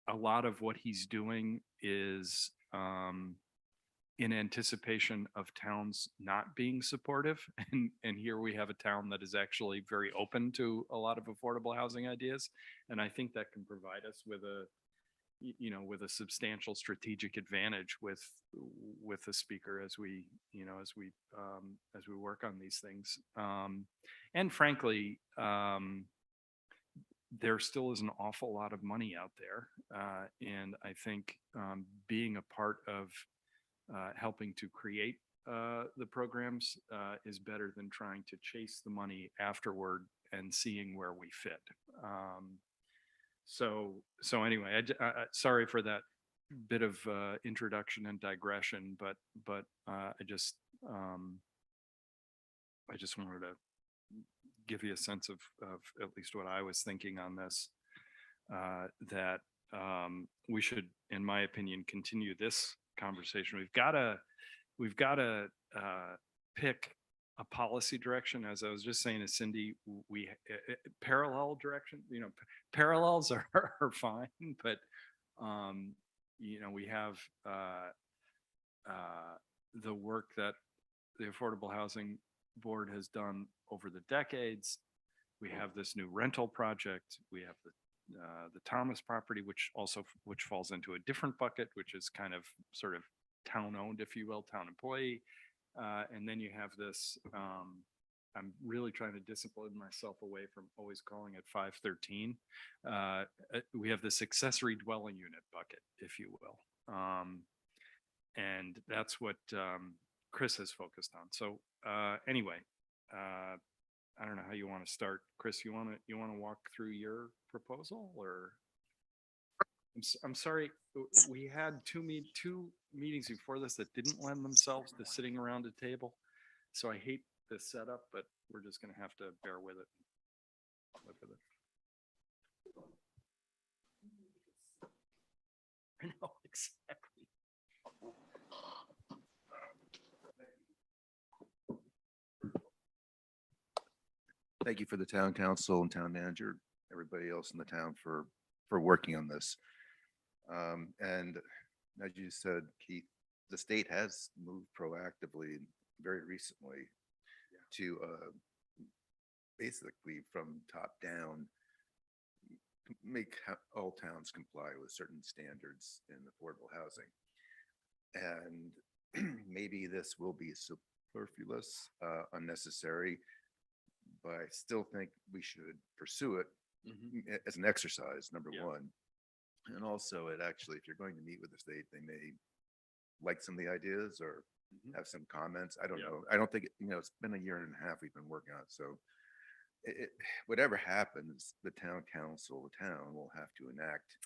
A lot of what he's doing is in anticipation of towns not being supportive. And here we have a town that is actually very open to a lot of affordable housing ideas. And I think that can provide us with a substantial strategic advantage with the Speaker as we work on these things. And frankly, there still is an awful lot of money out there. And I think being a part of helping to create the programs is better than trying to chase the money afterward and seeing where we fit. So anyway, sorry for that bit of introduction and digression, but I just wanted to give you a sense of at least what I was thinking on this. That we should, in my opinion, continue this conversation. We've got to pick a policy direction. As I was just saying to Cindy, we parallel direction, parallels are fine, but we have the work that the Affordable Housing Board has done over the decades. We have this new rental project. We have the Thomas property, which falls into a different bucket, which is kind of sort of town owned, if you will, town employee. And then you have this, I'm really trying to discipline myself away from always calling it 513. We have this accessory dwelling unit bucket, if you will. And that's what Chris has focused on. So anyway, I don't know how you want to start. Chris, you want to walk through your proposal, or? I'm sorry, we had two meetings before this that didn't lend themselves to sitting around a table. So I hate this setup, but we're just going to have to bear with it. Live with it. I know, exactly. Thank you for the town council and town manager, everybody else in the town for working on this. And as you said, Keith, the state has moved proactively very recently to basically from top down make all towns comply with certain standards in affordable housing. And maybe this will be superfluous, unnecessary, but I still think we should pursue it as an exercise, number one. And also it actually, if you're going to meet with the state, they may like some of the ideas or have some comments. I don't know. I don't think, it's been a year and a half we've been working on it. So whatever happens, the town council, the town will have to enact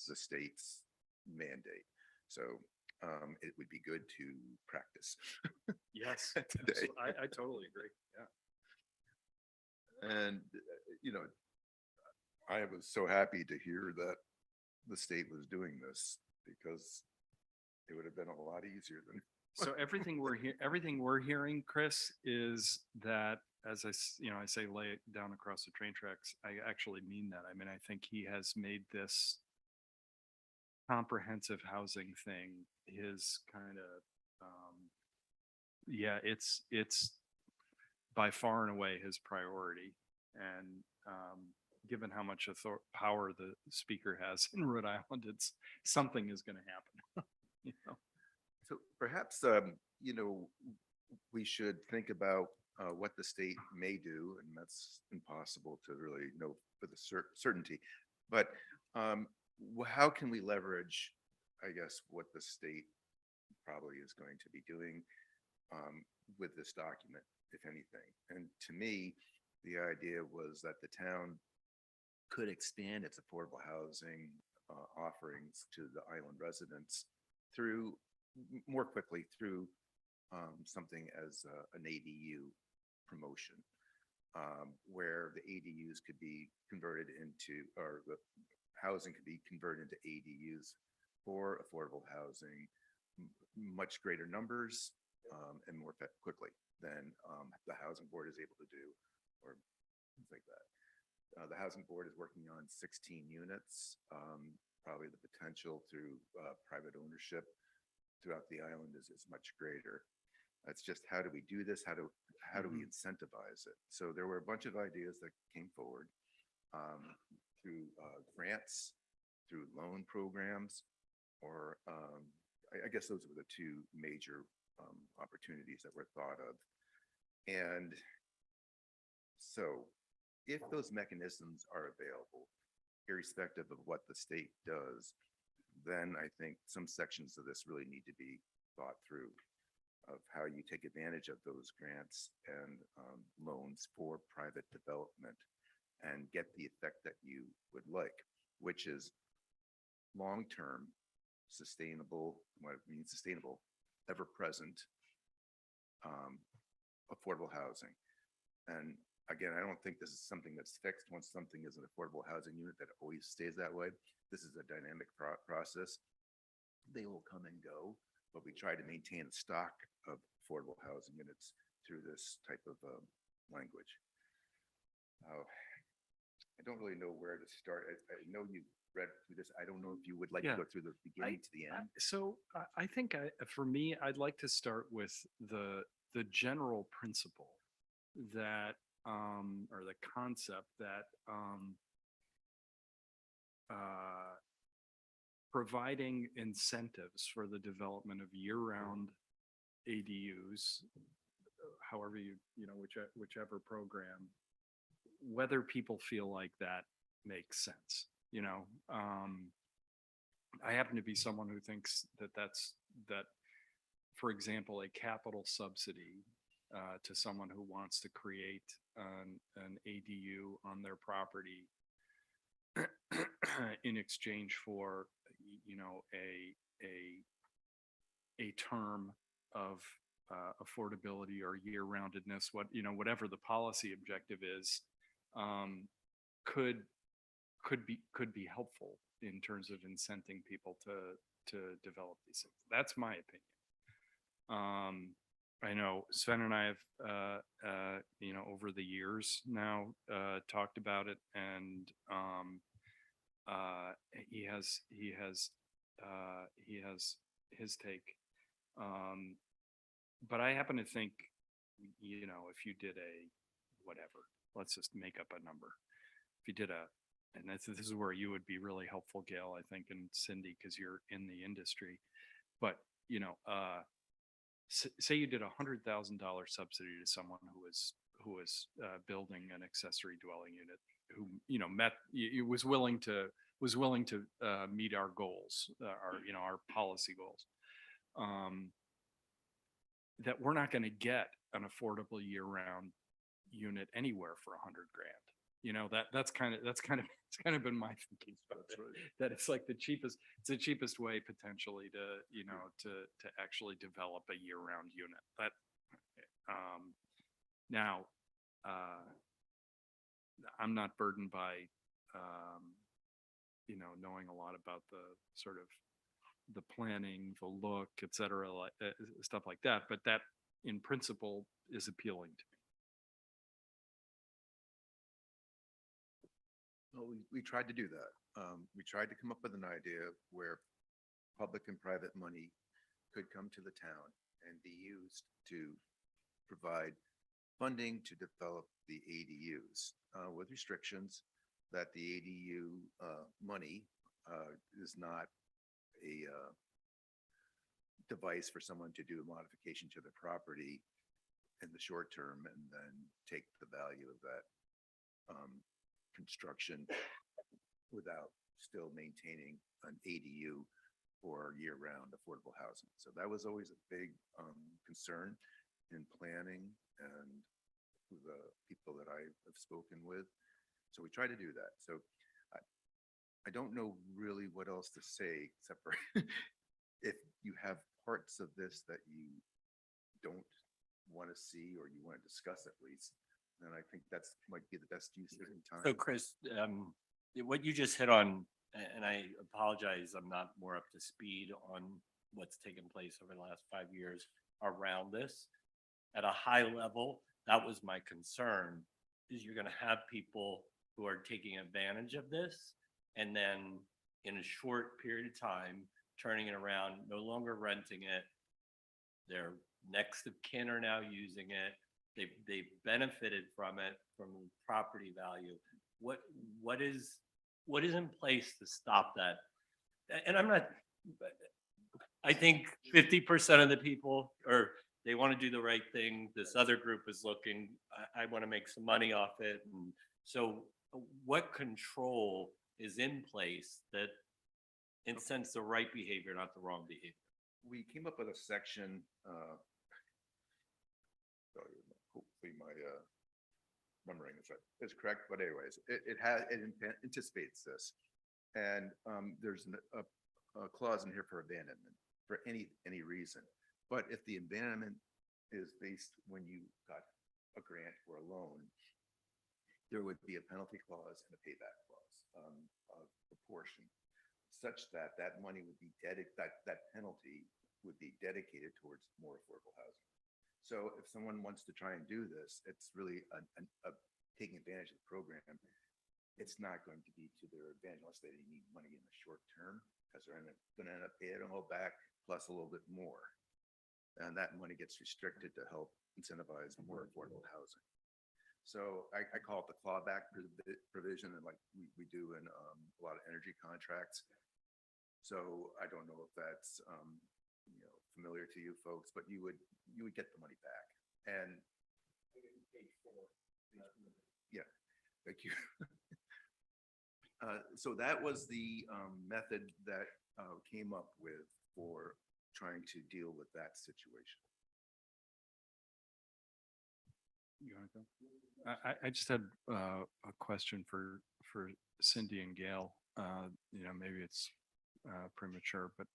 the state's mandate. So it would be good to practice. Yes, today. I totally agree. Yeah. And, I was so happy to hear that the state was doing this because it would have been a lot easier than. So everything we're hearing, Chris, is that as I say, lay it down across the train tracks. I actually mean that. I mean, I think he has made this comprehensive housing thing his kind of, it's by far and away his priority. And given how much power the speaker has in Rhode Island, something is going to happen. So perhaps, we should think about what the state may do, and that's impossible to really know with a certainty. But how can we leverage, I guess, what the state probably is going to be doing with this document, if anything? And to me, the idea was that the town could expand its affordable housing offerings to the island residents through more quickly through something as an ADU promotion, where the ADUs could be converted into, or the housing could be converted into ADUs for affordable housing, much greater numbers and more quickly than the housing board is able to do, or things like that. The housing board is working on 16 units. Probably the potential through private ownership throughout the island is much greater. It's just, how do we do this? How do we incentivize it? So there were a bunch of ideas that came forward through grants, through loan programs, or I guess those were the two major opportunities that were thought of. And so if those mechanisms are available, irrespective of what the state does, then I think some sections of this really need to be thought through, of how you take advantage of those grants and loans for private development and get the effect that you would like, which is long-term, sustainable, what it means sustainable, ever-present, affordable housing. And again, I don't think this is something that's fixed. Once something is an affordable housing unit, that always stays that way. This is a dynamic process. They will come and go, but we try to maintain a stock of affordable housing units through this type of language. I don't really know where to start. I know you read through this. I don't know if you would like to Yeah. go through the beginning to the end. So I think for me, I'd like to start with the general principle that, or the concept that providing incentives for the development of year-round ADUs, however whichever program, whether people feel like that makes sense, I happen to be someone who thinks that, for example, a capital subsidy to someone who wants to create an ADU on their property in exchange for, a term of affordability or year-roundedness, whatever the policy objective is, could be helpful in terms of incenting people to develop these things. That's my opinion. I know Sven and I have, over the years now, talked about it, and he has his take. But I happen to think, if you did whatever, let's just make up a number. If you did and this is where you would be really helpful, Gail, I think, and Cindy, because you're in the industry. But, say you did $100,000 subsidy to someone who was building an accessory dwelling unit, who was willing to meet our goals, our policy goals. That we're not going to get an affordable year-round unit anywhere for $100,000. That's kind of been my thinking about it, that it's like the cheapest way potentially to actually develop a year-round unit. But now I'm not burdened by knowing a lot about the sort of the planning, the look, et cetera, stuff like that. But that in principle is appealing to me. Well, we tried to do that. We tried to come up with an idea where public and private money could come to the town and be used to provide funding to develop the ADUs with restrictions that the ADU money is not a device for someone to do a modification to the property in the short term and then take the value of that construction without still maintaining an ADU for year-round affordable housing. So that was always a big concern in planning and the people that I have spoken with. So we try to do that. So I don't know really what else to say except for if you have parts of this that you don't want to see or you want to discuss at least, then I think that's might be the best use of time. So Chris, what you just hit on, and I apologize, I'm not more up to speed on what's taken place over the last 5 years around this. At a high level, that was my concern, is you're going to have people who are taking advantage of this and then in a short period of time, turning it around, no longer renting it. Their next of kin are now using it. They've benefited from it, from the property value. What is in place to stop that? And I think 50% of the people they want to do the right thing. This other group is looking, I want to make some money off it. And so what control is in place that incents the right behavior, not the wrong behavior? We came up with a section, hopefully my numbering is correct, but anyways, it anticipates this. And there's a clause in here for abandonment for any reason. But if the abandonment is based when you got a grant or a loan, there would be a penalty clause and a payback clause, of proportion, such that that money would be that penalty would be dedicated towards more affordable housing. So if someone wants to try and do this, it's really taking advantage of the program. It's not going to be to their advantage unless they need money in the short term, because they're going to end up paying it all back plus a little bit more. And that money gets restricted to help incentivize more affordable housing. So I call it the clawback provision, and like we do in a lot of energy contracts. So I don't know if that's familiar to you folks, but you would get the money back. And yeah, thank you. So that was the method that came up with for trying to deal with that situation. You want to go? I just had a question for Cindy and Gail. Maybe it's premature, but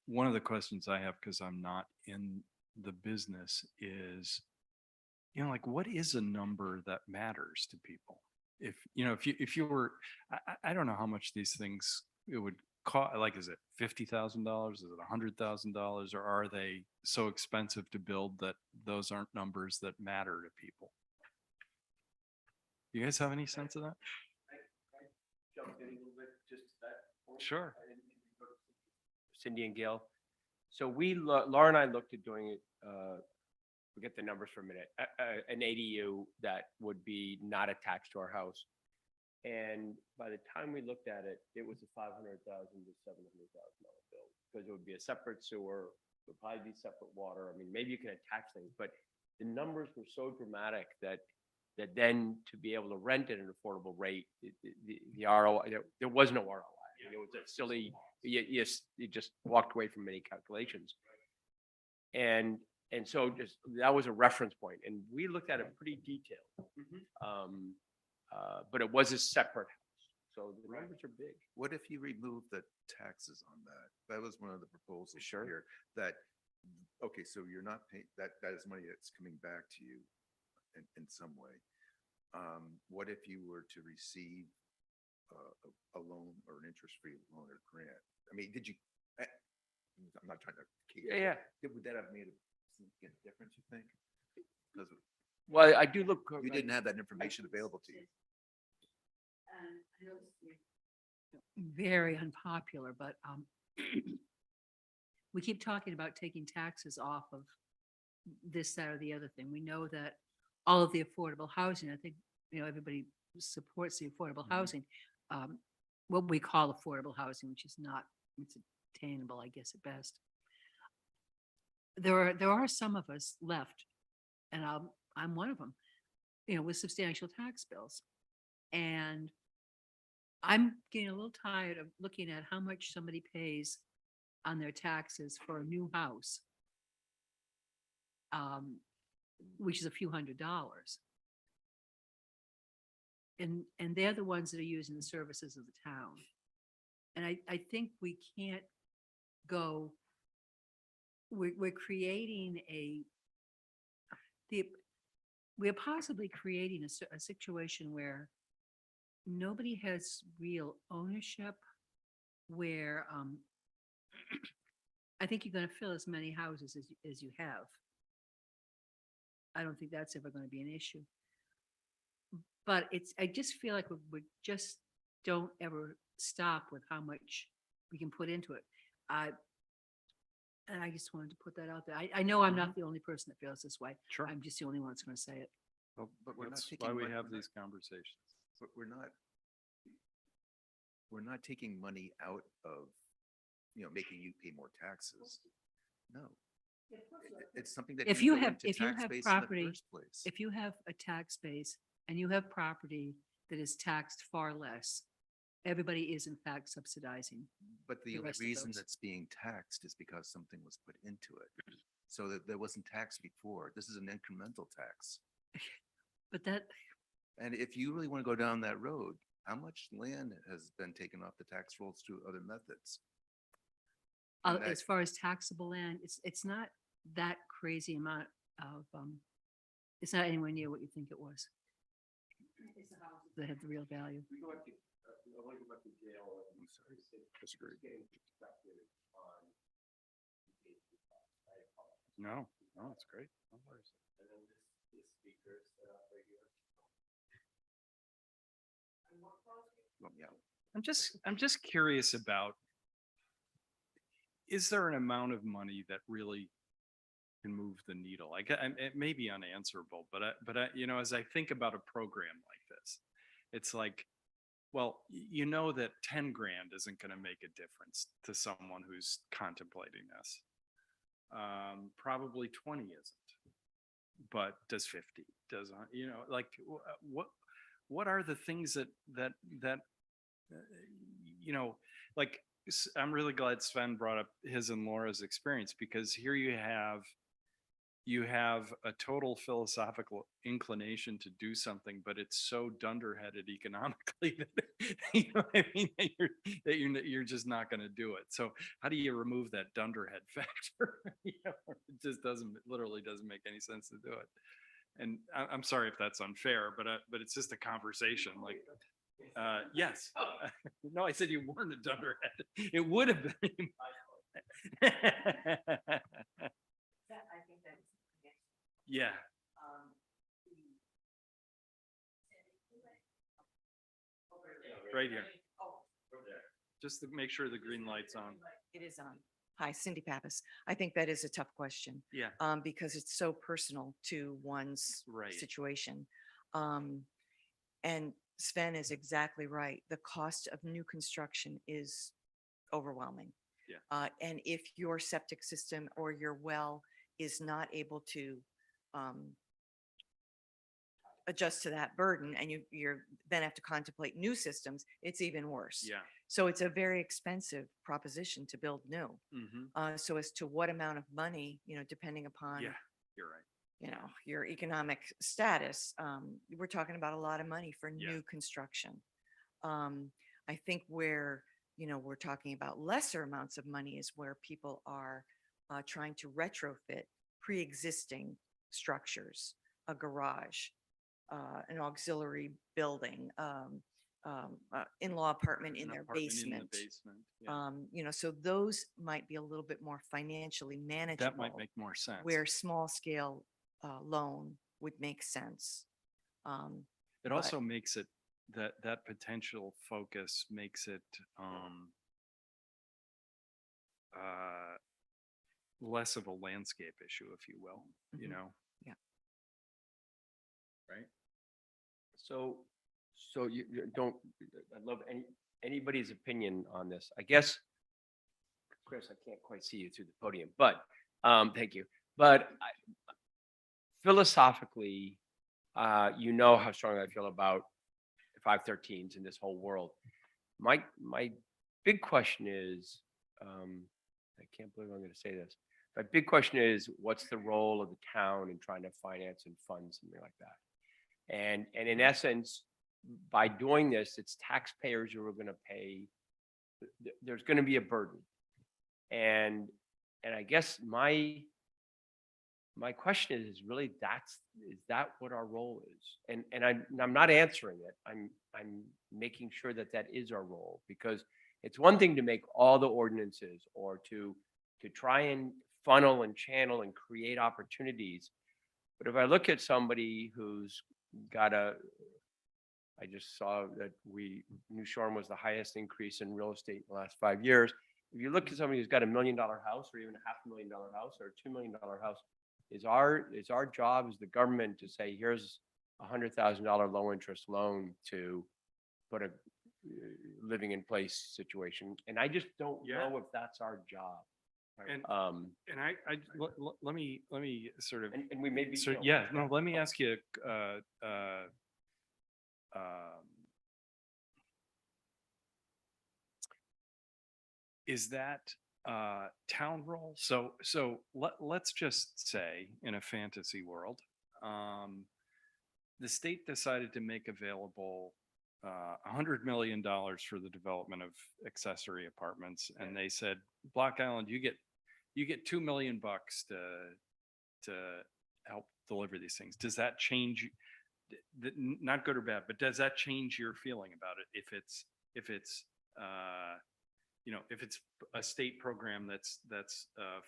one of the questions I have, because I'm not in the business, is, like, what is a number that matters to people? If you were, I don't know how much these things it would cost. Like, is it $50,000? Is it $100,000? Or are they so expensive to build that those aren't numbers that matter to people? You guys have any sense of that? Jump in a little bit, just to that point. Sure. Cindy and Gail. So Laura and I looked at doing it, forget the numbers for a minute, an ADU that would be not attached to our house. And by the time we looked at it, it was a $500,000 to $700,000 bill, because it would be a separate sewer, it would probably be separate water. I mean, maybe you can attach things, but the numbers were so dramatic that then to be able to rent at an affordable rate, the ROI, there was no ROI. It was a silly, you just walked away from many calculations. And so that was a reference point, and we looked at it pretty detailed. But it was a separate house, so the numbers are big. What if you remove the taxes on that? That was one of the proposals Sure. here, that, okay, so you're not paying, that is money that's coming back to you in some way. What if you were to receive a loan or an interest-free loan or grant? I mean, I'm not trying to. Yeah. Would that have made a significant difference, you think? Because Well, I do look. you didn't have that information available to you. Very unpopular, but we keep talking about taking taxes off of this, that, or the other thing. We know that all of the affordable housing, I think, everybody supports the affordable housing, what we call affordable housing, which is not, it's attainable, I guess, at best. There are some of us left, and I'm one of them, with substantial tax bills. And I'm getting a little tired of looking at how much somebody pays on their taxes for a new house, which is a few $100s. And they're the ones that are using the services of the town. And I think we can't go, we're creating we're possibly creating a situation where nobody has real ownership, where I think you're going to fill as many houses as you have. I don't think that's ever going to be an issue. But I just feel like we just don't ever stop with how much we can put into it. And I just wanted to put that out there. I know I'm not the only person that feels this way. Sure. I'm just the only one that's going to say it. Well, But we're not that's taking why we money- have we're not- these conversations. But we're not taking money out of, making you pay more taxes. No. It's something that. If can you go have- into if you tax have base in the property- first place. If you have a tax base and you have property that is taxed far less, everybody is in fact subsidizing. But the the only rest of reason those. that's being taxed is because something was put into it. So that there wasn't tax before. This is an incremental tax. But that, And if you really want to go down that road, how much land has been taken off the tax rolls through other methods? And as far as taxable land, it's not that crazy amount of, it's not anywhere near what you think it was. It's a house. that have the real value. We go back to, I want to go back to jail. and Disagree. getting perspective on engagement costs. I apologize. No, it's great. No worries. And then this speaker set up right here. I'm just curious about, is there an amount of money that really can move the needle? It may be unanswerable, but you know, as I think about a program like this, it's like, well, you know that 10 grand isn't going to make a difference to someone who's contemplating this. Probably 20 isn't, but does 50, does, you know, like what are the things that you know, like, I'm really glad Sven brought up his and Laura's experience, because here you have a total philosophical inclination to do something, but it's so dunderheaded economically that, you know what I mean, that you're just not going to do it. So how do you remove that dunderhead factor? You know, it literally doesn't make any sense to do it. And I'm sorry if that's unfair, but it's just a conversation. Like, yes. No, I said you weren't a dunderhead. It would have been. Yeah. Right here. Just to make sure the green light's on. It is on. Hi, Cindy Pappas. I think that is a tough question. Yeah. Because it's so personal to one's Right. situation. And Sven is exactly right. The cost of new construction is overwhelming. Yeah. And if your septic system or your well is not able to adjust to that burden, and you're then have to contemplate new systems, it's even worse. Yeah. So it's a very expensive proposition to build new. Mm-hmm. So as to what amount of money, you know, depending upon, Yeah, you're right. you know, your economic status, we're talking about a lot of money for Yeah. new construction. I think where, you know, we're talking about lesser amounts of money is where people are trying to retrofit pre-existing structures, a garage, an auxiliary building, in-law apartment in An their apartment basement. In the basement. Yeah. You know, so those might be a little bit more financially manageable. That might make more sense. Where small scale loan would make sense. It also makes it that potential focus makes it less of a landscape issue, if you will, you Mhm. know? Yeah. Right? So you don't, I'd love anybody's opinion on this. I guess, Chris, I can't quite see you through the podium, but, thank you. But philosophically, you know how strongly I feel about 513s in this whole world. My big question is, I can't believe I'm going to say this. My big question is, what's the role of the town in trying to finance and fund something like that? And in essence, by doing this, it's taxpayers who are going to pay. There's going to be a burden. And I guess my question is really, is that what our role is? And I'm not answering it. I'm making sure that is our role, because it's one thing to make all the ordinances or to try and funnel and channel and create opportunities. But if I look at somebody who's got I just saw that New Shoreham was the highest increase in real estate in the last 5 years. If you look at somebody who's got $1 million house, or even a $500,000 house, or a $2 million house, is our job as the government to say, here's $100,000 low interest loan to put a living in place situation. And I just don't know if that's our job. And And let me sort of, and we may be. so you know, yeah, no, let me ask you, is that town role? So let's just say, in a fantasy world, the state decided to make available $100 million for the development of accessory apartments, and they said, Block Island, you get $2 million to help deliver these things. Does that change not good or bad, but does that change your feeling about it? If it's, if it's a state program that's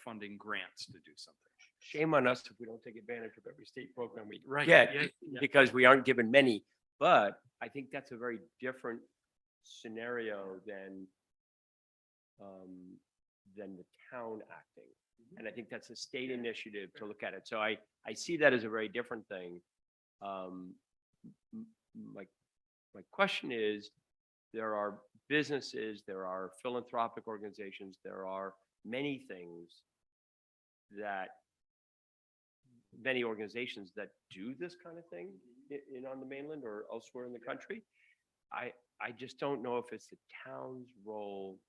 funding grants to do something. Shame on us if we don't take advantage of every state program we Right, get, yeah, yeah. because we aren't given many. But I think that's a very different scenario than the town acting. And I think that's a state initiative to look at it. So I see that as a very different thing. My question is, there are businesses, there are philanthropic organizations, there are many things that many organizations that do this kind of thing on the mainland or elsewhere in the country. I just don't know if it's the town's role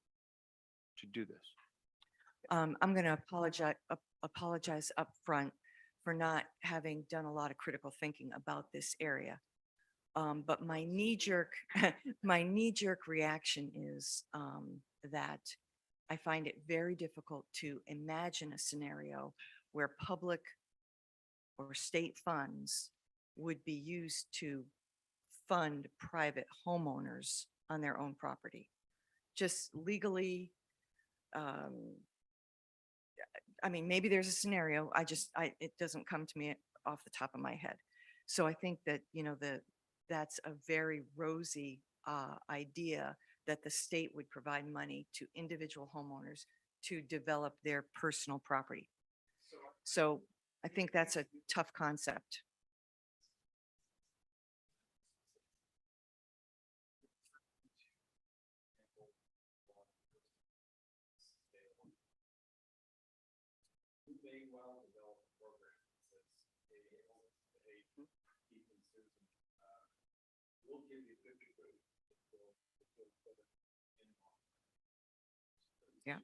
to do this. I'm going to apologize up front for not having done a lot of critical thinking about this area. But my knee-jerk reaction is that I find it very difficult to imagine a scenario where public or state funds would be used to fund private homeowners on their own property. Just legally, I mean, maybe there's a scenario, it doesn't come to me off the top of my head. So I think that, that's a very rosy idea that the state would provide money to individual homeowners to develop their personal property. So I think that's a tough concept. Yeah.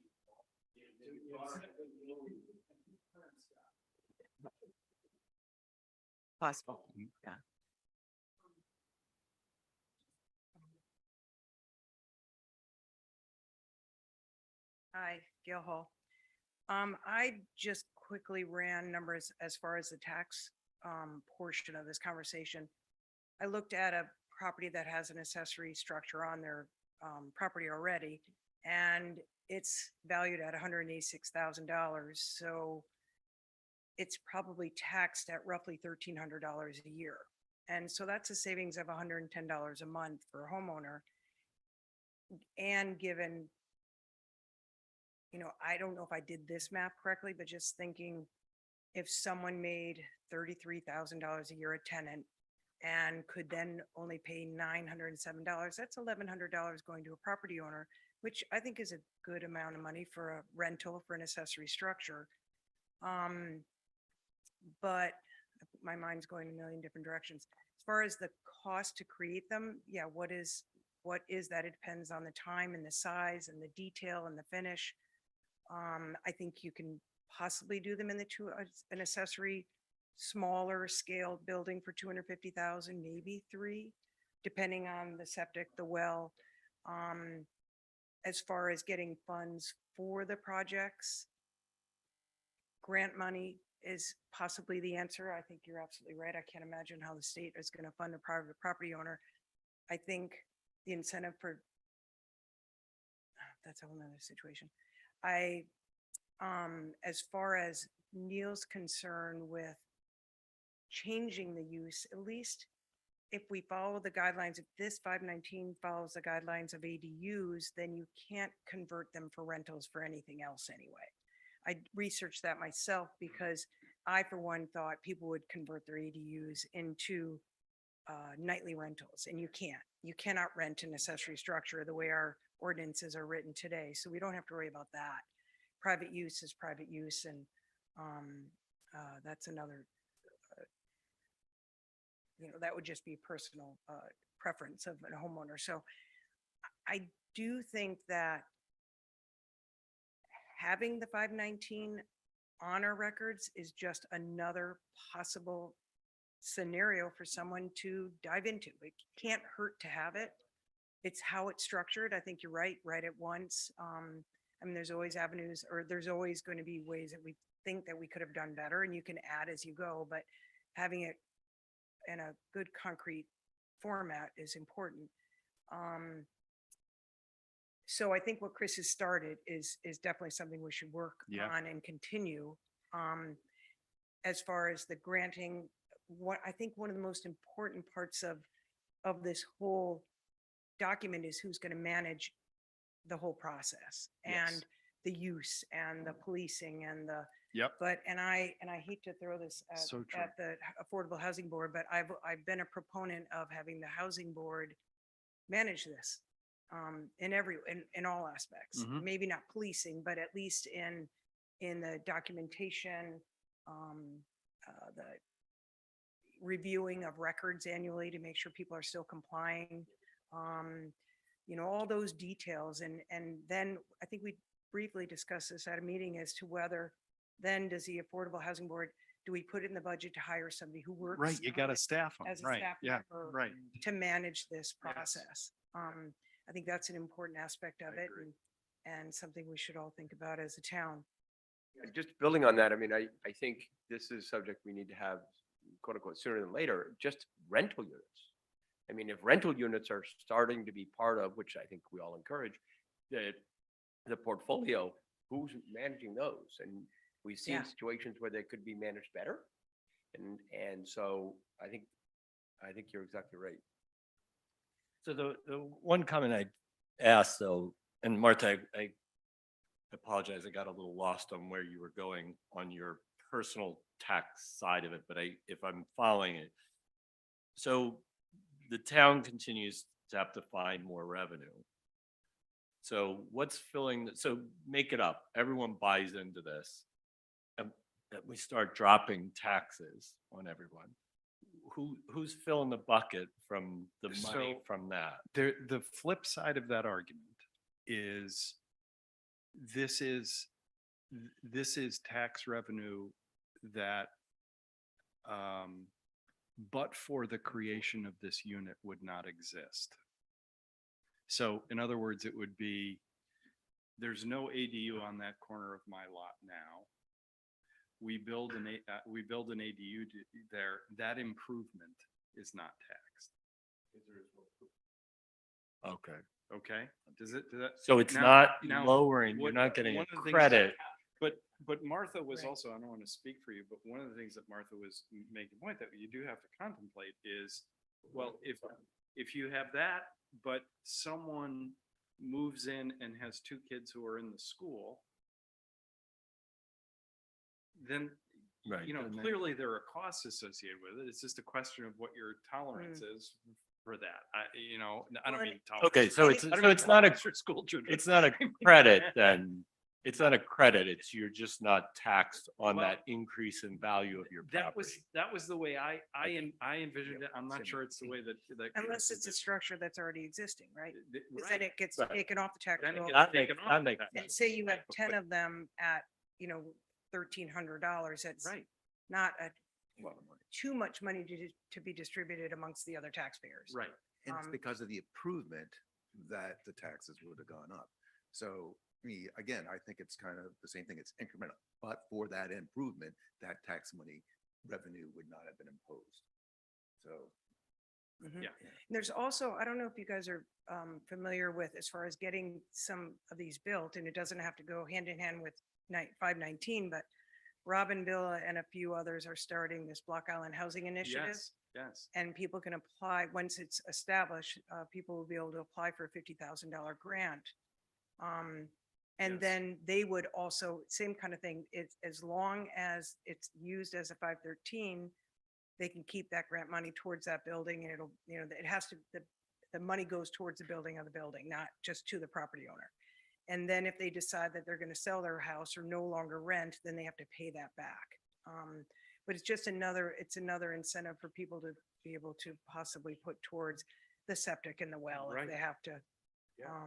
Possible, yeah. Hi, Gail Hall. I just quickly ran numbers as far as the tax portion of this conversation. I looked at a property that has an accessory structure on their property already, and it's valued at $186,000. So it's probably taxed at roughly $1,300 a year. And so that's a savings of $110 a month for a homeowner. And given, I don't know if I did this math correctly, but just thinking if someone made $33,000 a year a tenant and could then only pay $907, that's $1,100 going to a property owner, which I think is a good amount of money for a rental for an accessory structure. But my mind's going a million different directions. As far as the cost to create them, yeah, what is that? It depends on the time and the size and the detail and the finish. I think you can possibly do them in an accessory smaller scale building for 250,000, maybe 3, depending on the septic, the well. As far as getting funds for the projects, grant money is possibly the answer. I think you're absolutely right. I can't imagine how the state is going to fund a private property owner. I think the incentive for, that's a whole nother situation. As far as Neil's concern with changing the use, at least if we follow the guidelines, if this 519 follows the guidelines of ADUs, then you can't convert them for rentals for anything else anyway. I researched that myself because I, for one, thought people would convert their ADUs into nightly rentals, and you can't. You cannot rent an accessory structure the way our ordinances are written today, so we don't have to worry about that. Private use is private use, and that's another, that would just be personal preference of a homeowner. So I do think that having the 519 on our records is just another possible scenario for someone to dive into. It can't hurt to have it. It's how it's structured. I think you're right, right at once. I mean, there's always avenues, or there's always going to be ways that we think that we could have done better, and you can add as you go, but having it a good concrete format is important. So I think what Chris has started is definitely something we should work Yeah. on and continue. As far as the granting, what I think one of the most important parts of this whole document is who's going to manage the whole process Yes. and the use and the policing and the, Yep. but, and I hate to throw this So true. at the Affordable Housing Board, but I've been a proponent of having the Housing Board manage this in all aspects. Mhm. Maybe not policing, but at least in the documentation, the reviewing of records annually to make sure people are still complying. All those details. And then I think we briefly discussed this at a meeting as to whether then does the Affordable Housing Board, do we put it in the budget to hire somebody who works? Right, you on got to it staff them, as a right, staff yeah, member right. to manage this Yes. process. I think that's an important aspect of I it agree. and something we should all think about as a town. Just building on that, I mean, I think this is a subject we need to have quote unquote sooner than later, just rental units. I mean, if rental units are starting to be part of, which I think we all encourage, the portfolio, who's managing those? And we've seen Yeah. situations where they could be managed better. And so I think you're exactly right. So the one comment I asked though, and Martha, I apologize, I got a little lost on where you were going on your personal tax side of it, but if I'm following it. So the town continues to have to find more revenue. So what's filling, so make it up, everyone buys into this. And that we start dropping taxes on everyone. Who's filling the bucket from the money So- from that? The flip side of that argument is this is tax revenue that but for the creation of this unit would not exist. So in other words, it would be, there's no ADU on that corner of my lot now. We build an ADU there, that improvement is not taxed. Okay. Okay, does that? So it's Now- not now, lowering, you're what- not getting a one of the things- credit. But Martha was Right. also, I don't want to speak for you, but one of the things that Martha was making a point that you do have to contemplate is, well, if you have that, but someone moves in and has two kids who are in the school, then, Right. you know, and then- clearly there are costs associated with it. It's just a question of what your tolerance is for that. I don't Well, mean tolerance. Okay, so it's, I don't so mean it's not a, tolerance for school children. it's not a credit then. It's not a credit, it's you're just not taxed on Well, that increase in value of your That property. was the way I envisioned it. I'm not sure it's the way that. Unless it's a structure that's already existing, right? Because Right. then it gets Right. taken off the tax Then it roll. gets That taken makes- off that the makes tax. And say you have Right, 10 but- of them at, $1,300, that's Right. not too much money to be distributed amongst the other taxpayers. Right. And it's Um, because of the improvement that the taxes would have gone up. So again, I think it's kind of the same thing. It's incremental, but for that improvement, that tax money revenue would not have been imposed. So. Mhm. Yeah. And there's also, I don't know if you guys are familiar with as far as getting some of these built, and it doesn't have to go hand in hand with 519, but Robinville and a few others are starting this Block Island Housing Initiative. Yes, yes. And people can apply, once it's established, people will be able to apply for a $50,000 grant. And Yes. then they would also, same kind of thing, it's as long as it's used as a 513, they can keep that grant money towards that building and it'll, it has to, the money goes towards the building of the building, not just to the property owner. And then if they decide that they're going to sell their house or no longer rent, then they have to pay that back. But it's just another incentive for people to be able to possibly put towards the septic and the well if Right. they have to Yeah.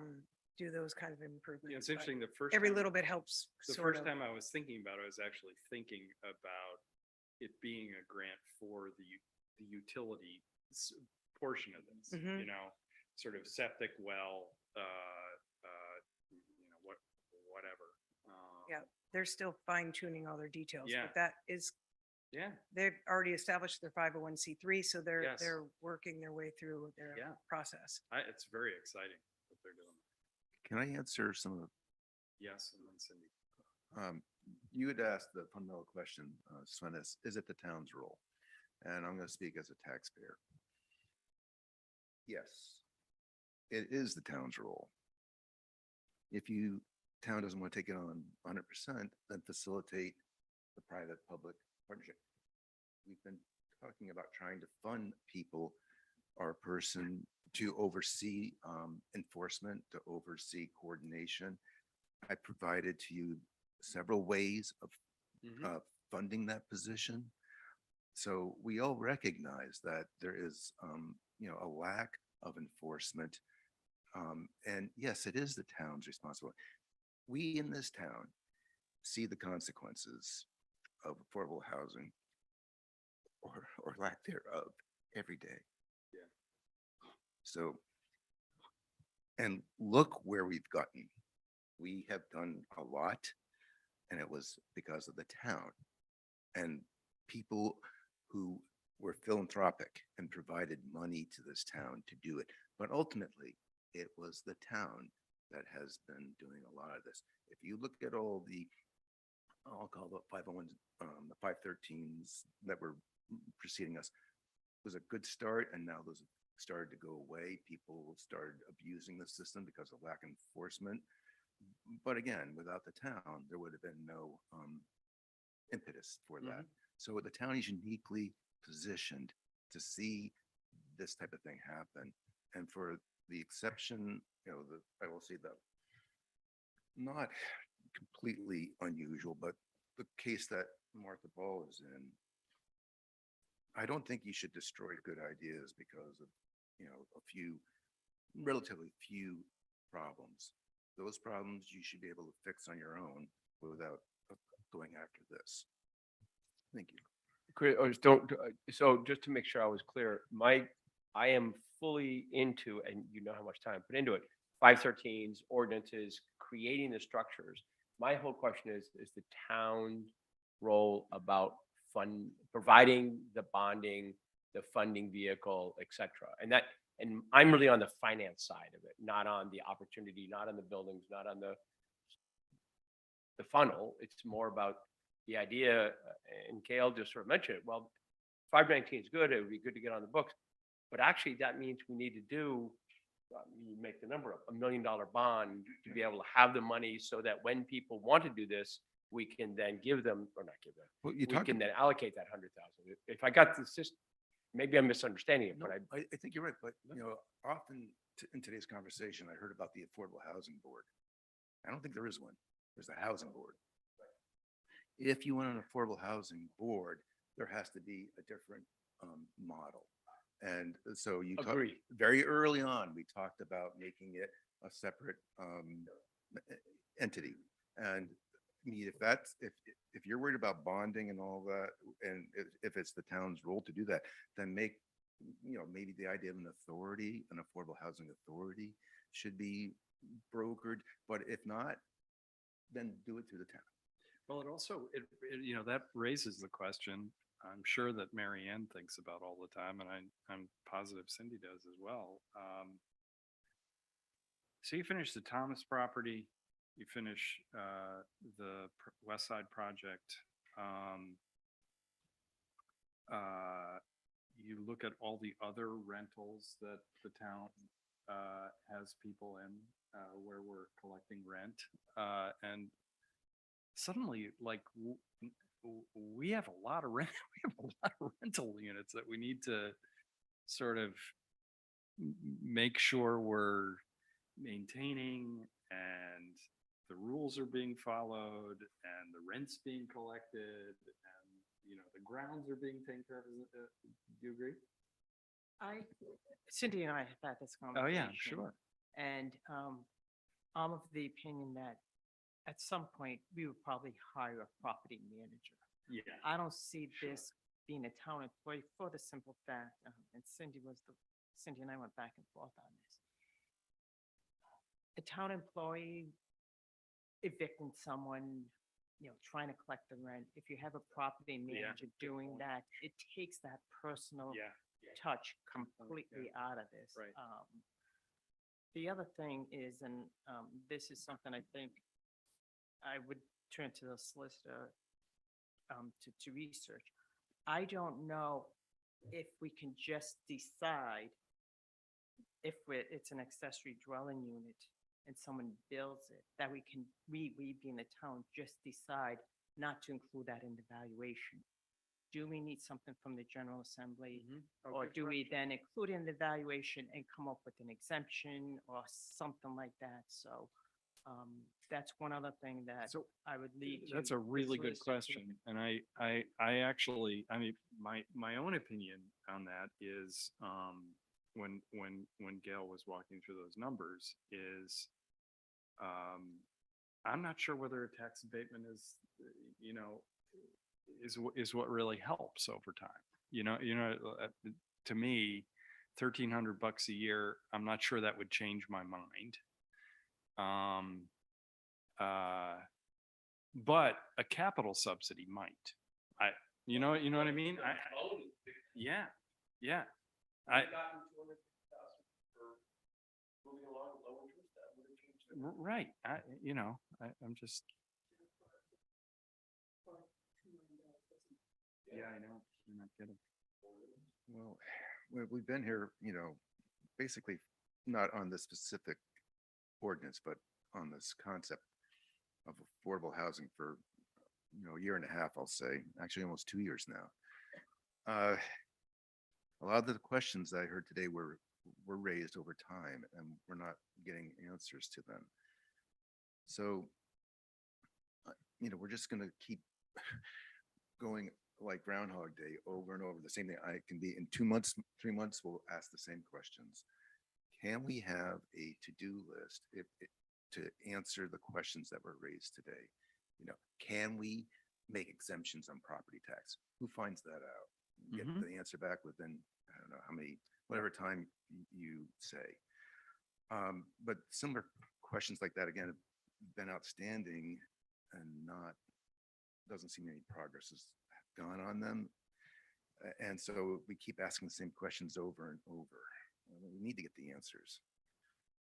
do those kinds of improvements. Yeah, it's But interesting, the first. Every time- little bit helps. The sort first of. time I was thinking about it, I was actually thinking about it being a grant for the utility portion of this, Mhm. sort of septic well, whatever. Yeah. They're still fine tuning all their details, Yeah. but that is Yeah. They've already established their 501c3, so Yes. they're working their way through their Yeah. process. It's very exciting what they're doing. Can I answer some of Yes, and then Cindy. you had asked the fundamental question, Sven, is it the town's role? And I'm going to speak as a taxpayer. Yes, it is the town's role. If town doesn't want to take it on 100%, then facilitate the private-public partnership. We've been talking about trying to fund people or a person to oversee enforcement, to oversee coordination. I provided to you several ways of funding that position. So we all recognize that there is, a lack of enforcement. And yes, it is the town's responsibility. We in this town see the consequences of affordable housing or lack thereof every day. Yeah. So, and look where we've gotten. We have done a lot, and it was because of the town and people who were philanthropic and provided money to this town to do it. But ultimately, it was the town that has been doing a lot of this. If you look at all the, I'll call it 501, the 513s that were preceding us, it was a good start, and now those have started to go away. People started abusing the system because of lack of enforcement. But again, without the town, there would have been no impetus for that. So the town is uniquely positioned to see this type of thing happen. And for the exception, I will say that not completely unusual, but the case that Martha Ball is in, I don't think you should destroy good ideas because of, relatively few problems. Those problems you should be able to fix on your own without going after this. Thank you. So just to make sure I was clear, I am fully into, and you know how much time I put into it, 513s, ordinances, creating the structures. My whole question is the town role about providing the bonding, the funding vehicle, et cetera. And I'm really on the finance side of it, not on the opportunity, not on the buildings, not on the funnel. It's more about the idea, and Kale just sort of mentioned it. Well, 519 is good. It would be good to get on the books. But actually, that means we need to do, you make the number up, $1 million bond to be able to have the money so that when people want to do this, we can then give them, or not give them, Well, we can then allocate that 100,000. If I got the system, maybe I'm misunderstanding it, No, but I think you're right, but often in today's conversation, I heard about the Affordable Housing Board. I don't think there is one. There's a housing board. If you want an affordable housing board, there has to be a different model. And so you talked Agree. very early on, we talked about making it a separate entity. And I mean, if you're worried about bonding and all that, and if it's the town's role to do that, then maybe the idea of an authority, an affordable housing authority should be brokered. But if not, then do it through the town. Well, it also, that raises the question, I'm sure that Mary Ann thinks about all the time, and I'm positive Cindy does as well. So you finish the Thomas property, you finish the West Side project. You look at all the other rentals that the town has people in where we're collecting rent. And suddenly, like, we have a lot of rent. We have a lot of rental units that we need to sort of make sure we're maintaining, and the rules are being followed, and the rent's being collected, and the grounds are being taken care of. Do you agree? Cindy and I have had this Oh conversation. yeah, sure. And I'm of the opinion that at some point we would probably hire a property manager. Yeah. I don't see this being a town employee for the simple fact, and Cindy and I went back and forth on this. A town employee evicting someone trying to collect the rent. If you have a property manager doing that, it takes that personal touch completely out of this. Right. The other thing is, and this is something I think I would turn to the solicitor to research. I don't know if we can just decide if it's an accessory dwelling unit and someone builds it, that we being the town, just decide not to include that in the valuation. Do we need something from the General Assembly? Or do we then include it in the valuation and come up with an exemption or something like that? So that's one other thing that So I would lead to. That's a the really good solicitor to look question. And I actually, I mean, my own opinion on that is, when Gail was walking through those numbers is, I'm not sure whether a tax abatement is, is what really helps over time. To me, $1,300 a year, I'm not sure that would change my mind. But a capital subsidy might. You know what I mean? Yeah. Right. I'm just. Yeah, I know. You're not kidding. Well, we've been here, basically not on this specific ordinance, but on this concept of affordable housing for, a year and a half, I'll say, actually almost 2 years now. A lot of the questions I heard today were raised over time, and we're not getting answers to them. So, we're just going to keep going like Groundhog Day over and over the same thing. I can be in 2 months, 3 months, we'll ask the same questions. Can we have a to-do list to answer the questions that were raised today? Can we make exemptions on property tax? Who finds that out? Get the answer back within, I don't know how many, whatever time you say. But similar questions like that, again, have been outstanding and doesn't seem any progress has gone on them. And so we keep asking the same questions over and over. We need to get the answers.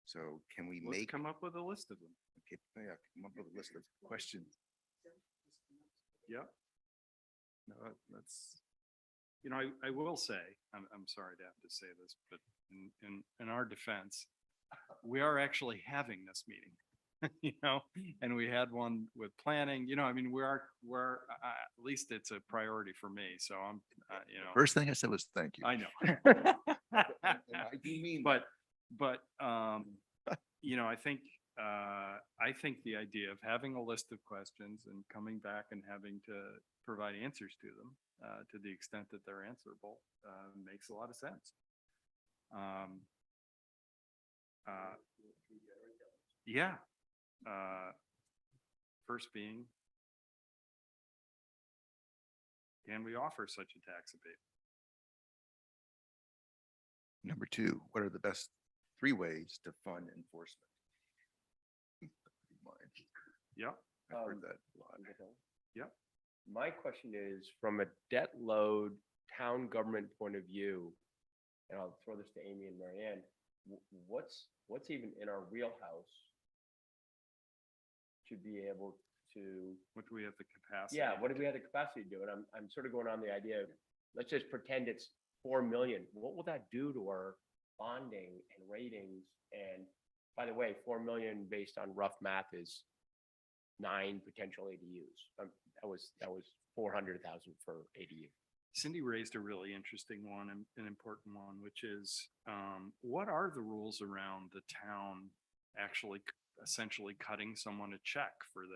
So can we Let's come up with a list of them. Okay, yeah, come up with a list of questions. Yep. No, that's, I will say, I'm sorry to have to say this, but in our defense, we are actually having this meeting, and we had one with planning, I mean, we're at least it's a priority for me. So I'm, First thing I said was thank you. I know. And I do mean But, I think the idea of having a list of questions and coming back and having to provide answers to them, to the extent that they're answerable, makes a lot of sense. Yeah. First being, can we offer such a tax abatement? Number 2, what are the best 3 ways to fund enforcement? Yep. I've heard that a lot. Yep. My question is, from a debt load town government point of view, and I'll throw this to Amy and Marianne, what's even in our wheelhouse to be able to, What do we have the capacity? yeah, what to do we have the capacity to do? And I'm sort of going on the idea of, let's just pretend it's 4 million. What will that do to our bonding and ratings? And by the way, 4 million based on rough math is 9 potential ADUs. That was 400,000 for ADU. Cindy raised a really interesting one, and an important one, which is, what are the rules around the town actually essentially cutting someone a check for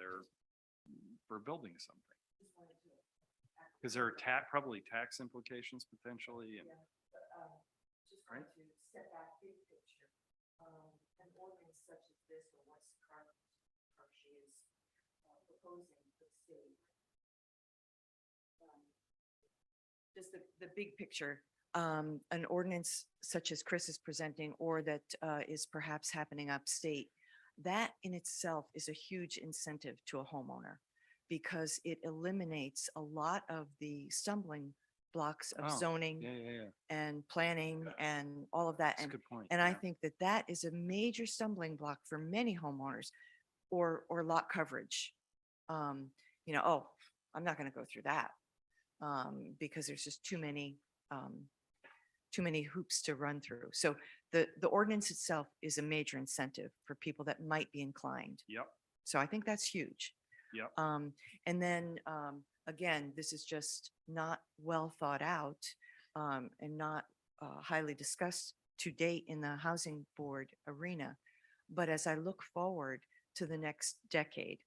building something? Because there are probably tax implications potentially, and Just Right. to step back big picture, an ordinance such as this, or what she is proposing for the state. Just the big picture, an ordinance such as Chris is presenting, or that is perhaps happening upstate, that in itself is a huge incentive to a homeowner. because it eliminates a lot of the stumbling blocks of Oh, zoning Yeah, yeah, yeah. and planning and all of that. That's a And good point. and I yeah. think that that is a major stumbling block for many homeowners or lot coverage. You know, oh, I'm not going to go through that because there's just too many hoops to run through. So the ordinance itself is a major incentive for people that might be inclined. Yep, So I think that's huge. yep. And then again, this is just not well thought out and not highly discussed to date in the housing board arena. But as I look forward to the next decade,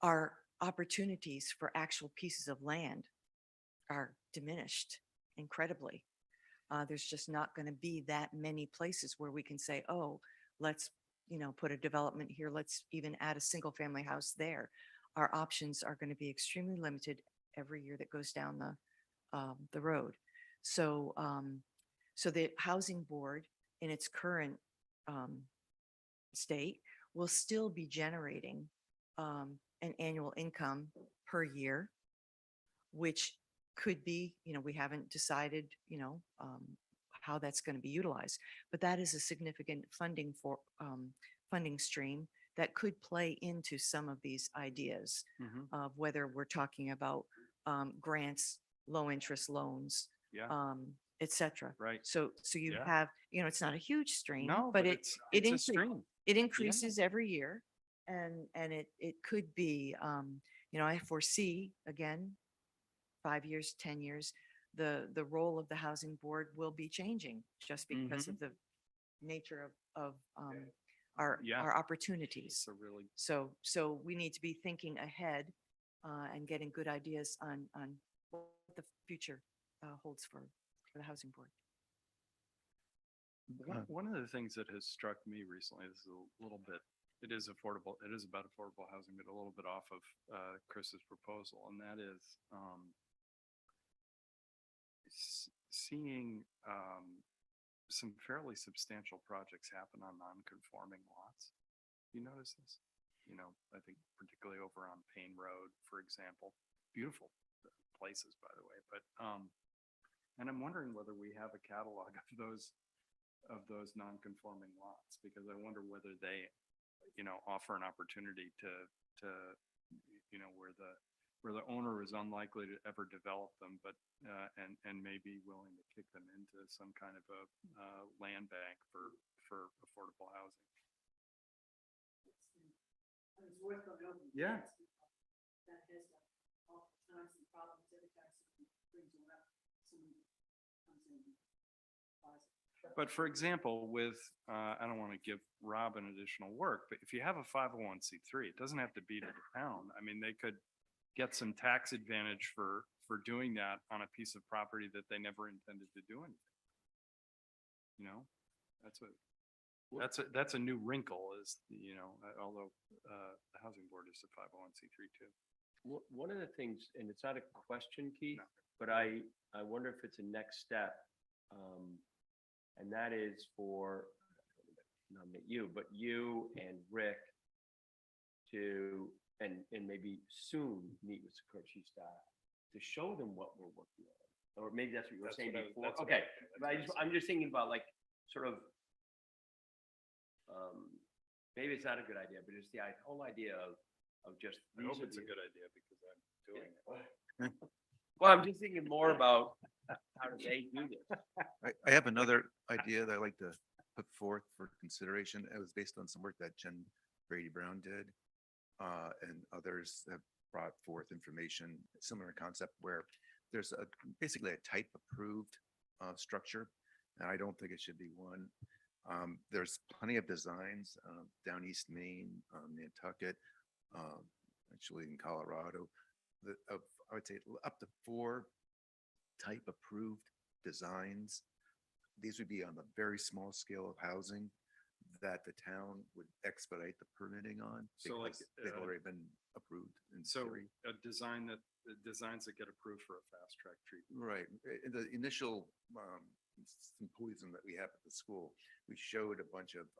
our opportunities for actual pieces of land are diminished incredibly. There's just not going to be that many places where we can say, oh, let's, put a development here. Let's even add a single family house there. Our options are going to be extremely limited every year that goes down the road. So, so the housing board in its current state will still be generating an annual income per year, which could be, we haven't decided, how that's going to be utilized, but that is a significant funding stream that could play into some of these ideas Mhm. of whether we're talking about grants, low interest loans, Yeah, et cetera. right. So you Yeah. have, it's not a huge stream, No, but but it it's a incre- stream. it increases every year. And it could be, I foresee again, 5 years, 10 years, the role of the housing board will be changing just because of the nature of Yeah. our opportunities. It's a really, So we need to be thinking ahead and getting good ideas on what the future holds for the housing board. one of the things that has struck me recently, this is a little bit, it is affordable, it is about affordable housing, but a little bit off of Chris's proposal, and that is seeing some fairly substantial projects happen on non-conforming lots. You notice this? I think particularly over on Payne Road, for example, beautiful places, by the way, but and I'm wondering whether we have a catalog of those non-conforming lots, because I wonder whether they, offer an opportunity to, where the owner is unlikely to ever develop them, but, and may be willing to kick them into some kind of a, land bank for affordable housing. Yeah. But for example, with, I don't want to give Robin additional work, but if you have a 501c3, it doesn't have to be to the town. I mean, they could get some tax advantage for doing that on a piece of property that they never intended to do anything. That's a new wrinkle is, although the housing board is a 501c3 too. One of the things, and it's not a question, Keith, but I wonder if it's a next step. And that is for, not you, but you and Rick to, and maybe soon meet with Sikorsky staff to show them what we're working on. Or maybe that's what you were saying before. Okay, but I'm just thinking about like, sort of, maybe it's not a good idea, but it's the whole idea of just. I hope it's a good idea because I'm doing it. Well, I'm just thinking more about how do they do this? I have another idea that I'd like to put forth for consideration. It was based on some work that Jen Brady Brown did. And others have brought forth information, similar concept where there's basically a type approved structure. And I don't think it should be one. There's plenty of designs down East Main, Nantucket, actually in Colorado, I would say up to 4 type approved designs. These would be on a very small scale of housing that the town would expedite the permitting on. So like, because they've already been approved in So theory. the designs that get approved for a fast track treatment. Right. In the initial symposium that we have at the school, we showed a bunch of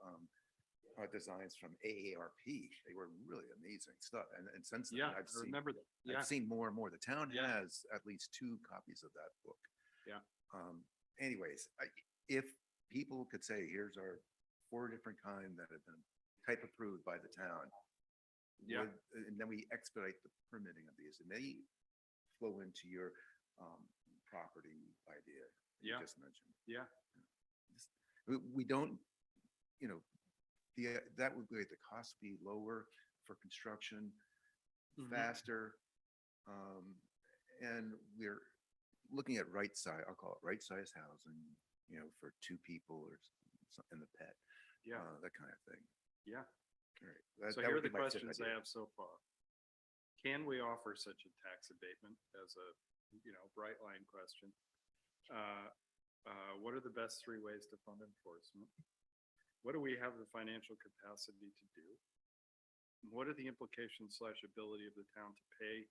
designs from AARP. They were really amazing stuff. And since then, Yeah, I've I seen, remember that. Yeah. I've seen more and more. The town Yeah. has at least 2 copies of that book. Yeah. Anyways, if people could say, here's our 4 different kind that have been type approved by the town. Yeah. And then we expedite the permitting of these, and they flow into your property idea you Yeah. just mentioned. Yeah. We don't, that would make the cost be lower for construction, Mhm. faster. And we're looking at right size, I'll call it right size housing, for 2 people or and the pet. Yeah. That kind of thing. Yeah. All right. That- So that here are would the be my tip questions I idea. have so far. Can we offer such a tax abatement as a, bright line question? What are the best 3 ways to fund enforcement? What do we have the financial capacity to do? What are the implications / ability of the town to pay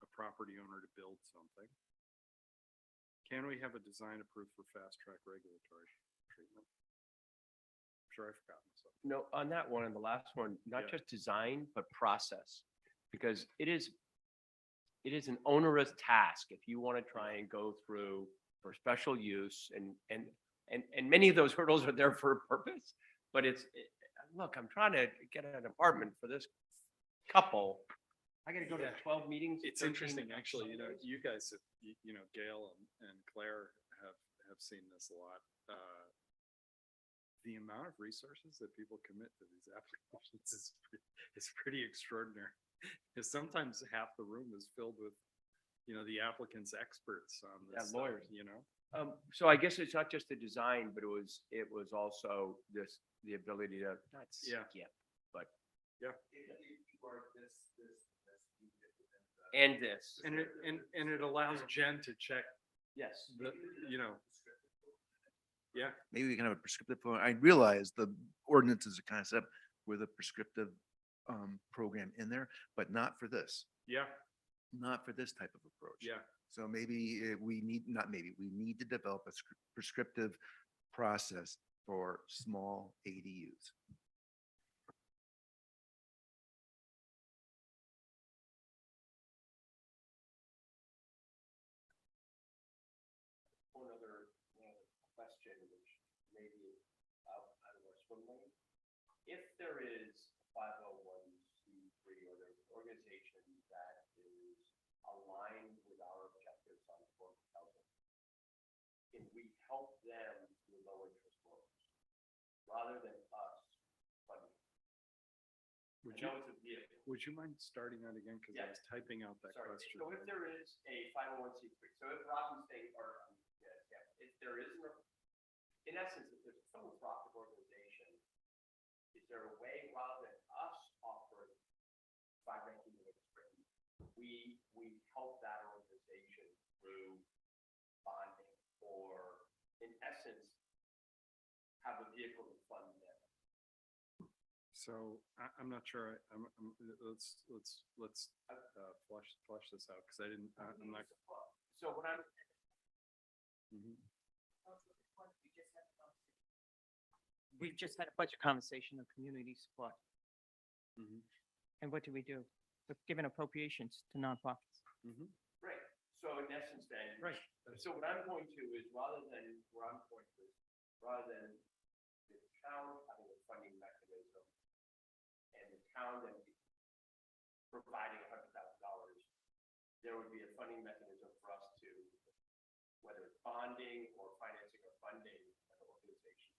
a property owner to build something? Can we have a design approved for fast track regulatory treatment? I'm sure I've forgotten something. No, on that one, and the last one, Yeah. not just design, but process. Because it is an onerous task if you want to try and go through for special use and many of those hurdles are there for a purpose. But look, I'm trying to get an apartment for this couple. I gotta go to 12 meetings. It's 13 interesting, actually, you guys, have Gail and Claire have seen this a lot. The amount of resources that people commit to these applications is pretty extraordinary. Because sometimes half the room is filled with, the applicant's experts on Yeah, this stuff, lawyers. . So I guess it's not just the design, but it was also the ability to not Yeah. skip, but. Yeah. And this. And it allows Jen to check Yes. Yeah, Maybe we can have a prescriptive, I realize the ordinances are kind of set up with a prescriptive program in there, but not for this, yeah, not for this type of approach. yeah. So maybe we need to develop a prescriptive process for small ADUs. One other question, which maybe out of our swim lane. If there is a 501c3 or there's an organization that is aligned with our objectives on affordable housing, can we help them with low interest loans rather than us funding? Would I know it's a vehicle. Would you mind starting that again? Because I Yeah. was typing out that Sorry, question. so if there is a 501c3, so if Robin's saying, or, if there is, in essence, if there's a philanthropic organization, is there a way, rather than us offering 519 units written, we help that organization through bonding, or in essence, have a vehicle to fund them? So I'm not sure. Let's flush this out because I didn't. I'm not. So what I'm, Mhm. We've just had a budget conversation of community support. Mhm. And what do? We've given appropriations to nonprofits. Mhm. right, so in essence then. Right. So what I'm going to is rather than, where I'm going to, rather than the town having a funding mechanism and the town then providing $100,000, there would be a funding mechanism for us to, whether it's bonding or financing or funding an organization.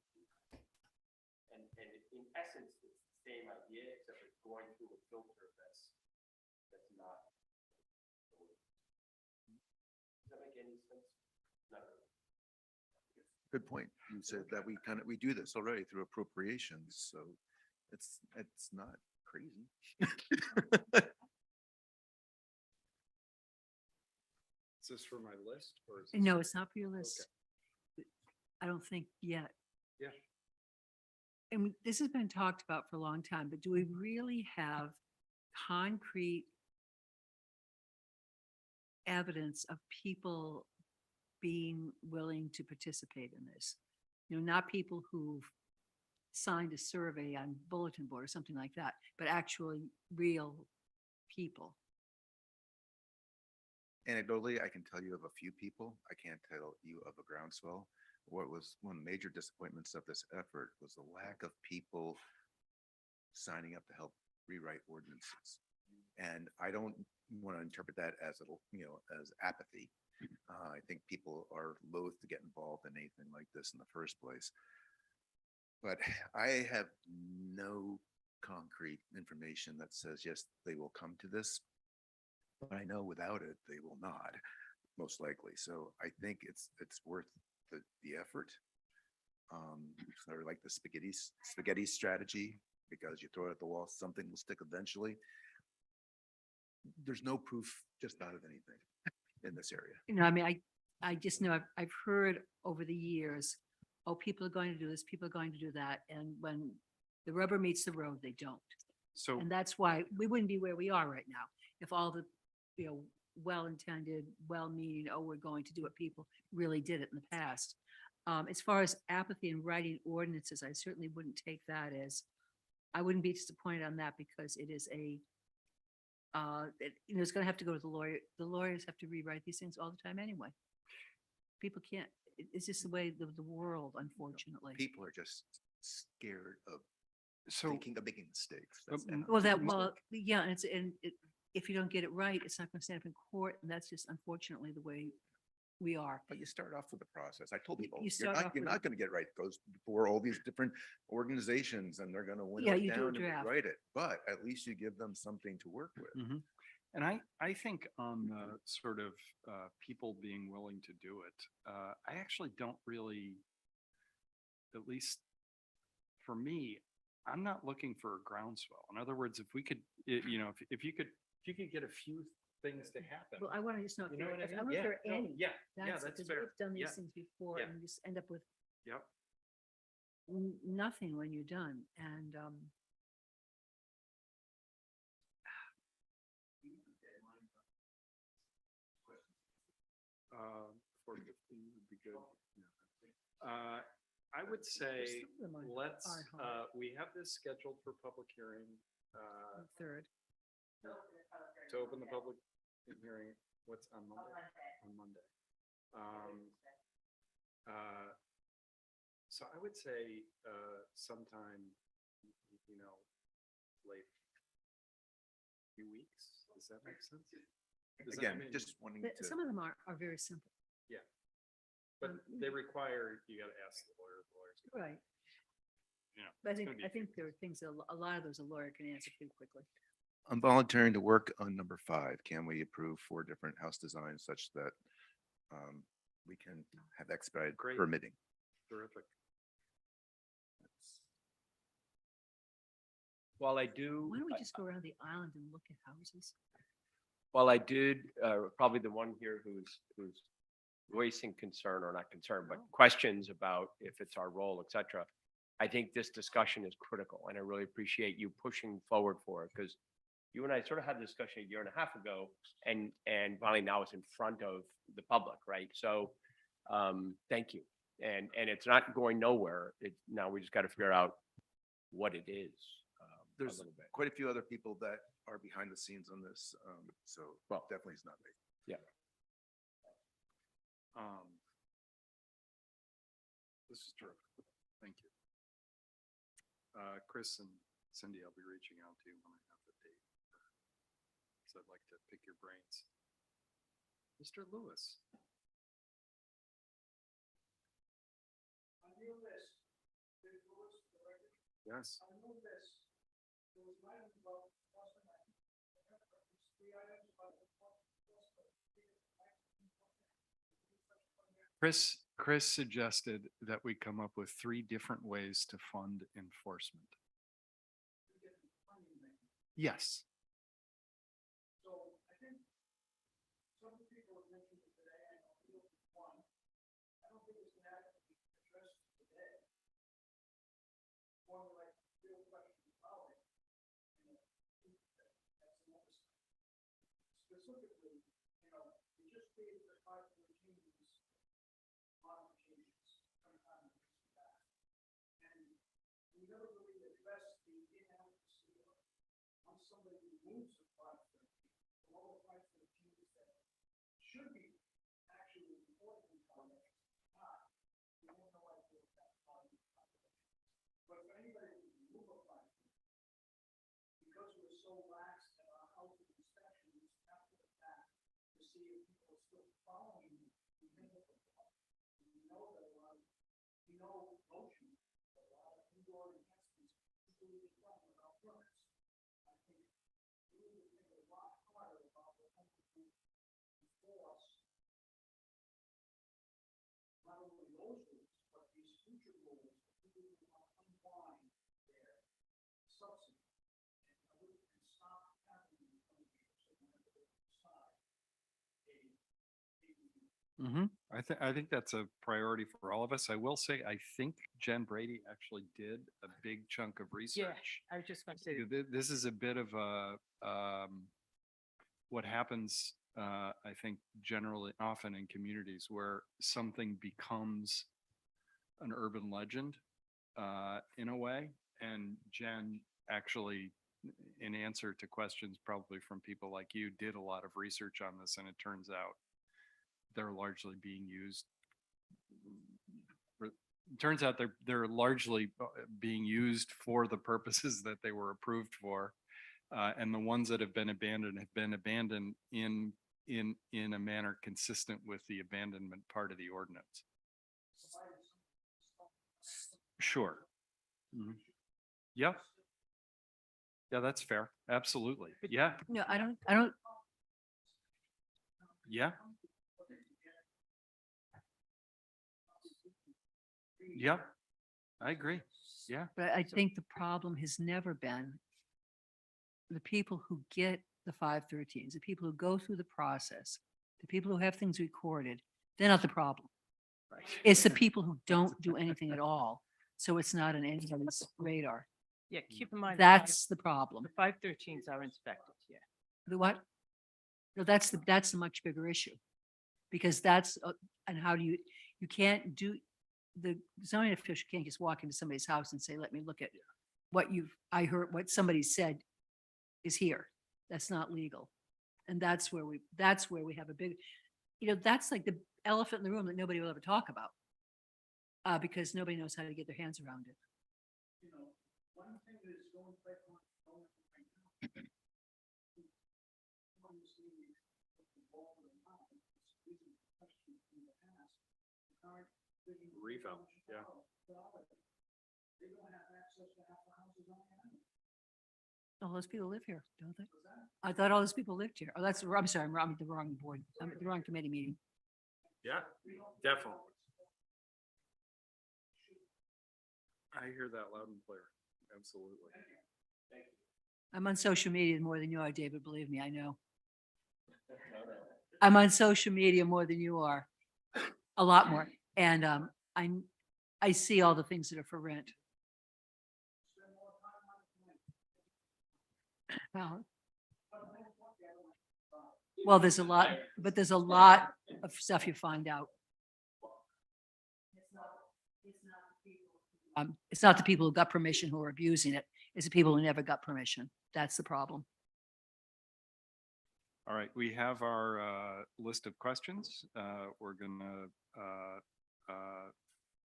And in essence, it's the same idea, except it's going through a filter that's not. Does that make any sense? Not really. Good point. You said that we do this already through appropriations, so it's not crazy. Is this for my list or is No, this- it's not for your list. I don't think yet. Yeah. And this has been talked about for a long time, but do we really have concrete evidence of people being willing to participate in this? Not people who've signed a survey on bulletin board or something like that, but actually real people. Anecdotally, I can tell you of a few people. I can't tell you of a groundswell. What was one of the major disappointments of this effort was the lack of people signing up to help rewrite ordinances. And I don't want to interpret that as as apathy. I think people are loath to get involved in anything like this in the first place. But I have no concrete information that says, yes, they will come to this. But I know without it, they will not, most likely. So I think it's worth the effort. Sort of like the spaghetti strategy, because you throw it at the wall, something will stick eventually. There's no proof just out of anything in this area. You know, I mean, I just know I've heard over the years, oh, people are going to do this, people are going to do that. And when the rubber meets the road, they don't. So And that's why we wouldn't be where we are right now. If all the, well-intended, well-meaning, oh, we're going to do it, people really did it in the past. As far as apathy in writing ordinances, I certainly wouldn't take that as, I wouldn't be disappointed on that because it is it's going to have to go to the lawyer. The lawyers have to rewrite these things all the time anyway. People can't, it's just the way the world, unfortunately. People are just scared of so thinking of making mistakes. That's it. Well, yeah, and if you don't get it right, it's not going to stand up in court, and that's just unfortunately the way we are. But you start off with the process. I told people, you you're start not, off you're with- not going to get right. It goes before all these different organizations and they're going to winnow Yeah, it you do a down and draft. write it. But at least you give them something to work with. Mhm. And I think on the sort of people being willing to do it, I actually don't really, at least for me, I'm not looking for a groundswell. In other words, if we could, if you could get a few things to happen. Well, I want to just know if You know there, what I if, I mean? don't know if Yeah, there are no, any. yeah, that's because fair. we've done these Yeah. things before, Yeah. and you just end up with Yep. nothing when you're done. And Uh, 4:15 would be good. I would say, some of them let's, are hard. we have this scheduled for public hearing, third, to open the public hearing, what's on Monday? On Monday. So I would say, sometime, late, few weeks, does that make sense? Does that Again, mean- just wanting but to. some of them are very simple. Yeah. But they require, you gotta ask the lawyer, Right. Yeah. But I it's think, gonna be I a few think there are things that a lot of those a lawyer can answer pretty quickly. I'm volunteering to work on number 5. Can we approve 4 different house designs such that we can have expedited Great. permitting? Terrific. While I do. Why don't we just go around the island and look at houses? While I did, probably the one here who's voicing concern or not concern, but questions about if it's our role, et cetera. I think this discussion is critical and I really appreciate you pushing forward for it because you and I sort of had a discussion a year and a half ago and finally now it's in front of the public, right? So thank you. And it's not going nowhere. Now we just got to figure out what it is. A There's little bit. quite a few other people that are behind the scenes on this. So Well, definitely it's not me. Yeah. This is terrific. Thank you. Chris and Cindy, I'll be reaching out to you when I have the date. So I'd like to pick your brains. Mr. Lewis. On your list, there's Lewis, the record. Yes. On your list, there was an item about Boston Line. There's 3 items about the Chris suggested that we come up with 3 different ways to fund enforcement. Yes. So I think some people have mentioned it today, and I'll deal with one. I don't think it's adequately addressed today. One like real question about it. And I think that's another side. Specifically, we just gave the 5 changes, modern changes, sometime in the past. And we somebody removes the 513, all the 513 that should be actually important information, not, we have no idea what that part of the population is. But for anybody to remove a 513, because we're so lax in our housing inspections after the fact, to see if people are still following the municipal law. We know that a lot of, we know motion, a lot of indoor enhancements usually get done without permits. I think we need to think a lot harder about what we can enforce. Not only those rules, but these future rules, that people who want to unwind their subsidy. And we can stop happening in 20 years, so we have to decide I think that's a priority for all of us. I will say, I think Jen Brady actually did a big chunk of Yeah, research. I was just going to say, This is a bit of a, what happens, I think generally often in communities where something becomes an urban legend, in a way. And Jen actually, in answer to questions probably from people like you, did a lot of research on this, and it turns out they're largely being used. It turns out they're largely being used for the purposes that they were approved for. And the ones that have been abandoned in a manner consistent with the abandonment part of the ordinance. Sure. Mhm. Yeah. Yeah, that's fair. Absolutely. Yeah, No, I don't, yeah. Yeah, I agree. Yeah. but I think the problem has never been the people who get the 513s, the people who go through the process, the people who have things recorded, they're not the problem. It's the people who don't do anything at all. So it's not on anybody's radar. yeah, keep in mind. That's the problem. The 513s are inspected, yeah. The what? No, that's the much bigger issue. Because that's, and how do you can't do, the zoning official can't just walk into somebody's house and say, let me look at what I heard, what somebody said is here. That's not legal. And that's where we have a big, that's like the elephant in the room that nobody will ever talk about. Because nobody knows how to get their hands around it. You know, one thing that is going right on right now. Obviously, involved in the mind, this is a question in the past. The current vision of Revamp, Chicago, yeah. They don't have access to half the houses on the island. All those people live here, don't they? I thought all those people lived here. Oh, I'm sorry, I'm at the wrong board. I'm at the wrong committee meeting. Yeah, definitely. I hear that loud and clear. Absolutely. I'm on social media more than you are, David, believe me, I know. I'm on social media more than you are, a lot more. And I see all the things that are for rent. Well, there's a lot, but there's a lot of stuff you find out. It's not the people who got permission who are abusing it. It's the people who never got permission. That's the problem. All right, we have our list of questions. We're gonna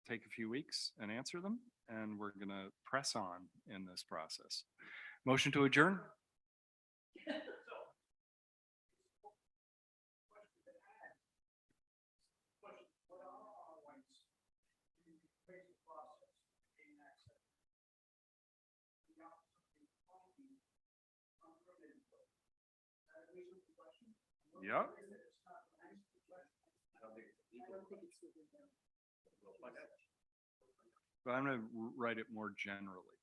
take a few weeks and answer them, and we're gonna press on in this process. Motion to adjourn? Yeah. But I'm gonna write it more generally.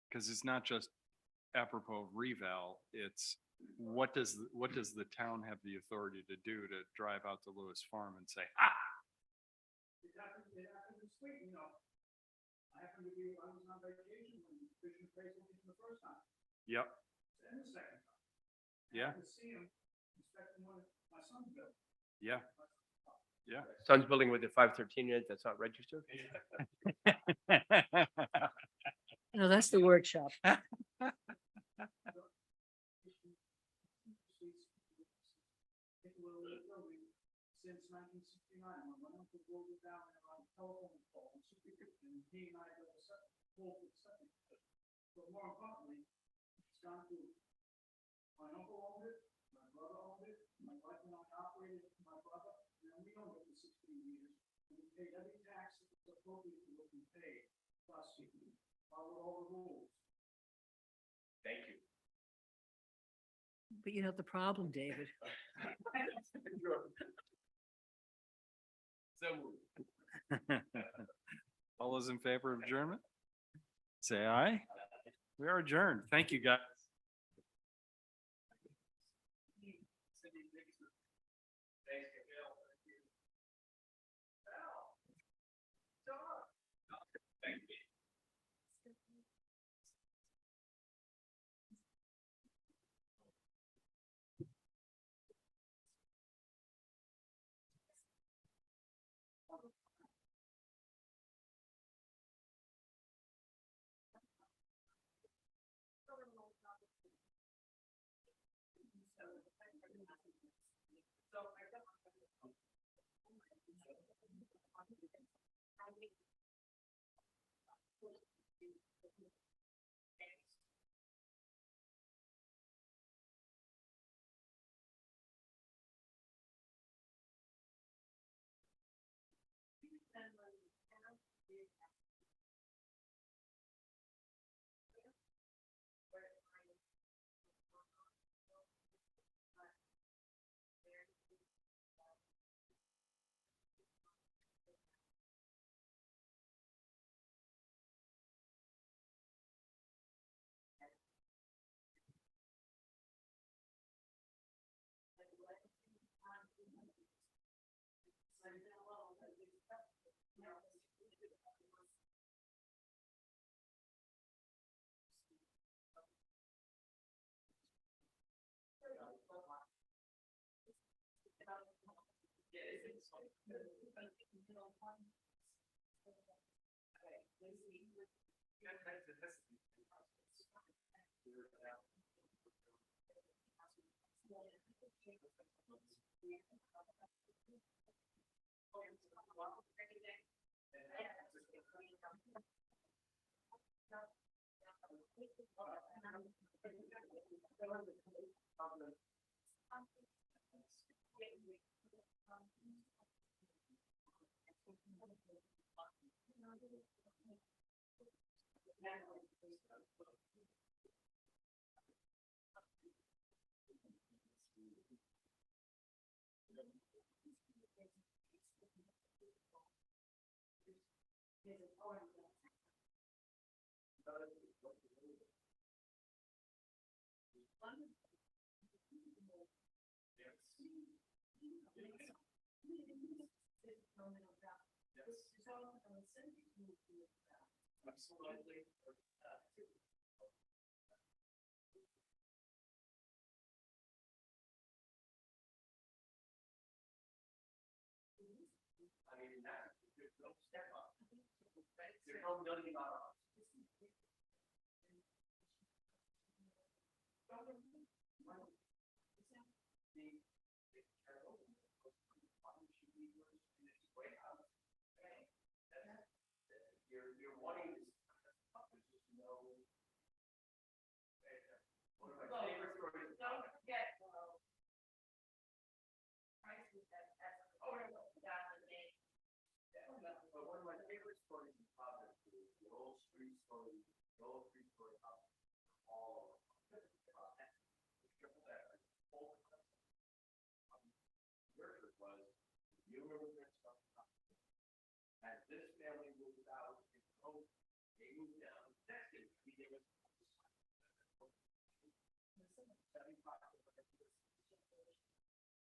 Because it's not just apropos of reval, it's what does the town have the authority to do to drive out to Lewis Farm and say, ah? It happened this week, you know. I happened to be, I was on vacation when Vision appraisal was the first time, Yep, and the second time. yeah, To see him inspecting one of my son's built. yeah, yeah. Son's building with the 513 unit that's not registered? No, that's the workshop. since 1969, when my uncle drove it down there on telephone poles, and he and I built a pole for the septic system. But more importantly, it's gone through, my uncle owned it, my brother owned it, my wife and I operated it for my brother, and we owned it for 16 years. And we paid every tax that was appropriate to what we paid, plus we followed all the rules. Thank you. But you know the problem, David. So moved. All those in favor of adjournment? Say aye. We are adjourned. Thank you, guys.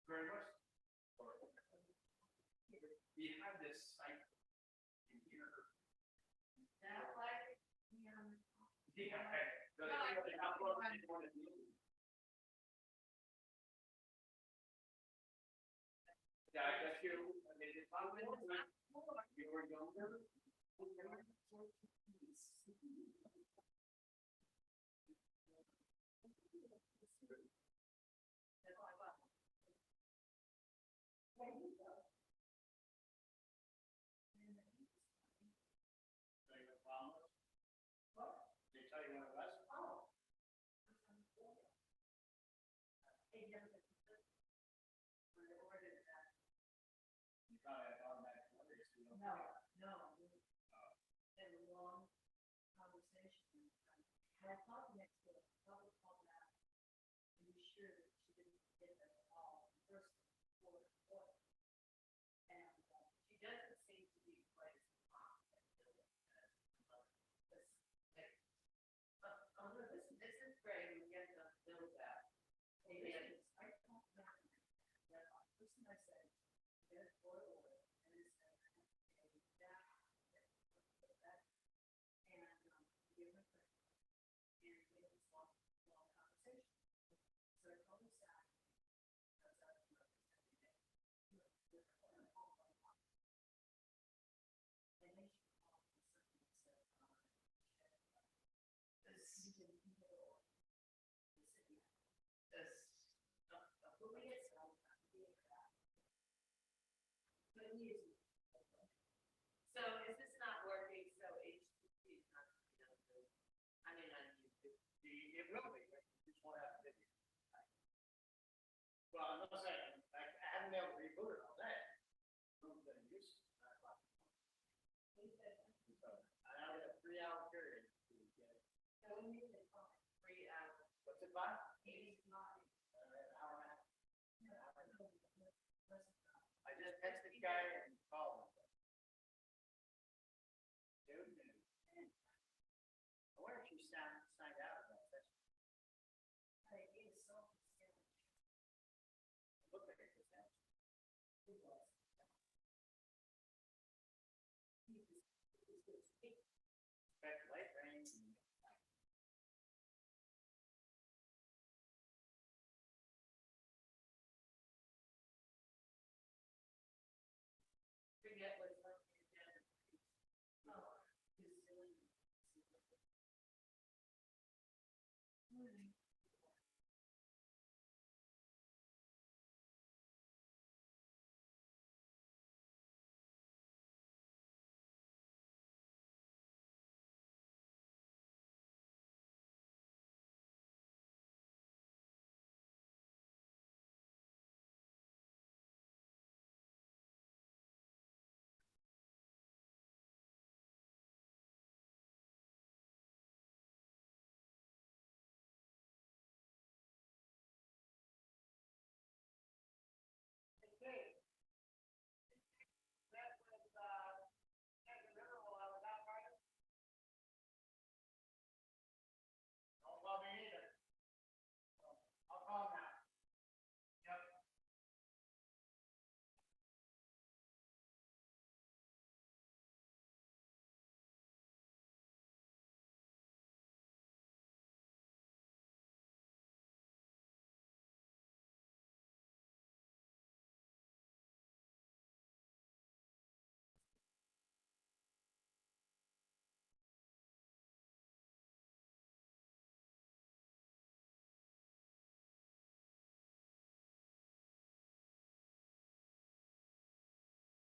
Very much. We have this site in here. Yeah, I guess you, I mean, if I were you were younger. So is this not working? So HTTP is not, I mean, It will be, but you just won't have video. Well, I'm not saying, I haven't been able to reboot it all day. I'm gonna use it. I have a 3 hour period to get it. so we need to call 3 hours. What's it by? 89. An hour and a half. I just texted the guy